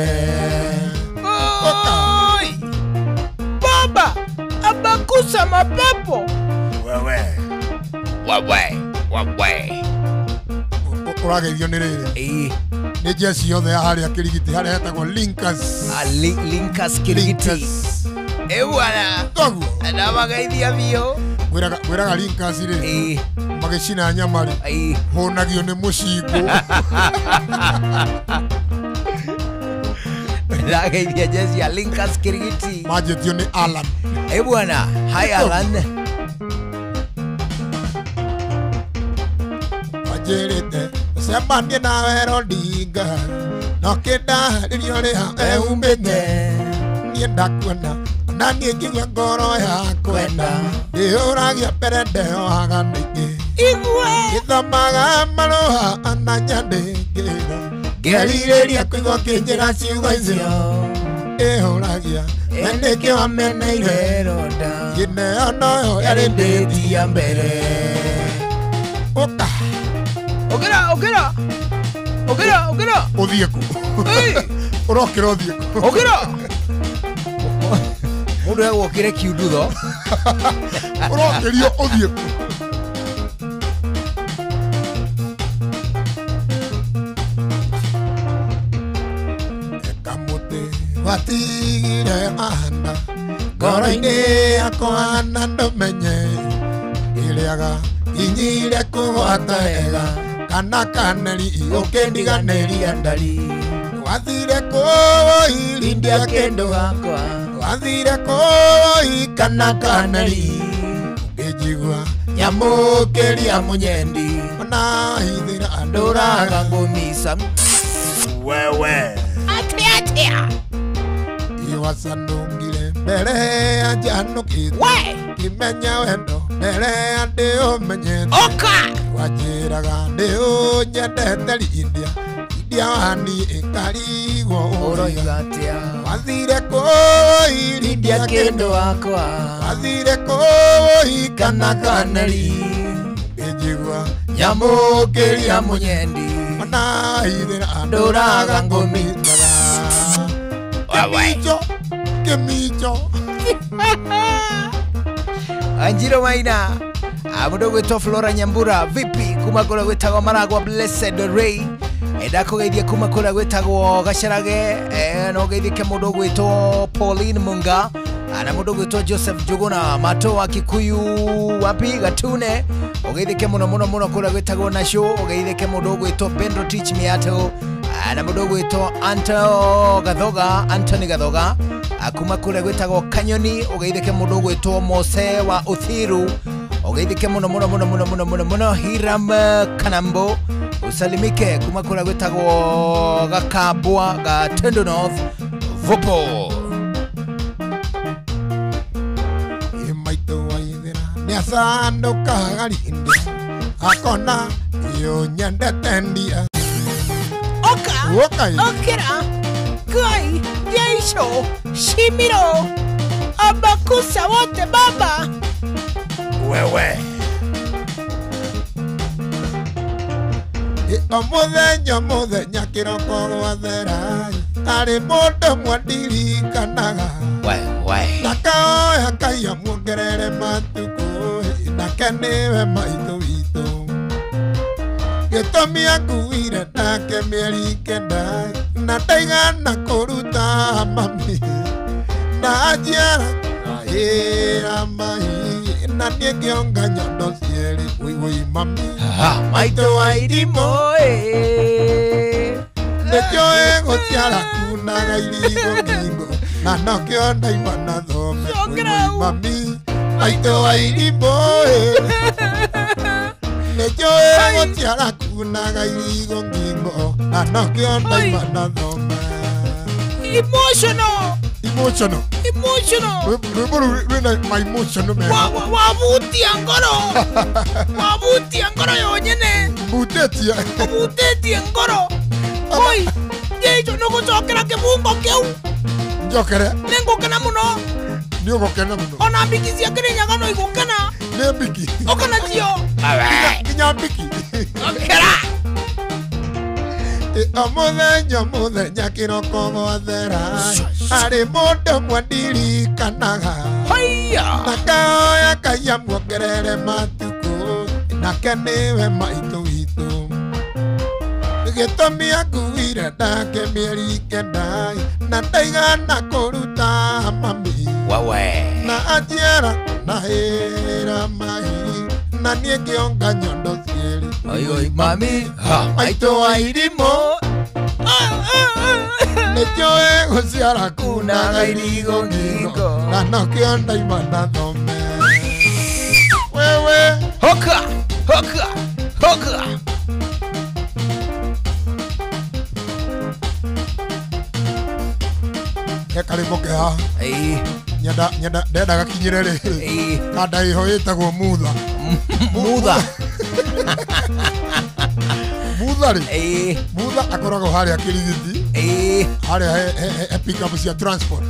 Baba abakusa mapepo Wewe Ũrageithio nĩ rĩrĩa nĩ njia ciothe ya harĩa Kĩrigiti harĩa hetagwo Linkas Kĩrigiti Ewana ndamageithia biũ Gwĩraga Linkas rĩ magĩcina nyama rĩ hũnagio nĩ mũcingo Ndageithia jezi ya Linkas Kĩrigiti manjĩtio nĩ Alan Ewana hi Alan Wanjĩrĩte Semanie nawe Rodinga no kĩndarĩrio rĩha eumĩte niĩ ndakuona na niĩ ngigua ngoro ya kwenda ndĩhũragia mbere ndehoaga nĩngĩ gĩthomaga marũa ananyandĩkĩra ngerirĩria kũigua kĩnjĩra ciugo icio ehuragia endeke wameneire ronda gineo noyo yarĩndĩtia mbere oka okera ũthiĩ kũ ũrokĩra ũthiĩ kũ okera mũndũ egwokire kiundutho ũrokĩrio ũthiĩ kũ ekamũtĩ watigire mahanda ngoro-inĩ yakwa na ndũmenye ĩrĩaga inyire kũgwata wega kana kaneri ũkĩndiganĩria ndari wathire kũi ndia kĩndũ gakwa wathire kũi kana kaneri ũkĩnjigua nyamũkĩria mũnyendi ona hithĩra ndũraga ngũmisa wewe atia iwacanũngire mbere ya njanũkĩte ngĩmenya wendo mbere ya ndĩũmenyete wanjĩraga ndĩũnyendete India wani ĩkarigwo ũroiga atĩa wathire kũi ndia kĩndũ wakwa wathire kũi kana kaneri ngĩnjigua nyamũkĩria mũnyendi ona hithĩra ndũraga ngũmitaga kĩmicho Anjiro Maina mũndũ gwĩtwo Flora Nyambura vipi kuma kũrĩa gwĩtagwo Maragwa Blessed Ray enda kũgeithia kuma kũrĩa gwĩtagwo Gacarage no geithike mũndũ gwĩtwo Pauline Munga na mũndũ gwĩtwo Joseph Juguna Mato wa Kikuyu wapi Gatune ũgeithike mũno kũrĩa gwĩtagwo Nasho ũgeithike mũndũ gwĩtwo Bendro Teach Miato na mũndũ gwĩtwo Anthony Gathoga akuma kũrĩa gwĩtagwo Kanyoni ũgeithike mũndũ gwĩtwo Mose wa Uthiru ũgeithike mũno Hiram Kanambo usalimike kuma kũrĩa gwĩtagwo Gakabwa Gatendo North Vopo maitũ waithĩra nĩacanũkaga rinde akona nyendete ndia okera Kai Yeisho Shimiro Abakusa wote baba wewe mũthenya kĩroko gwathera arĩ mũndũ mwandirikanaga na kaoya kaia muongerere matukũ nake nĩwe maitũ witũ gĩtũmi akuire nake mĩeri kenda na ndaigana kũruta mami na njiara ĩra mahi na niĩ ngĩonga nyondo cierĩ wĩwĩ mami maitũ wa irimũ nĩnjũĩ gũciara kunaga irigo ngingo na nokĩo ndaima na thome wĩwĩ mami maitũ wa irimũ nĩnjũĩ gũciara kunaga irigo ngingo na nokĩo ndaima na thome emotional rwĩmbo rũu rwĩna my emotional wabutia ngoro yonyene mbutĩtie ngoro oi Yesu nĩgũcokera kĩbungo kĩu njokere nĩngũkena mũno nĩũgũkena mũno ona mbiki cia Kĩrĩnyaga no igũkena nĩ mbiki ũkena cio nginya mbiki okera mũthenya kĩroko gwathera arĩ mũndũ mwandirikanaga na kaoya kaia muongerere matukũ nake nĩwe maitũ witũ gĩtũmi akuire nake mĩeri kenda na ndaigana kũruta mami na anjiara na hĩra mahi na niĩ ngĩonga nyondo cierĩ mami maitũ wa irimũ nĩnjũĩ gũciara kunaga irigo ngingo na nokĩo ndaima na thome wewe hoka karĩmbo keha ndenda gakinyĩre rĩrĩ kanda ĩho ĩtagwo mutha mutha rĩ mutha akoragwo harĩa Kĩrigiti harĩa pick up cia transport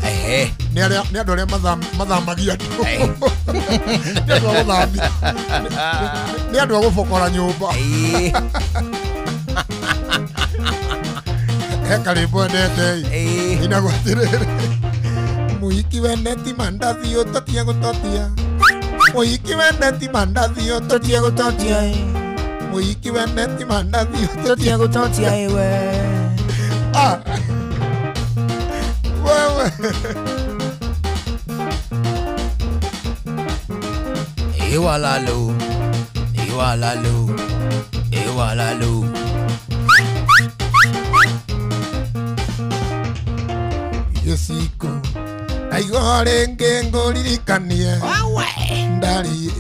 nĩ andũ arĩa mathamagia andũ nĩ andũ a gũthambia nĩ andũ a gũbokora nyũmba he karĩmbo endete inagwo atĩrĩrĩ mũhiki wendeti mandathi ũtotia gũtotia mũhiki wendeti mandathi ũtotia gũtotia mũhiki wendeti mandathi ũtotia gũtotia we wewe Ewalalo Yesiko aigorenge ngoririkanie ndari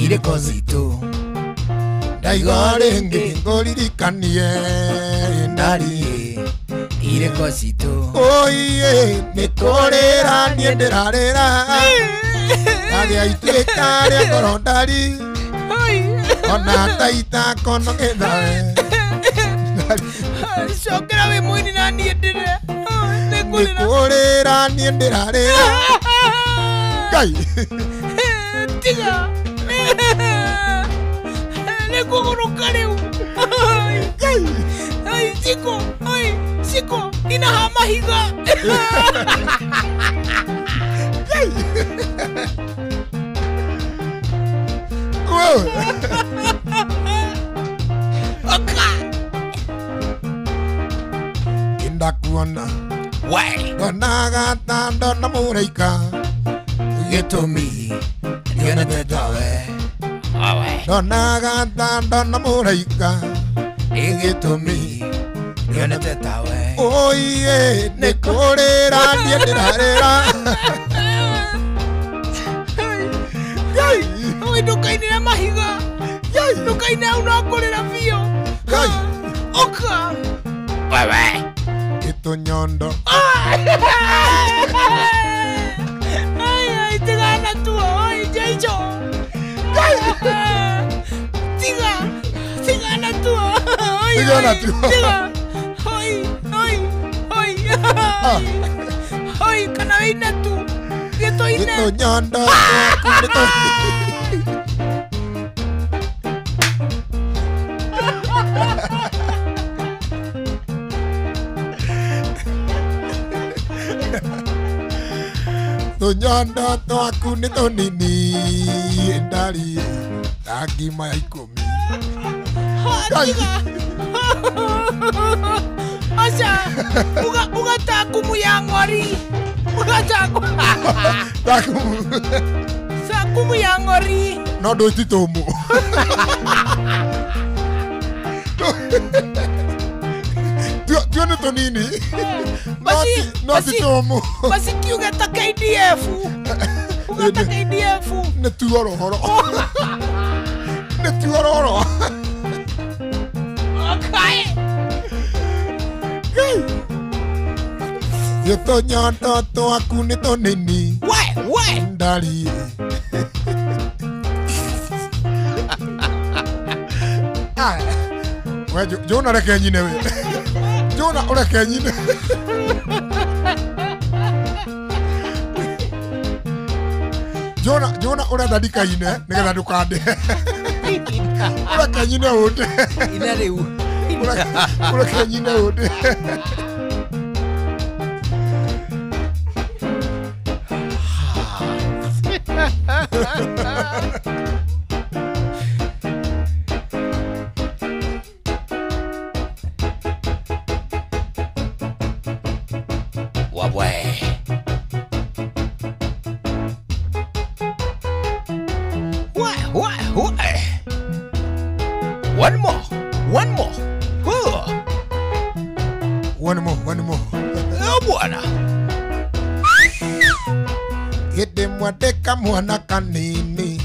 ire kozito aigorenge ngoririkanie ndari ire kozito oye nikorera nienderarera agea itwika ria korondari ona taita kono kethawe Shokera we mwini na niendere nikorera nienderarera Kai Tiga Nekugoroka reu Kai Ai Siko ina hamahiga Kai Kindakuona Donaga ndona muraika Gitumi Yonete tawe Donaga ndona muraika Gitumi Yonete tawe Oye nikorera nienderarera Gai Oi ndukainira mahiga Gai ndukaina unakorera bio Gai Oka Wewe Kitonyondo Ai tigana tu oi jejo Tigana tu Tigana tu Oi kana ina tu Kitonyondo Tunyondo twaku nĩ tũnini ndari ta ngima ya 10 Acha ugatakumu ya ng'ori Sakumu ya ng'ori no ndũtitũmu Tio nĩ tũnini no titũmu Basi kiuga ta KDF Ugata KDF nĩ tuororo nĩ tuororo Gĩtonyondo twaku nĩ tũnini ndari Jona reke nyine we Jona ureke nyine Jona urenda ndikaine nigetha ndukande ureke nyine unde ina riu ureke nyine unde One more. Bwana. Gede mwadeka mwana kanini.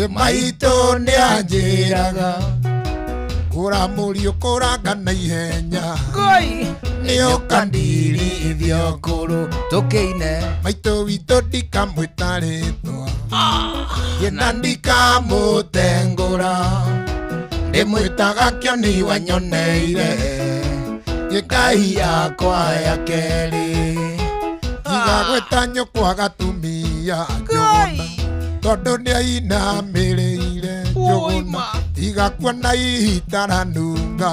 Maito nĩ anjĩraga kũra mũriũ kũraga na ihenya nĩoka ndirithia ũkũrũ tũkĩine maitũ witũ ndikamwĩta rĩtwa na ndikamũtengũra ndĩmwĩtaga kĩoni wanyoneire Ngai yakwa ya keri igagweta nyũkwa gatumia Njũgũna tondũ nĩainamĩrĩire Njũgũna igakua na ihitaranunga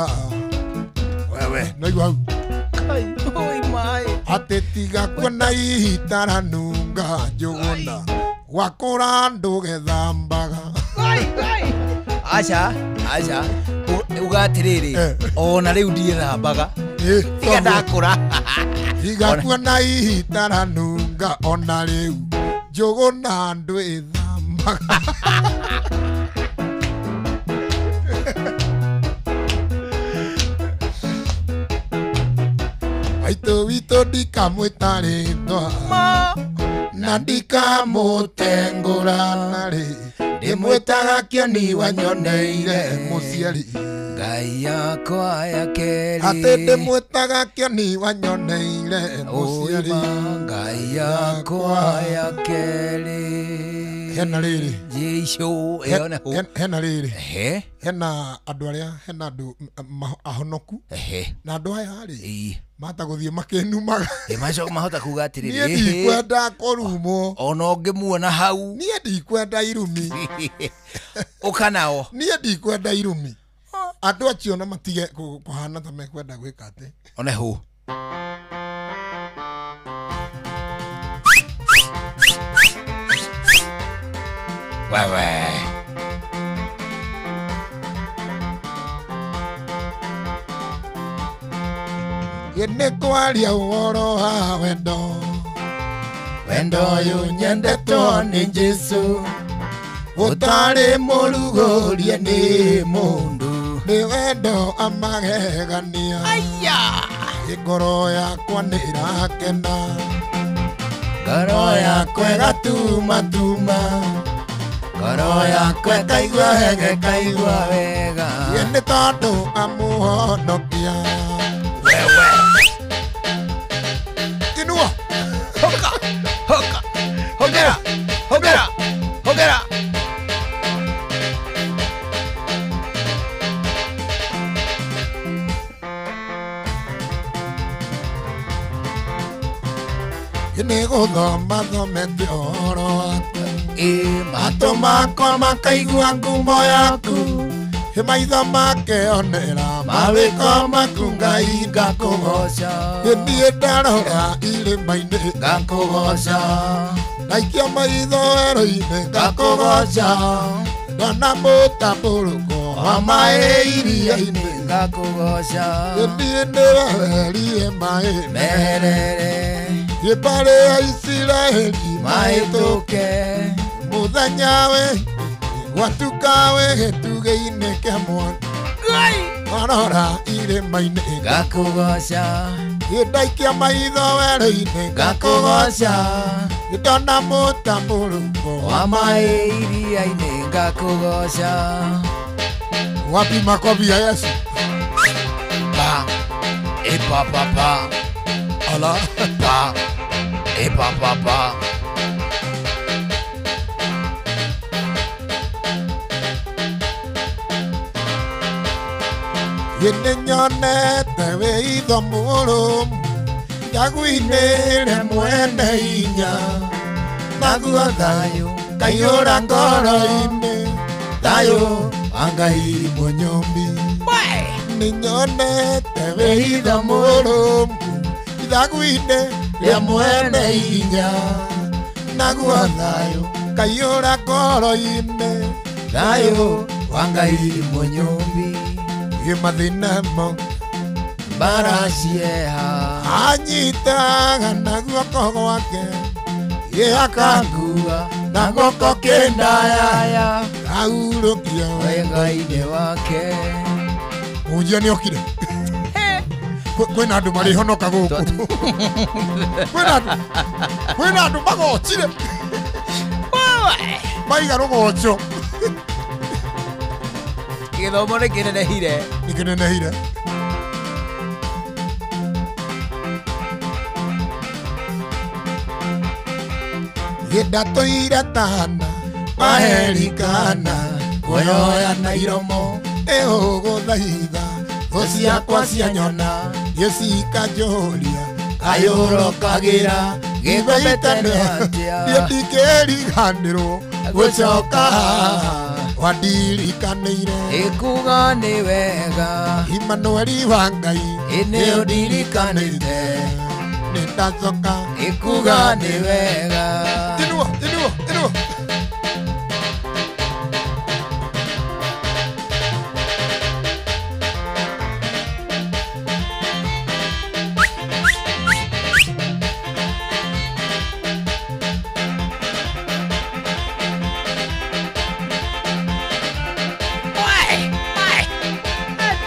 wewe noigua hau atĩ tigakua na ihitaranunga Njũgũna gwakũra ndũgethambaga aca ugatiriri ona riu ndiethambaga tiga ndakũra igakua na ihitaranunga ona riu Njũgũna ndwĩthambaga Aitũ witũ ndikamwĩta rĩtwa na ndikamũtengũra rĩ ndĩmwĩtaga Kĩoni wanyoneire mũciari Ngai yakwa ya keri atĩ ndĩmwĩtaga Kĩoni wanyoneire mũciari Ngai yakwa ya keri hena rĩrĩ Jesũ hena rĩrĩ hena andũ arĩa hena andũ ahonoku na andũ aya rĩ mata gũthiĩ makĩnumaga mahota kuga atĩrĩrĩ niĩ ndikwenda kũrumwo ona ũngĩmuona hau niĩ ndikwenda irumi ũkanao niĩ ndikwenda irumi andũ acio na matige kũhana ta mekwenda gwĩka atĩ one hũ wewe nĩ kwaria ũhoro wa wendo ũyũ nyendetwo nĩ Jesũ ũtarĩ mũrugũrie nĩ mũndũ nĩ wendo amagegania ngoro yakwa nĩ ĩrakena ngoro yakwa ĩgatumatuma ngoro yakwa ĩkaigua hege ĩkaigua wega nĩ tondũ amũhonokia wewe inua hoka hongera nĩ gũthoma thomete ũhoro waku matũ makwa makaigua ngumo yaku maitho makeonera mawĩko maku Ngai ngakũgoca niĩ ndarora irĩma-inĩ ngakũgoca ndaikia maitho werũ-inĩ ngakũgoca ndona mũtambũrũko wa maĩ iria-inĩ ngakũgoca niĩ nĩweherie maĩ merere gĩbarĩ ya Isiraeli mahĩtũke mũthenya we gwatuka we gĩtugĩ-inĩ kĩa mwana marora irĩma-inĩ ngakũgoca ndaikia maitho werũ-inĩ ngakũgoca ndona mũtambũrũko wa maĩ iria-inĩ ngakũgoca wapi makobi ya Yesu pa ala pa nyonete wĩitho mũrũmu njagu-inĩ rĩmwe nĩ hinya naguo thayũ kaiyũra ngoro-inĩ thayũ wa Ngai mũnyũmbi nĩ nyonete wĩitho mũrũmu ithagu-inĩ rĩmwe nĩ hinya naguo thayũ kaiyũra ngoro-inĩ thayũ wa Ngai mũnyũmbi mathĩna mbara cieha anyitaga na guoko gwake akangua na guoko kĩndaya aurũkia wega-inĩ wake mũnjia nĩ okire kwĩna andũ marĩhonoka gũkũ kwĩna andũ magocire maiga rũgoco gĩthomo nĩ kĩnenehire gĩndatũire tana maherikana guoyoya na iromo ĩũgũthaitha thũ ciakwa cia nyona Yesika Jolia Kayoro Kagira Gibetano Yedikeri Handiro Gochoka Wadiri Kaneire Ekugane wega Emmanuel Wangai Eneo diri kanite Nitazoka Ekugane wega Inuwa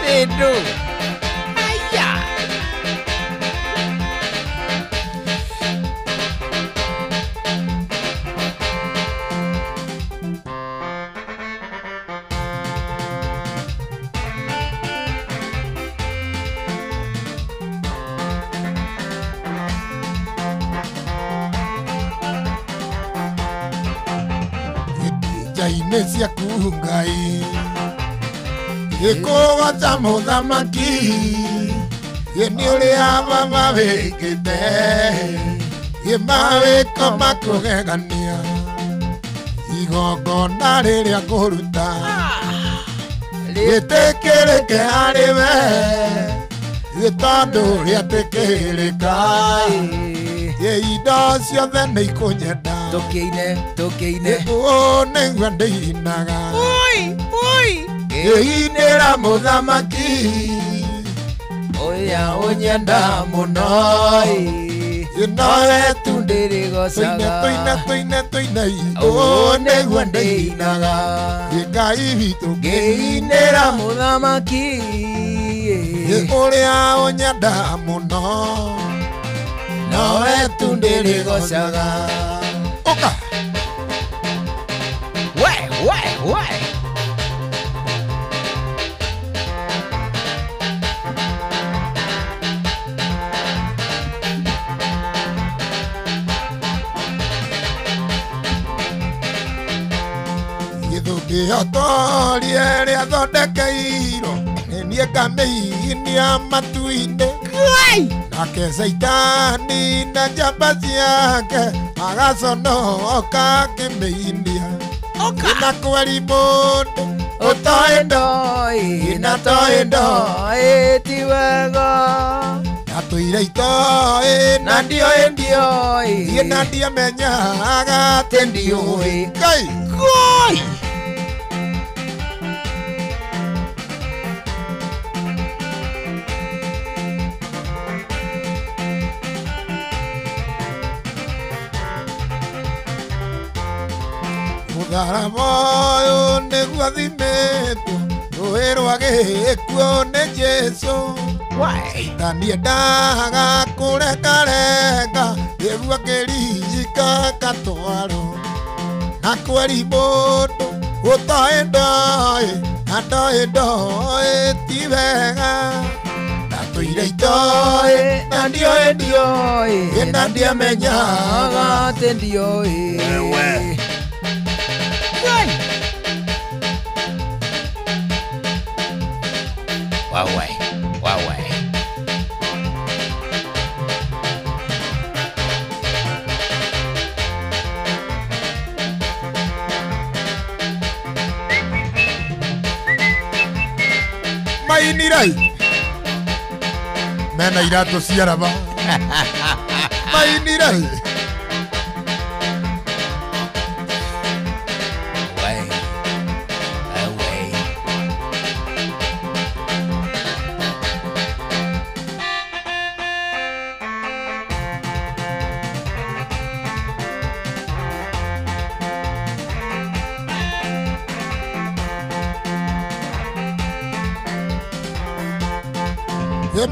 Pedro. Aya. Jainesia Kungai Eko watamu dhamaki Yeni ulia mama wekite Yemawe kama kugegania Igogona riria kuruta Ritekereke ariwe Gitondu riatekereka Ye indo ciothe ni ikunyenda Tukiine Nĩguo ndĩinaga Inera muthamaki Oya unyenda muno Inoe tundiri gosaga Tuine Nĩguo ndĩinaga Ngai witũ Inera muthamaki Ũrĩa ũnyenda mũno Noe tundiri gosaga Oka We Gĩthũngĩhotorie rĩathondekeirwo nĩniĩ ngamĩinia matu-inĩ nake Saitani na njamba ciake agaconoka akĩmĩinia na kweri mũndũ ũtoĩ ndoĩ na toĩ ndoĩ ti wega na tũire itoĩ na ndioĩ na ndiamenyaga atĩ ndiũĩ Ngai Mũtharaba ũyũ nĩguo athimĩtwo rũĩ rwa gĩkuũ nĩ Jesũ Saitani endaga kũrengarenga nĩguo akĩririka gatwarwo na kweri mũndũ ũtoĩ ndoĩ na ndoĩ ti wega na tũire itoĩ na ndioĩ na ndiamenyaga atĩ ndiũĩ Wawe Mainirai Mena iratũ cia raba Mainirai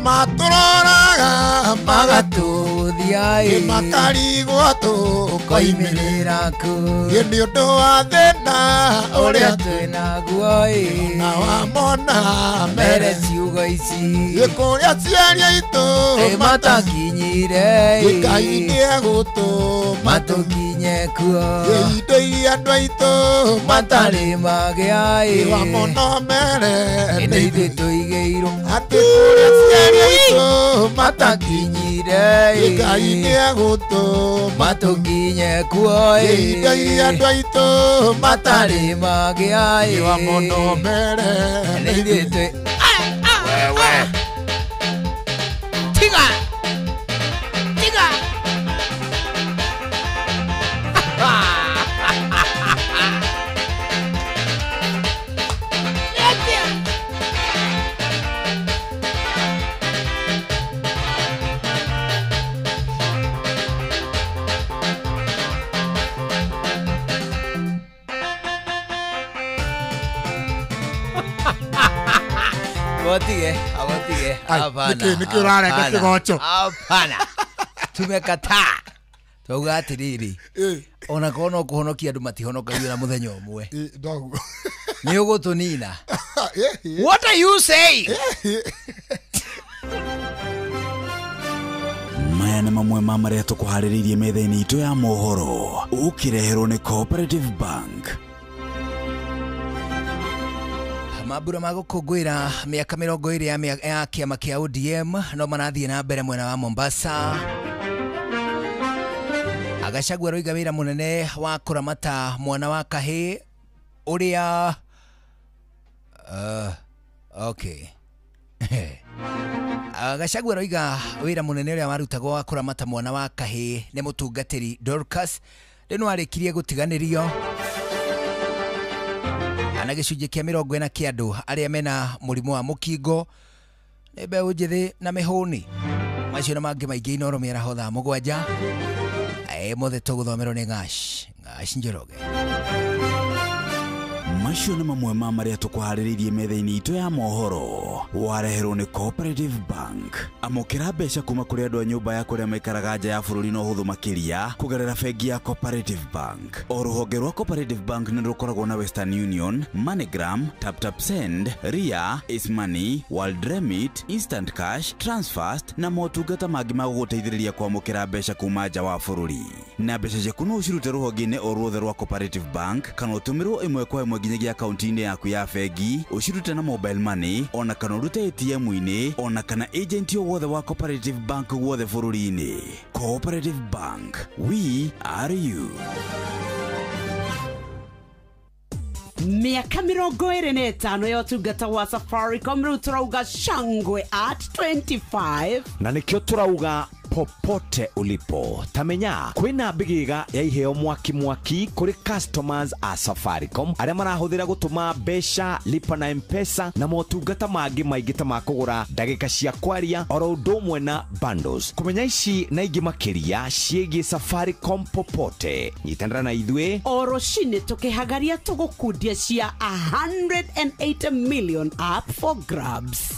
Matũroraga magatuthia makarigwo tũkoimĩrĩra kũ nĩ ũndũ wa thĩna ũrĩa twĩnaguo na wamona mere ciugo ici kũrĩa ciaria itũ matakinyire Ngai nĩegũtũma tũkinye kinye kuo indo iria andũ aitũ matarĩ magĩai iwa mũno mere nĩ ithuĩ tũigĩirwo atĩ kũrĩa ciari aitũ matakinyire Ngai nĩ egũtũma matũkinye kuo indo iria andũ aitũ matarĩ magĩai iwa mũno mere nĩ ithuĩ tũi wewe tiga Agotige. Hapana. Niki urareka kigocho. Hapana. Tumekataa. Twauga atiriri. Ona kono kuhonokia andu matihonokagio na muthenya umwe. Ndogo. Ni ugutunina. What are you saying? Maya nĩ mamwe ma marĩa tũkũharĩrĩirie metha-inĩ itũ ya mohoro ũkĩreherwo nĩ Cooperative Bank. Mambura ma gũkũngũĩra mĩaka 20 ya kĩama kĩa ODM no marathiĩ na mbere mwena wa Mombasa. Agachagua roiga wĩra mũnene wa kũramata mwana wa kahĩ ũrĩa okay. Agachagua roiga wĩra mũnene ũrĩa warutagwo wa kũramata mwana wa kahĩ nĩ mũtungatĩri Dorcas rĩu arĩkirie gũtiganĩrio. Ana gĩcunjĩ kĩa 40 kĩa andũ arĩa mena mũrimũ wa mũkingo nĩ mbeũ njĩthĩ na mĩhũni. Macio na mangĩ maingĩ Inooro Mĩaraho thaa 7 mothe tũgũthomerwo nĩ Ngash Njoroge. Macio nĩ mamwe ma marĩa tũkũharĩrĩirie metha-inĩ itũ ya mohoro wareherwo nĩ Cooperative Bank. Amũkĩra mbeca kuma kũrĩ andũ a nyũmba ya kũrĩa maikaraga nja ya bũrũri na ũhũthũ makĩria kũgerera bengi ya Cooperative Bank. O rũhonge rwa Cooperative Bank nĩ rũkoragwo na Western Union, MoneyGram, TapTap Send, Ria, Ace Money, World Remit, Instant Cash, Transfast na motungata mangĩ ma gũgũteithĩrĩria kwamũkĩra mbeca kuma nja wa bũrũri. Na mbeca ciaku no ũcirute rũhonge-inĩ o ruothe rwa Cooperative Bank kana ũtũmĩrwo ĩmwe kwa ĩmwe nginyagia akaunti-inĩ yaku ya bengi, ũcirute na mobile money, ona kana ũrute ATM-inĩ, ona kana agent o wothe wa Cooperative Bank wothe bũrũri-inĩ. Cooperative Bank, we are you. Miaka 25 ya ũtungata wa Safaricom rĩu turauga shangwe at 25 na nĩkĩo turauga popote ulipo. Tamenya kwina bigiga ya iheo mwaki kuri customers a Safaricom arĩa marahũthĩra gũtũma mbeca, lipa na M-Pesa na motungata mangĩ maingĩ ta makũgũra ndagĩka cia kwaria oro ũndũ ũmwe na bundles. Kumenya ici na ingĩ makĩria ciĩgiĩ Safaricom popote. Nyitanĩra na ithuĩ o rũcinĩ tũkĩhagaria tũgũkundia cia 180 million up for grabs.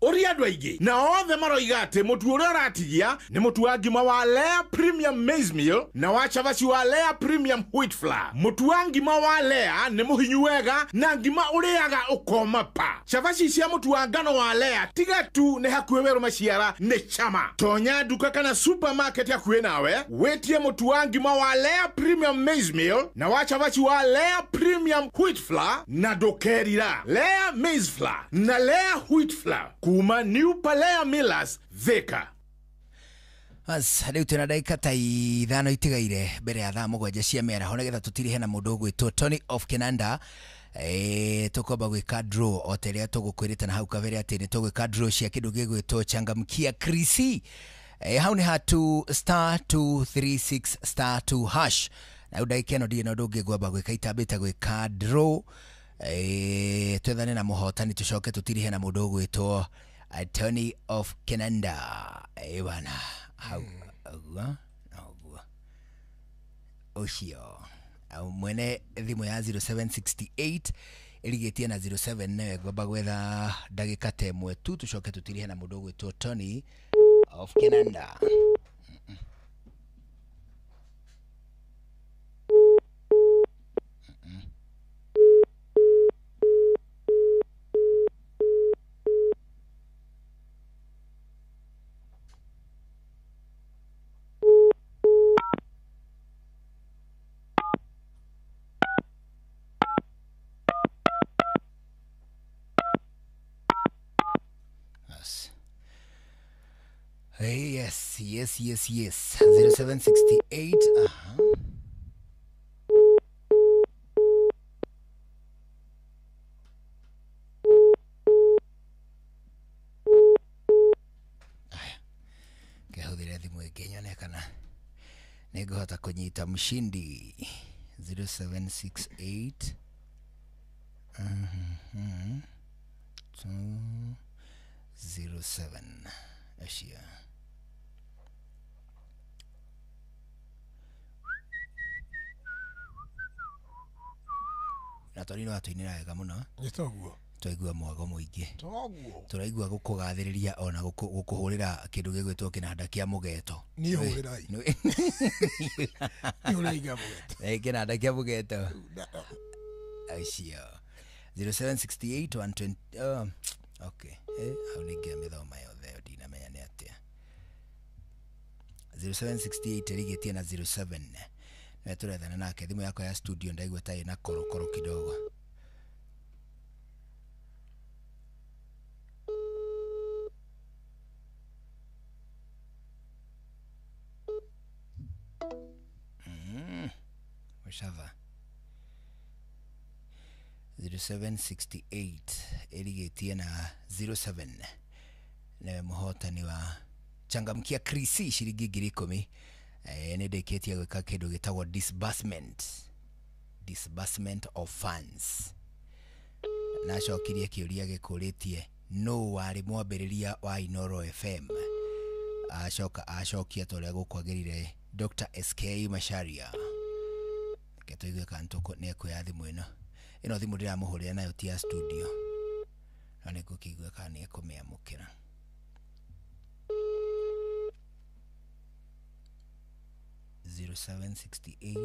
Ori andũ aingĩ na othe maroiga atĩ mũtu ũrĩa ũratigia nĩ mũtu wa ngima wa Lea Premium Maize Meal na wa chavaci wa Lea Premium Wheat Flour. Mũtu wa ngima wa Lea nĩ mũhinyu wega na ngima ũrĩaga ũkoma pa. Chavaci cia mũtu wa ngano wa Lea tiga tu nĩ hakuhĩ werũ maciara nĩ chama. Tonya duka kana supermarket hakuhĩ nawe wetie mũtu wa ngima wa Lea Premium Maize Meal na wa chavaci wa Lea Premium Wheat Flour na dokerira Lea Maize Flour na Lea Wheat Flour kuma New Palea Millers Thika. As rĩu tena ndagĩka ta 5 itigaire mbere ya thaa 7 cia mĩaraho nĩgetha tũtirihe na mũndũ ũgwĩtwo Tony of Kinanda. Tukomba gwĩka draw o teria tũgũkwĩrĩte na hau kabere atĩ nĩ tũgwĩka draw cia kĩndũ gĩgwĩtwo Changamkia Krisi. Hau nĩ hatu *236*2 hash. Na ndagĩka ĩno ndirĩ na ũndũ ũngĩ ngwamba gwĩka itambĩte gwĩka draw. Twethane na mũhotani tucoke tutirihe na mũndũ ũgwĩtwo Tony of Kinanda. Bana hau agua ucio au mwene thimũ ya 0768 ĩrigĩtie na 07 nĩwe ngwamba gwetha ndagĩka ta ĩmwe tu tucoke tutirihe na mũndũ ũgwĩtwo Tony of Kinanda. Hey, yes. 0768. Kehudhira thimu Kenya nekana niguhota kunyita mshindi 0768 207 Asia. Na torino atuinira wega muno. Nitoguo. Twaigua mwago muingi. Toguo. Turaigua gukugathiriria ona gukuhurira kindu gigwitwo kinanda kia mugeto. Ni hurirai. Ni hurirai mugeto. Kinanda kia mugeto. Asia. 0768 120 okay. Au ningia mithoma yothe ndinamenya ni atia. 0768 rigetie na 07. Na turethana nake thimu yako ya studio ndaigua ta ina korokoro kidogo. Mshava 0768 erigetie na 07 na muhotani wa changamkia Krisi shiringi 10,000 ndeketie gwika kindu gitagwo disbursement of funds na shokirie kiuria gikuritie no wari mwambiriria wa Inoro FM ashokia toria gukwagirire Dr. SK Masharia ketoigwe kantuko neko ya thimu ino thimu ndiramuhurira nayo tia studio na niko kigwe kana ekumeamukira 0768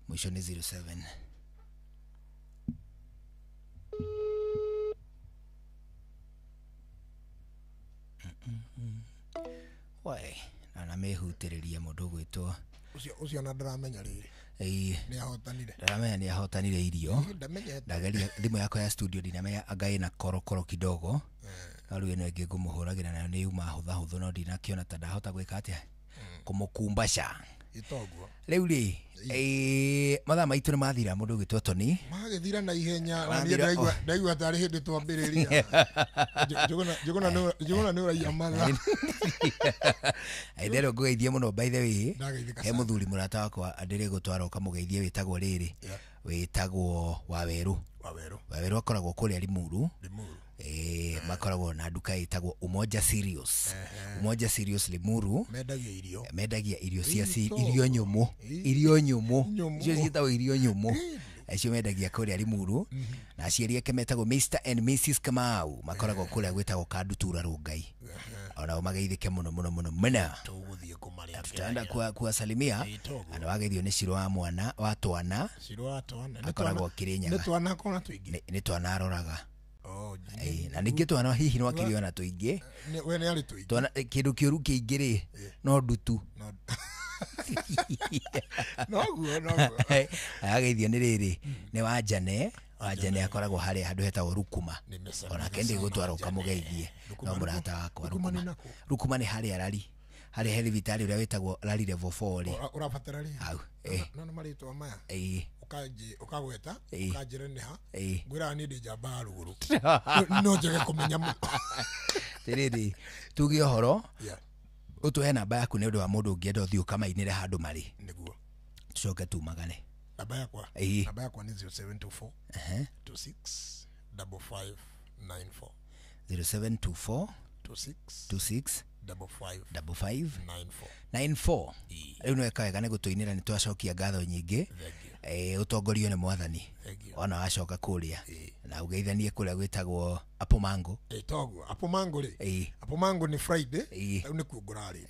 mwisho ni 07 wai na mehutiriria mundu gwitwo ucio na ndaramenya riri ni ahotanire ndaramenya ni ahotanire irio ndageria thimu yako ya studio dinamenya agai na korokoro kidogo aru eno enge ngumuhuragira nayo ni uma hutha no ndinakiona ta ndahota gwika atia kumukumbasha itoguo riu ri mathaa maitu ni mathira mundu gwitwo Tony magithira na ihenya na ni ndaigua tari hindi twambiriria juguna ni uraia mathaa ndero ngugeithie muno by the way he muthuri murata wakwa andire gutwara ukamugeithie witagwo riri witagwo Waweru akoragwo kuria Limuru makoragwo na nduka itagwo Umoja Serious Limuru mendagia irio cia irio nyumu cio cietagwo irio nyumu acio mendagia kuria Limuru na aciari ake metagwo Mr and Mrs Kamau makoragwo kuria gwitagwo Kandutura Rungai ona mageithike muno tuguthie kumaria tutaenda kuwasalimia ana wageithio ni Shiro wa mwana wa twana akoragwo Kirinyaga ni twana kona tuingi ni twana aroraga na ningi twana hihi no akiriona na tuingi we ni ari tuingi twana kindu kiuru kiingiri no ndutu noguo ageithio ni riri ni Wanjane akoragwo hari handu hetagwo Rukuma ona kendi gutwara ukamugeithie no murata wakwa Rukuma ni hari arari hari heri vitali uria wetagwo Rally Level 4 urabatara ri au no maritwa maya ukagweta ukajire ni ha gwira ni ndi jamba ruguru no njege kumenya mu tiriri tugi ohoro utuhe namba yaku ni undu wa mundu ungienda uthio kama inire handu mari niguo tucoke tumagane namba yakwa ni 0724 26 5594 0724 26 5594 riu no ekaga ni gutuinira ni twacokia ngatho nyingi utongorio ni mwathani ona wacoka kuria na ugeithanie kuria gwitagwo Apomango toguo Apomango ri Apomango ni Friday riu ni kuongorari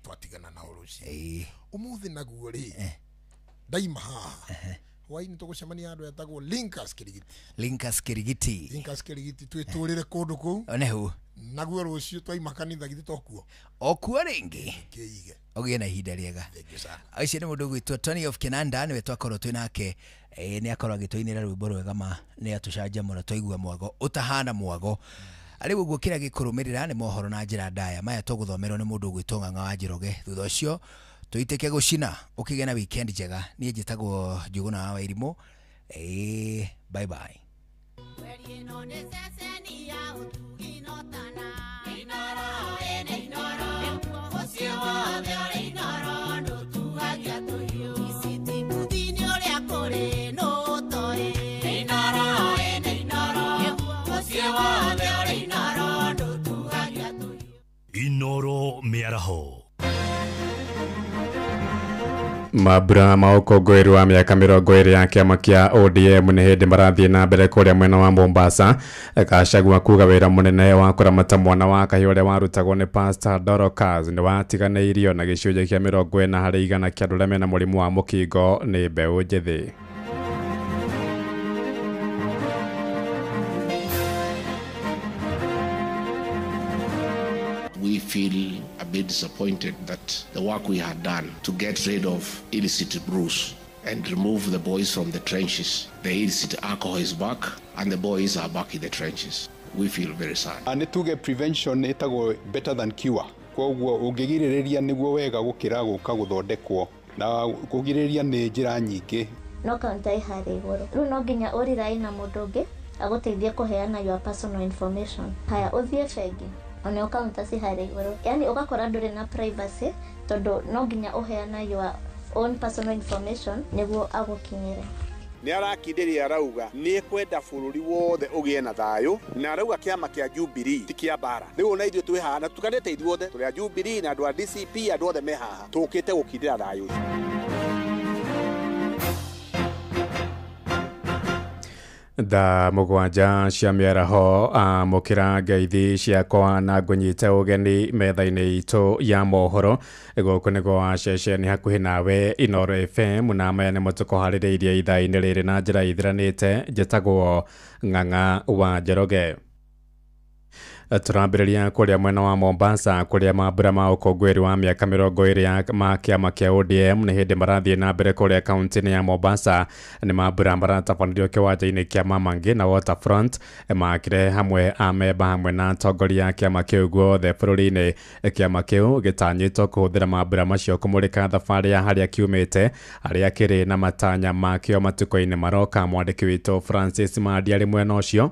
twatigana na uruci umuthi naguo ri daima haha waini tugucemania andu etagwo Linkas Kirigiti twiturire kundu kuu onehu naguo rucio twaima kanitha githi tokuo okuo ringi kiige ogie na ihinda riega aici ni mundu gwitwo Tony of Kinanda ni wetwakorwo twi nake ni akorwo agitwinira rwimbo rwega ma ni atucanjamura twaigua mwago utahana mwago Ariwe gukira gikurumirira ni mohoro na njira ndaya maya tuguthomerwo ni mundu gwitwa Ng'ang'a wa Njoroge thutha ucio tuitike gucina ukigena weekend njega nie njitagwo Njuguna wa Wairimu bye bye. Inoro Miaraho Mabura maũkũngũĩri wa mĩaka 20 ya kĩama kĩa ODM nĩ hĩndĩ marathiĩ na mbere kũrĩa mwena wa Mombasa. Gachagua kuga wĩra mũnene wa kũramata mwana wa kahĩĩ ũrĩa warutagwo nĩ Pastor Dorcas nĩ watiganĩirio na gĩcunjĩ kĩa 40% kĩa andũ arĩa mena mũrimũ wa mũkingo nĩ mbeũ njĩthĩ. We feel a bit disappointed that the work we had done to get rid of illicit brews and remove the boys from the trenches, the illicit alcohol is back and the boys are back in the trenches. We feel very sad. Nituge prevention itago better than cure. Kwoguo ungigiriria niguo wega gukira guka guthondekwo na kugiriria ni njira nyingi. No kaunta ihari iguru. Riu no nginya urirai na mundu ungi aguteithie kuheana your personal information. Haya uthie bengi. One ukaunta si hari iguru. Yani ugakora nduri na privacy tondu no nginya uheana your own personal information niguo agukinyire. Ni arakindiria arauga ni kwenda bururi wothe ugie na thayu na arauga kiama kia Jubilee ti kia bara. Riu ona ithuĩ twĩ haha na tukanĩte ithuothe tũrĩ a Jubilee na andũ a DCP andũ othe me haha tũkĩte gũkindĩra thayu. Tha mũgwanja cia mĩaraho amũkĩra ngeithi ciakwa na ngũnyite ũgeni metha-inĩ itũ ya mohoro gũkũ nĩguo ceceni hakuhĩ nawe Inoro FM na maya nĩ mũtũkũharĩrĩirie ithaa-inĩ rĩrĩ na njĩra ithiranĩte njĩtagwo Ng'ang'a wa Njoroge. Turambĩrĩria kũrĩa mwena wa Mombasa kũrĩa mambura ma ũkũngũĩri wa mĩaka 20 ya kĩama kĩa ODM nĩ hĩndĩ marathiĩ na mbere kũrĩa kaunti-inĩ ya Mombasa. Nĩ mambura maratabanĩrio kĩwanja-inĩ kĩa Mamangi na Waterfront makire hamwe amemba hamwe na atongoria kĩama kĩu guothe bũrũri-inĩ. Kĩama kĩu gĩtanyĩtwo kũhũthĩra mambura macio kũmũrĩka thabarĩ ya harĩa kiumĩte harĩa kĩrĩ na matanya makĩo matukũ-inĩ maroka. Mwandĩki witũ Francis Madi arĩ mwena ũcio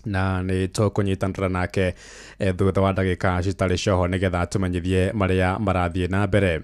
na nĩ tũkũnyitanĩra nake thutha wa ndagĩka citarĩ coho nĩgetha tũmenyithie marĩa marathiĩ na mbere.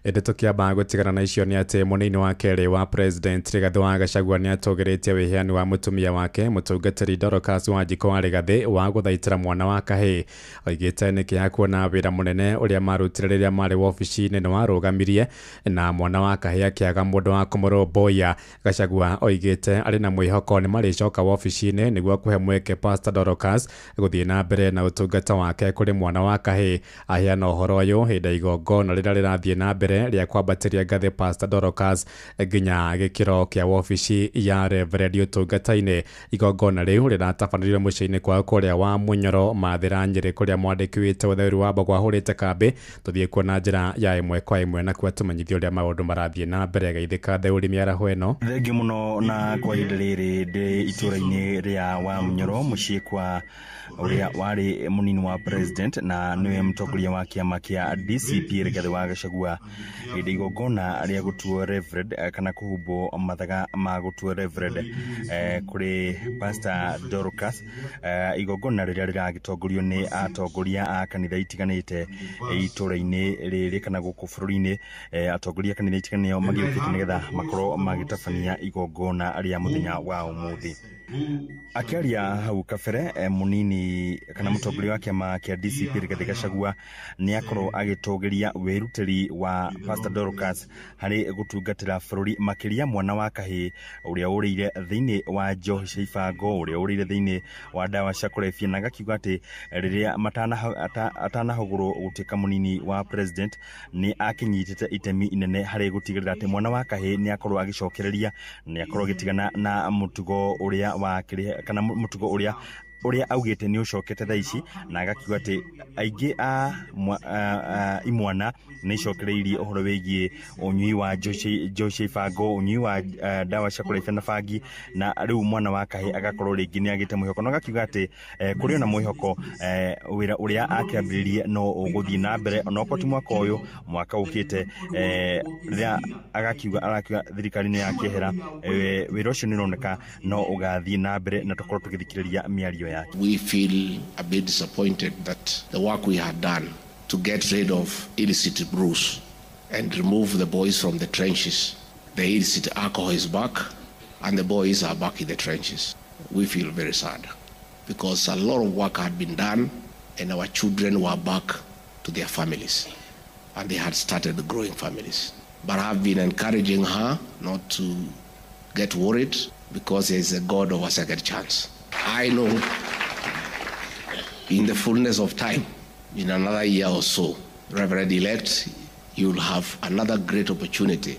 Ĩndĩ tũkĩamba gũtigana na icio nĩ atĩ mũnini wa kerĩ wa President Rigathĩ wa Gachagua nĩ atũgĩrĩtie wĩheani wa mũtumia wake mũtungatĩri Dorcas Wanjikũ wa Rigathĩ wa gũthaitĩra mwana wa kahĩĩ. Oigĩte nĩkĩ ya kuona wĩra mũnene ũrĩa marutire rĩrĩa marĩ wobici-inĩ nĩ warũgamirie na mwana wa kahĩĩ akĩaga mũndũ wa kũmũrũmbũiya. Gachagua oigĩte arĩ na mwĩhoko nĩ marĩcoka wobici-inĩ nĩguo kũhe mweke Pastor Dorcas gũthiĩ na mbere na ũtungata wake kũrĩ mwana wa kahĩĩ. Aheana ũhoro ũyũ hĩndĩ ya igongona rĩrĩa rĩrathiĩ na mbere rĩa kwambatĩria ngathĩ Pastor Dorcas nginya gĩkĩro kĩa wobici ya Reverend ũtungata-inĩ. Igongona rĩu rĩratabanĩrio mũciĩ-inĩ kwao kũrĩa wa Munyoro Mathĩra Nyĩrĩ kũrĩa mwandĩki witũ Ũtheri wa Mbagwa ahũrĩte kambĩ. Tũthiĩ kuona njĩra ya ĩmwe kwa ĩmwe na kuo tũmenyithie ũrĩa maũndũ marathiĩ na mbere. Geithĩka Theũri mĩaraho ĩno. Thengiũ mũno na kwa ihinda rĩrĩ ndĩ itũũra-inĩ rĩa wa Munyoro mũciĩ kwa ũrĩa warĩ mũnini wa president na nĩwe mũtongoria wa kĩama kĩa DCP Rigathĩ wa Gachagua. Hĩndĩ igongona rĩa gũtuo Reverend kana kũhumbwo mathaga ma gũtuo Reverend kũrĩ Pastor Dorcas. Igongona rĩrĩa rĩragĩtongorio nĩ atongoria a kanitha itiganĩte itũũra-inĩ rĩrĩ kana gũkũ bũrũri-inĩ. Atongoria a kanitha itiganĩte magĩũkĩte nĩgetha makorwo magĩtabania igongona rĩa mũthenya wa ũmũthĩ. Akiaria hau kabere mũnini kana mũtongoria wa kĩama kĩa DCP Rigathĩ Gachagua nĩ akorwo agĩtũgĩria wĩrutĩri wa Pastor Dorcas harĩ gũtungatĩra bũrũri makĩria mwana wa kahĩĩ ũrĩa ũrĩire thĩinĩ wa njohi cia ibango, ũrĩa ũrĩire thĩinĩ wa ndawa cia kũrebia, na gakiuga atĩ rĩrĩa atanahũgũrwo gũtuĩka mũnini wa president nĩ akĩnyitĩte itemi inene harĩ gũtigĩrĩra atĩ mwana wa kahĩĩ nĩ akorwo agĩcokereria, nĩ akorwo agĩtigana na mũtugo ũrĩa wakĩrĩ kana mũtugo ũrĩa uria augite ni ucokete tha ici na agakiuga ati aingi a imwana ni cokereirie uhoro wigie unyui wa Joshua Ibango, unyui wa dawa cia kurebia na bangi, na riu mwana wa kahe agakorwo ringi ni agite mwihoko, no agakiuga ati kuri na mwihoko wira uria akiambiririe no uguthii na mbere onoko ti mwaka uyu mwaka ukite ria agakiuga arakiuga thirikari ni yakehera wira ucio ni roneka no ugathii na mbere na tukorwo tugithikiriria miario yake. We feel a bit disappointed that the work we had done to get rid of illicit brews and remove the boys from the trenches, the illicit alcohol is back and the boys are back in the trenches. We feel very sad because a lot of work had been done and our children were back to their families and they had started growing families. But I've been encouraging her not to get worried because there is a God of a second chance. I know in the fullness of time, in another year or so, Reverend-elect, you'll have another great opportunity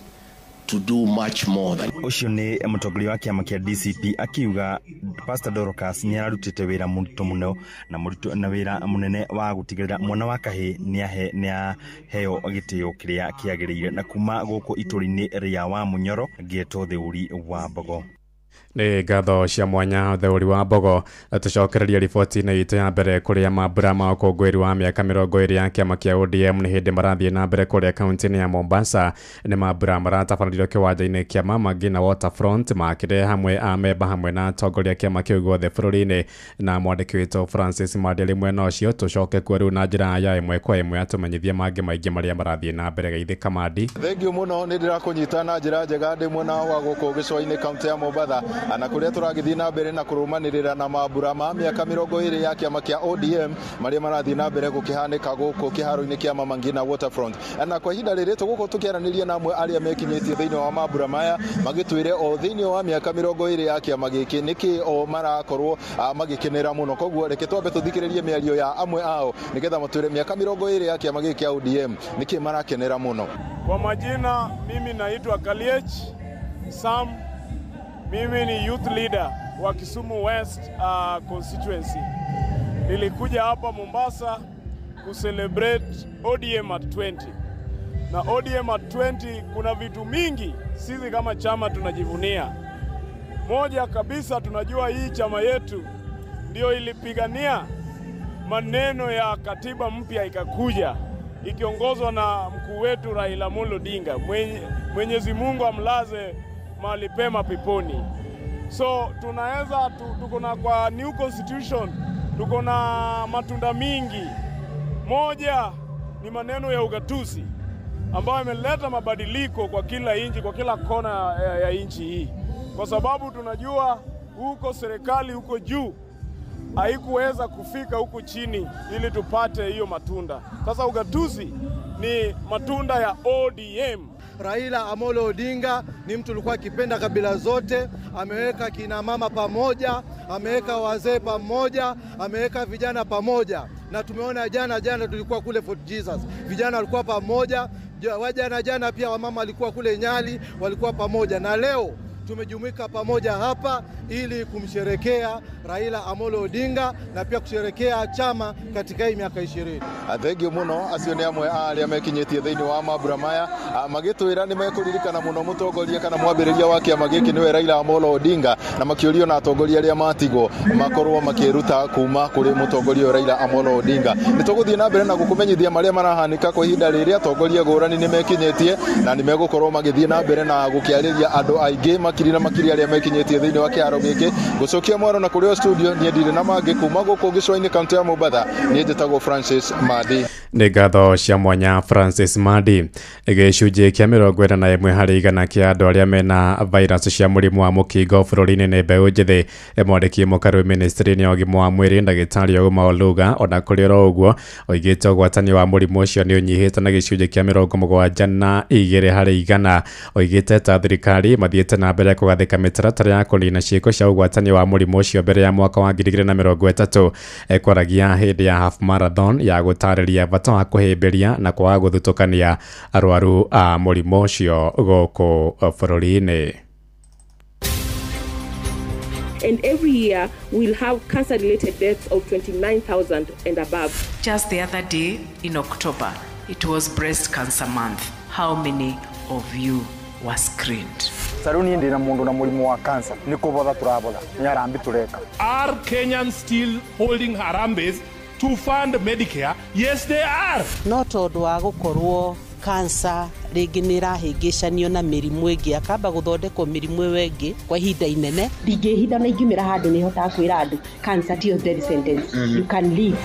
to do much more than. Ucio ni mutongoria wa kiama kia DCP akiuga Pastor Dorcas ni arutite wira muruto muno na wira munene wa gutigirira mwana wa kahe ni aheo gitio kiria kiagiriire na kuma guku ituri-ini ria wa Munyoro gieto theuri wa Mbogo. Ni ngatho cia mwanya theuri wa Mbogo. Tucokereria riboti na itu ya mbere kuria mambura ma ukungwiri wa miaka 20 ya kiama kia ODM ni hindi marathie na mbere kuria kaunti ya Mombasa. Ni mambura maratabanĩrio kiwanja-ini kia Mamagi na Waterfront makire hamwe amemba hamwe na atongoria kiama kiu guothe bũrũri-inĩ na mwandĩki witũ Francis Madiali mwena ũcio. Tucoke kuo rĩu na njĩra ya ĩmwe kwa ĩmwe atumenyithie mangĩ maingĩ marĩa marathie na mbere. Geithi Kamandi. Thengiũ mũno nĩ ndĩrakũnyita na njĩra njega ndĩ mwena wa gũkũ gĩcũa-inĩ kaunti ya Mombasa ana kuria turagithii na mbere na kurumanirira na mambura ma miaka 20 ya kiama kia ODM maria marathii na mbere gukihanika guku kiharo-ini kia Mamagi na Waterfront. Na kwa ihinda riri tuguko tukiaraniria na amwe aria mekinyitie thiini wa mambura maya magitwire o thiini wa miaka 20 ya kiama giki niki o marakorwo magikenera muno. Koguo reke twambe tuthikiririe miario ya amwe ao nigetha matwire miaka 20 ya kiama giki kia ODM niki marakenera muno. Kwa majina mimi naitwa Kaliech Sam. Mimi ni youth leader wa Kisumu West constituency. Nilikuja hapa Mombasa kucelebrate ODM at 20. Na ODM at 20 kuna vitu mingi sisi kama chama tunajivunia. Moja kabisa tunajua hii chama yetu ndio ilipigania maneno ya katiba mpya ikakuja ikiongozwa na mkuu wetu Raila Amolo Odinga. Mwenyezi Mungu amlaze mahali pema peponi. So tunaweza tuko na kwa new constitution tuko na matunda mingi. Moja ni maneno ya ugatuzi ambayo imeleta mabadiliko kwa kila inchi, kwa kila kona ya inchi hii. Kwa sababu tunajua huko serikali huko juu haikuweza kufika huko chini ili tupate hiyo matunda. Sasa ugatuzi ni matunda ya ODM. Raila Amolo Odinga ni mtu alikuwa akipenda kabila zote, ameweka kina mama pamoja, ameweka wazee pamoja, ameweka vijana pamoja. Na tumeona jana tulikuwa kule Fort Jesus, vijana walikuwa pamoja, jana pia wamama walikuwa kule Nyali walikuwa pamoja, na leo tumejumuika pamoja hapa ili kumsherekea Raila Amolo Odinga na pia kusherekea chama katika hii miaka 20. Thengiũ muno acio nĩ amwe aria mekinyitie thiini wa mambura maya magitwira ni mekuririkana muno mutongoria kana mwambĩrĩria wa kiama giki niwe Raila Amolo Odinga na makiurio na atongoria aria matigwo makorwo makiruta kuma kuri mutongoria Raila Amolo Odinga. Nituguthie na mbere na gukumenyithia maria marahanika kwa ihinda rĩrĩa atongoria ngũrani ni mekinyitie na ni megukorwo magithie na mbere na gukiarĩria andu aingĩ makiri aria mekinyitie thiini wa kiaro giki. Gucokia mwaro na kuri studio ni ndire na mangĩ kuma gũkũ gĩcũa-inĩ kaunti ya Mombasa ni njĩtagwo Francis Madi. Nĩ ngatho cia mwanya Francis Madi. Gĩcunjĩ kĩa 41 harĩ igana kĩa andũ arĩa mena virus cia mũrimũ wa mũkingo bũrũri-inĩ nĩ mbeũ njĩthĩ. Mwandĩki mũkarũ ministry-inĩ ya ũgima wa mwĩrĩ ndagĩtarĩ Ouma Oluga ona kũrĩ oro ũguo oigĩte ũgwatanio wa mũrimũ ũcio nĩ ũnyihĩte na gĩcunjĩ kĩa 72 harĩ igana. Oigĩte ta thirikari mathiĩte na mbere kũgathĩka mĩtaratara ya kũniina ciĩko cia ũgwatanio wa mũrimũ ũcio mbere ya mwaka wa 2030. Kwaragia hĩndĩ ya half marathon ya gũtarĩria bata wa kũhĩmbĩria na kwaga gũthutũkania arwaru a mũrimũ ũcio gũkũ bũrũri-inĩ. and every year we'll have cancer-related deaths of 29,000 and above. Just the other day in October, it was breast cancer month. How many of you were screened? Saruni ndina mundu na mulimu wa cancer nikubotha turabotha nyarambi tureka. Are Kenyans still holding Harambes to fund Medicare? Yes, they are. No tondu wa gukorwo cancer ringi ni rahingicanio na mirimu ingi akamba guthondekwo mirimu wengi kwa ihinda inene ndingihinda na ingimira handu ni hotaga kwira andu cancer ti death sentence. You can live.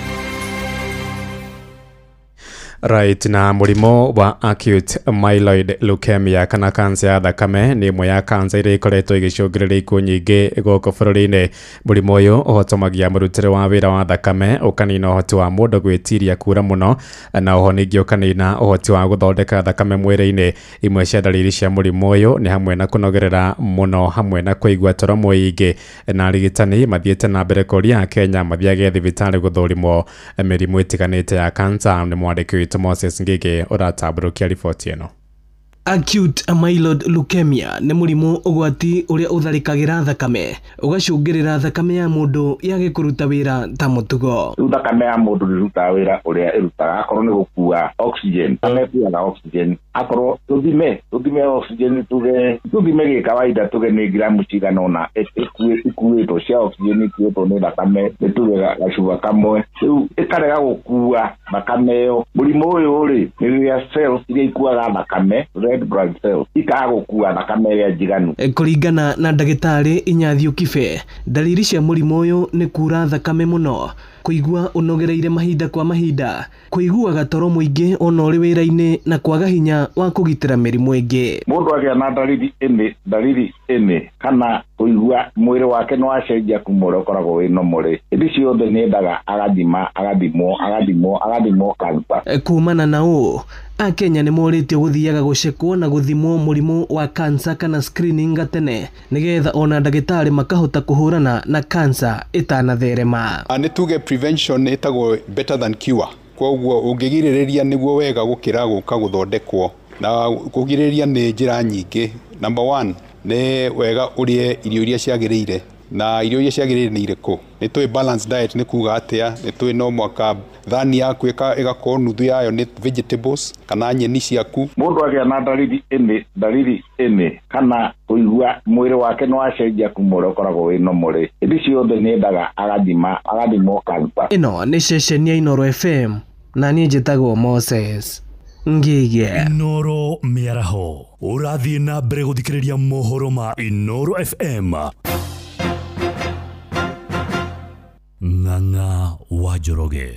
Right, na murimo wa acute myeloid leukemia kana cancer ya thakame ni imwe ya cancer iria ikoretwo igicungirira ikuũ nyingĩ gũkũ bũrũri-inĩ. Mũrimũ ũyũ ũhotomagia mũrutĩre wa wĩra wa thakame, ũkanina ũhoti wa mũndũ gwĩtiria kura mũno, na oho ningĩ ũkanina ũhoti wa gũthondeka thakame mwĩrĩ-inĩ. Imwe cia ndariri cia mũrimũ ũyũ nĩ hamwe na kũnogerera mũno hamwe na kũigua toro mũingĩ, na arigitani mathiĩte na mbere kũria Kenya mathiage thibitarĩ gũthũrimwo mĩrimũ ĩtiganĩte ya cancer. Nĩ mwandĩki Moses Ngige ũratabũrũkia riboti ĩno. Acute myeloid leukemia nĩ mũrimũ ũgwati ũrĩa ũtharĩkagĩra thakame ũgacũngĩrĩra thakame ya mũndũ yage kũruta wĩra ta mũtugo. Thakame ya mũndũ ndĩrutaga wĩra ũrĩa ĩrutaga, akorwo nĩ gũkua oxygen, amekuaga oxygen, akorwo tũthime oxygen tuthime gĩkawaida tuge nĩ gramu cigana ũna ikuĩtwo cia oxygen ikuĩtwo nĩ thakame nĩ tuge gacuba kamwe, rĩu ĩkarega gũkua thakame ĩyo. Mũrimũ ũyũ rĩ nĩ rĩrĩa cells iria ikuaga thakame red blood cells ikagũkua thakame ĩrĩa njiganu. Kũringana na ndagĩtarĩ Inyathio Kibe, ndariri cia mũrimũ ũyũ nĩ kura thakame mũno, kũigua ũnogereire mahinda kwa mahinda, kũiguaga toro mũingĩ ona ũrĩ wĩra-inĩ na kwaga hinya wa kũgitĩra mĩrimũ ĩngĩ. Mũndũ agĩa na ndariri ĩmwe kana kũigua mwĩrĩ wake nĩ wacenjia kuma ũrĩa ũkoragwo wĩ normal, hĩndĩ ciothe nĩ endaga agathimwo cancer. Kumana na ũũ, Akenya nĩ morĩtio gũthiaga gũcekwo na gũthimwo mũrimũ wa cancer kana screening gatene, nĩgetha ona ndagĩtarĩ makahota kũhũrana na cancer ĩtanatherema. Nĩ tuge prevention ĩtagwo better than cure. Koguo ũngĩgirĩrĩria nĩguo wega gũkĩra gũka gũthondekwo, na kũgirĩrĩria nĩ njĩra nyingĩ. Number 1 nĩ wega ũrĩe irio iria ciagĩrĩire, na irio iria ciagĩrĩire nĩ irĩkũ. Nĩ tũĩ balanced diet nĩ kuga atĩa, nĩ tũĩ no mwaka thani yaku ĩgakorwo nuthu yayo nĩ vegetables kana nyeni ciaku. Mũndũ agĩa na ndariri ĩmwe kana kũigua mwĩrĩ wake nĩ wacenjia kuma ũrĩa ũkoragwo wĩ normal, hĩndĩ ciothe nĩ endaga agathimwo cancer. Ĩno nĩ ceceni ya Inooro FM na niĩ njĩtagwo Moses Ngige. Inooro mĩaraho ũrathiĩ na mbere gũthikĩrĩria mohoro ma Inooro FM. Ng'ang'a wa Njoroge.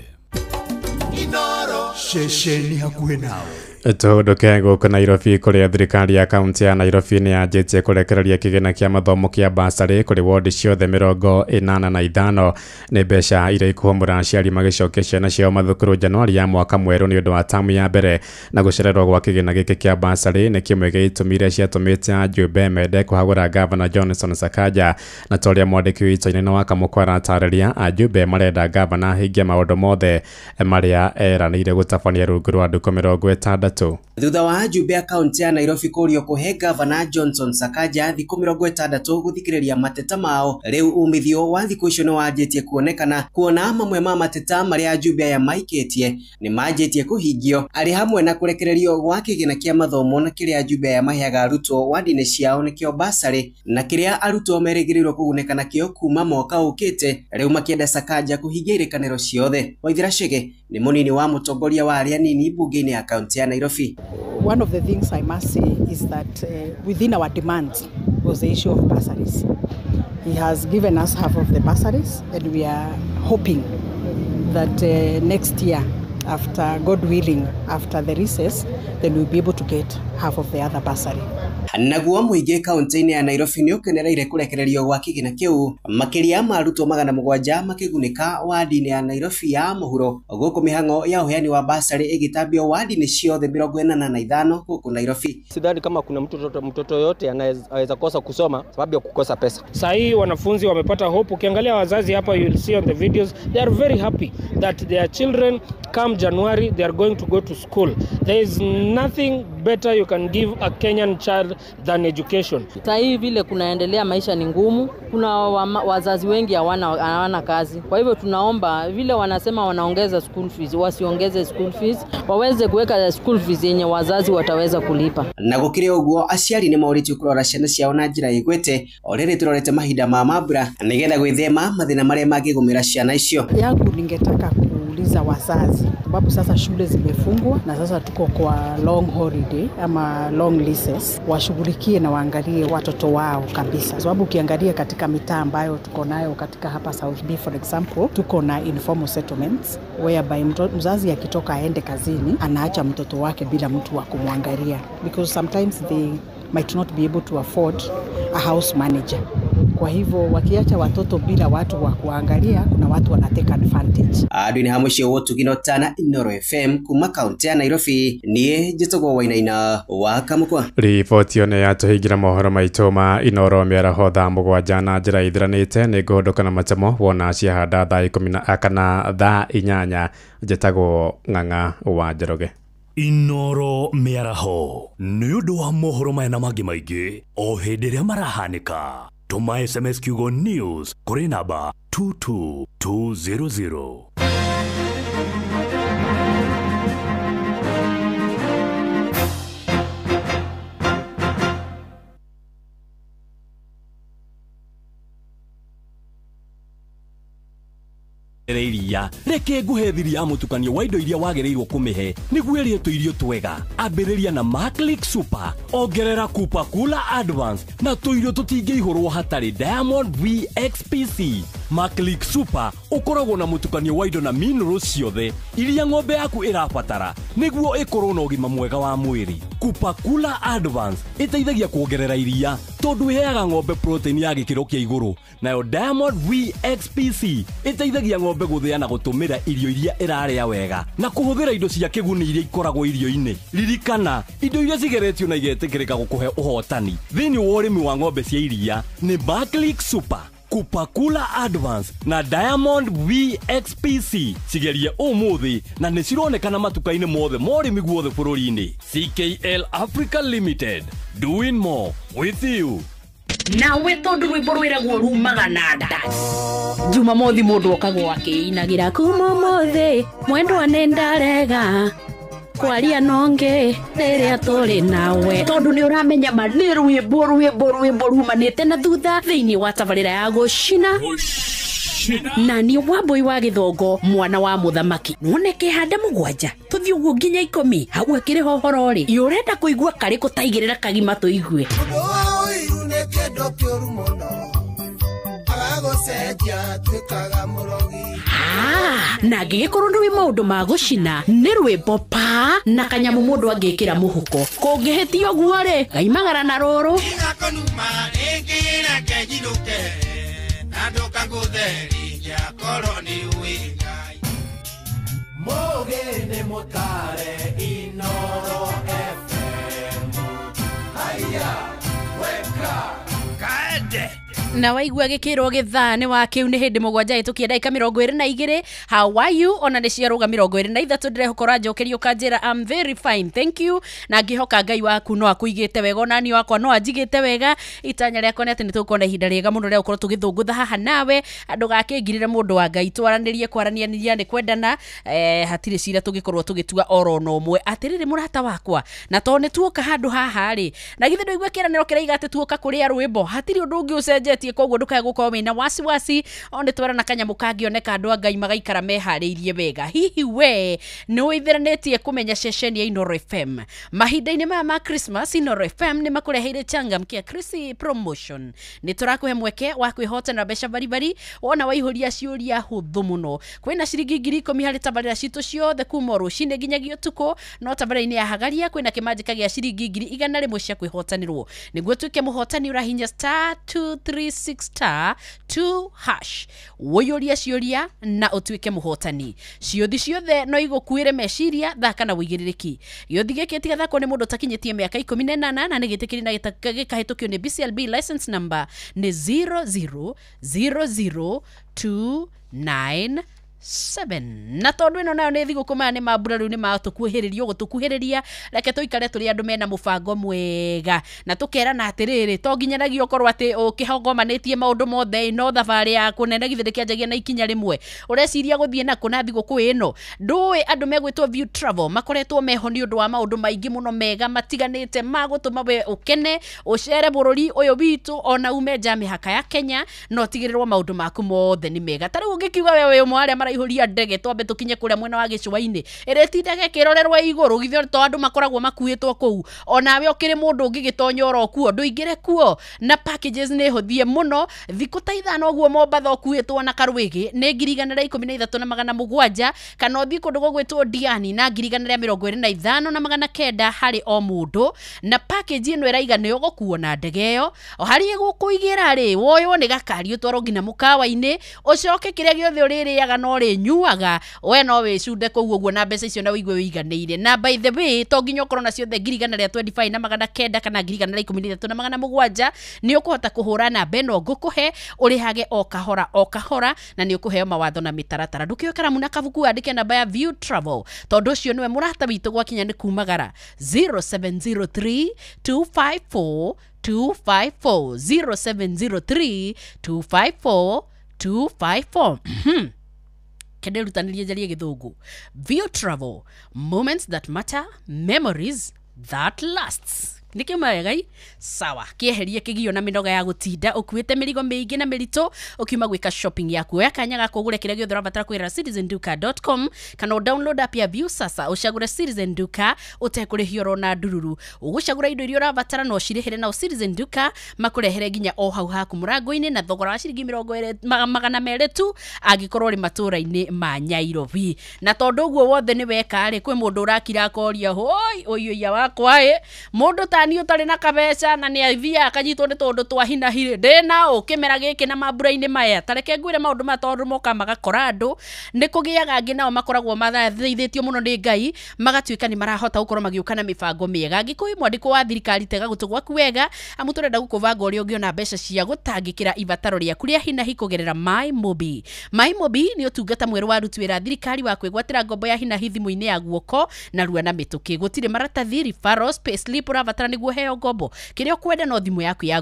Inooro ceceni hakuhĩ nawe. Tũhũndũke gũkũ Nairobi, kũrĩa thirikari ya kaunti ya Nairobi nĩ yanjĩtie kũrekereria kĩgĩna kĩa mathomo kĩa basarĩ kũrĩ wondi ciothe 85 nĩ mbeca iria ikũhũmũra aciari magĩcokia ciana ciao mathukuru Januari ya mwaka mwerũ nĩ ũndũ wa tamu ya mbere, na gũcererwo gwa kĩgĩna gĩkĩ kĩa basarĩ nĩ kĩmwe gĩa itũmi iria ciatũmĩte Ajube mende kũhagũra Gavana Johnson Sakaja, na torĩa mwandĩki witũ-inĩ wa Kamũkwa aratarĩria, Ajube marenda Gavana hingia maũndũ mothe marĩa eranĩire gũtabania rungu rwa andũ 60. Thutha wa Ajube ya kaunti ya Nairobi kũrio kũhe Gavana Johnson Sakaja thikũ 60 gũthikĩrĩria mateta mao, rĩu umithio wa thikũ icio nĩ wanjĩtie kuonekana, kuona mamwe ma mateta marĩa Ajube ya maikĩtie nĩ manjĩtie kũhingio, arĩ hamwe na kũrekererio gwa kĩgĩna kĩa mathomo na kĩrĩa Ajube ya maheaga arutwo wadi-inĩ ciao nĩkĩo basarĩ, na kĩrĩa arutwo merĩgĩrĩirwo kũgunĩka nakĩo kuma mwaka ũkĩte, rĩu makĩenda Sakaja kũhingia irĩkanĩro ciothe. Waithira Chege nĩ mũnini wa mũtongoria wa arĩa nini mbunge-inĩ ya kaunti ya Nairobi. One of the things I must say is that within our demands was the issue of bursaries. He has given us half of the bursaries, and we are hoping that next year, after God willing, after the recess, then we'll be able to get half of the other bursary. Naguo mũingĩ kaunti-inĩ ya Nairobi nĩ ũkenereire kũrekererio gwa kĩgĩna kĩu, makĩria ma arutwo 700 makĩgunĩka wadi-inĩ ya Nairobi ya mũhuro, gũkũ mĩhang'o ya ũheani wa basarĩ ĩgĩtambio wadi-inĩ ciothe 45 gũkũ Nairobi. Sidhani kama kuna mtoto yote anaweza kosa kusoma sababu ya kukosa pesa. Sasa hii wanafunzi wamepata hope. Ukiangalia wazazi hapa, you will see on the videos, they are very happy that their children come January they are going to go to school. There is nothing better you can give a Kenyan child than education? Sasa hivi vile kunaendelea, maisha ni ngumu. Kuna wazazi wengi hawana kazi. Kwa hivyo tunaomba vile wanasema wanaongeza school fees, wasiongeze school fees, waweze kuweka school fees yenye wazazi wataweza kulipa. Na gukire uguo aciari ni mauriti kurora ciana ciao na njira igwete orere turorete mahinda ma mabura nigetha gwithema mathina maria mangigumira ciana icio. Yangu ningetaka kuuliza wazazi, sababu sasa shule zimefungwa na sasa tuko kwa long holiday ama long recess, washughulikie na waangalie watoto wao kabisa, sababu ukiangalia katika mitaa ambayo tuko nayo katika hapa South B for example, tuko na informal settlements whereby mzazi akitoka aende kazini anaacha mtoto wake bila mtu wa kumwangalia, because sometimes they might not be able to afford a house manager. Kwa hivyo wakiacha watoto bila watu wa kuangalia, kuna watu wanateka advantage. Adwini hamwe wotu ginotana Inoro FM kuma kaunti ya Nairobi niye Jitogo Wainaina wa Kamukwa. Riboti one yatuhigira mohoro maitũ ma Inoro mĩaraho thaa mũgwanja na njĩra ithiranĩte nĩ ngũhũndũka na macamo wona ciahanda thaa 10 kana thaa 8 njĩtagwo Ng'ang'a wa Njoroge. Inoro mĩaraho nĩ ũndũ wa mohoro maya na mangĩ maingĩ o hĩndĩ ĩrĩa marahanĩka. Tuma SMS kiugo news kuri namba 22200. Iria reke nguhethiria mutukanio wa indo iria wagereirwo kumihe niguo irie tuirio twega. Ambiriria na Maclick Super, ongerera Kupa Kula Advance na tuirio tutingĩihũrwo hatari Diamond VXPC. Maclick Super ukoragwo na mutukanio wa indo na minerals ciothe iria ng'ombe yaku irabatara niguo ikorwo na ũgima mwega wa mwĩrĩ. Kupa Kula Advance iteithagia kuongerera iria tondu iheaga ng'ombe protein ya gĩkĩro kĩa igũrũ, nayo Diamond VXPC iteithagia ng'ombe gũthĩa na gũtũmĩra irio iria ĩrarĩa wega na kũhũthĩra indo cia kĩguni iria ikoragwo irio-inĩ. Ririkana, indo iria cigeretio na igetĩkĩrĩka gũkũhe ũhotani thĩinĩ wa ũrĩmi wa ng'ombe cia iria nĩ Maclick Super, Kupa Kula Advance na Diamond VXPC. Cigerie ũmũthĩ na nĩ cironekana matuka-inĩ mothe ma ũrĩmi guothe bũrũri-inĩ. CKL Africa Limited, doing more with you. Nawe tondu rwimbo rwiragwo rumaga na ndani. Jumamothi mundu okagwo akiinagira kumomothi mwendwa nendarega kwaria nonge riria turi nawe tondu ni uramenya ma ni rwimbo rumanite na thutha thiini wa tabarira ya gucina na ni Wambui wa Githongo mwana wa muthamaki noneke handa mugwanja tuthi uguo nginya 10 hau akiri hohoro ri urenda kuigua kari kutaigirira kagima tuigue na ngigikorwo ndwi maundu ma gucina ni rwimbo pa na kanyamu mundu angikira muhuko kungihitio guo ri gaimagara na ruru Mogene motare Inoro FM. Haya, weka kaende. Na waigua gikiro githane wa kiu ni hindi mugwanja itukia ndagika 22. How are you? Ona ni ciaruga 23 ndirehokora njokerio kanjira I'm very fine, thank you. Na ngihoka Ngai waku no akuigite wega ona ni wakwa no anjigite wega. Itanya riakwa ni ati ni tukona ihinda riega muno ria ukorwo tugithungutha haha nawe andu gakingirire mundu wa Ngai twaranirie kwarania ni kwendana hatire cira tugikorwo tugitua oro no mwe atiriri murata wakwa na to ni tuoka handu haha ri na githe ndoigwa kiraniro kireiga ati tuoka kuria rwimbo hatiri undu ungi ucenjetie koguo ndukae gukorwo wina wasiwasi one twara na kanyamu kangioneka andu a Ngai magaikara mehariirie wega hihi we ni withiranetie kumenya ceceni ya Inoro FM mahinda-ini ma Christmas. Inoro FM ni makureheire changamkia Christmas promotion ni turakuhe mweke wa kwihota na besha baribari wona waihuria ciuria huthu muno kwina ciringi 10,000 hari tabarira citu ciothe kuma rucine nginyagia utuko no tabarira-ini ya hagaria kwina kimanjika gia ciringi 100 cia kwihotanirwo niguo tuike muhotani urahinya *236*2# woyoria ciuria na utuike muhotani ciothi ciothe no igukuire meciria thaka na wigiririki giothi giki tigathako ni mundu takinyitie miaka 18 na nigitikiri na gikahitukio ni BCLB license number ni 0000296 na tondu ino nayo ni thigũkũ maya nĩ mambura rĩu nĩ matukuhĩrĩrio gũtukuhĩrĩria reke tuikare tũrĩ andũ mena mũbango mwega na tukerana atĩrĩrĩ to nginyanagia ũkorwo atĩ ũkĩhogomanĩtie maũndũ mothe no thabarĩ ya kũnene githĩ kĩanjagia na ikinya rĩmwe ũreciria gũthiĩ na kũna thigũkũ ĩno ndũĩ andũ megwĩtwo View Travel makoretwo meho nĩ ũndũ wa maũndũ maingĩ mũno mega matiganĩte magũtũma we ũkene ũcere bũrũri ũyũ witũ ona ume nja mĩhaka ya Kenya no tigĩrĩrwo maũndũ maku mothe nĩ mega tarĩu ũngĩkiuga we ũmwe arĩa maraihũria ndege twambe tũkinye kũrĩa mwena wa gĩcũa-inĩ ĩrĩtindaga ĩkĩrorerwo igũrũ githĩ to andũ makoragwo makuĩtwo kũu onawe ũkĩrĩ mũndũ ũngĩgĩtonya oro kuo ndũingĩre kuo na packages nĩ hũthie mũno thikũ ta ithano ũguo Mombatha ũkuĩtwo na karwĩgĩ nĩ 13,700 kana ũthiĩ kũndũ gũgwĩtwo Diani na 25,900 harĩ o mũndũ na package ĩno ĩraiga nĩ ũgũkuo na ndege ĩyo o harĩ gũkũigĩra rĩ woywo nĩ gakari ũtwarwo nginya mũkawa-inĩ ũcoke kĩrĩa gĩothe ũrĩrĩaga no rĩnyuaga we no wĩcunde kũu ũguo na mbeca icio na wĩigue wĩiganĩire na by the way to nginya ũkorwo nacio the 125,900 kana 113,700 nĩ ũkũhota kũhũra namba ĩno ngũkũhe ũrĩhage o kahora na nĩ ũkũheo mawatho na mĩtaratara ndũkĩoe karamu na kabuku wandĩke namba ya View Travel tondũ ũcio nĩwe mũrata witũ gwakinya nĩ kumagara 0703 254 0703 254 254 kende rutanĩrie njarie gĩthũngũ View Travel moments that matter memories that lasts nĩkĩ maregai sawa kieherie kĩgio na mĩnoga ya gũtinda ũkuĩte mĩrigo mĩingĩ na mĩritũ ũkiuma gwĩka shopping yaku oya kanya gako ũgũre kĩrĩa gĩothe ũrabatara kũgerera citizenduka.com kana download app ya View sasa ũcagũre Citizen Duka ũtekũrĩhio oro na ndururu ũgũcagũra indo iria ũrabatara no cirĩhĩre nao Citizen Duka makũrehere nginya o hau haku mũrango-inĩ na thogora wa ciringi 200 tu angĩkorwo ũrĩ matũra-inĩ ma Nyairobi na tondũ ũguo wothe nĩ weka rĩ kwĩ mũndũ ũrakira akoria hoi ũyũia wakwa mũndũ ni utari na kabeca na ni avia akanyitwo ni tondu twa hina hire ndena ukimera giki na mambura-ini maya tareke ngwire maundu matondu moka magakora andu ni kugiaga angi nao makoragwo mathaithĩtio muno ni Ngai magatuĩka ni marahota gukorwo magiũka na mibango miega angĩkũi mwandĩko wa thirikari tega gũtũ gwaku wega amu turenda gũkũbanga ũrĩa ũngĩona mbeca cia gũtangĩkĩra ibataro rĩaku rĩa hina hi kũgerera MyMobi nĩ ũtungata mwerũ wa aruti wĩra thirikari wa kwĩgwatĩra ngombo ya hina hi thimũ-inĩ ya guoko na rua na mĩtũkĩ gũtirĩ maratathi referrals payslip ũrabatara nĩguo heo ngombo kĩrĩa ũkwenda no thimũ yaku ya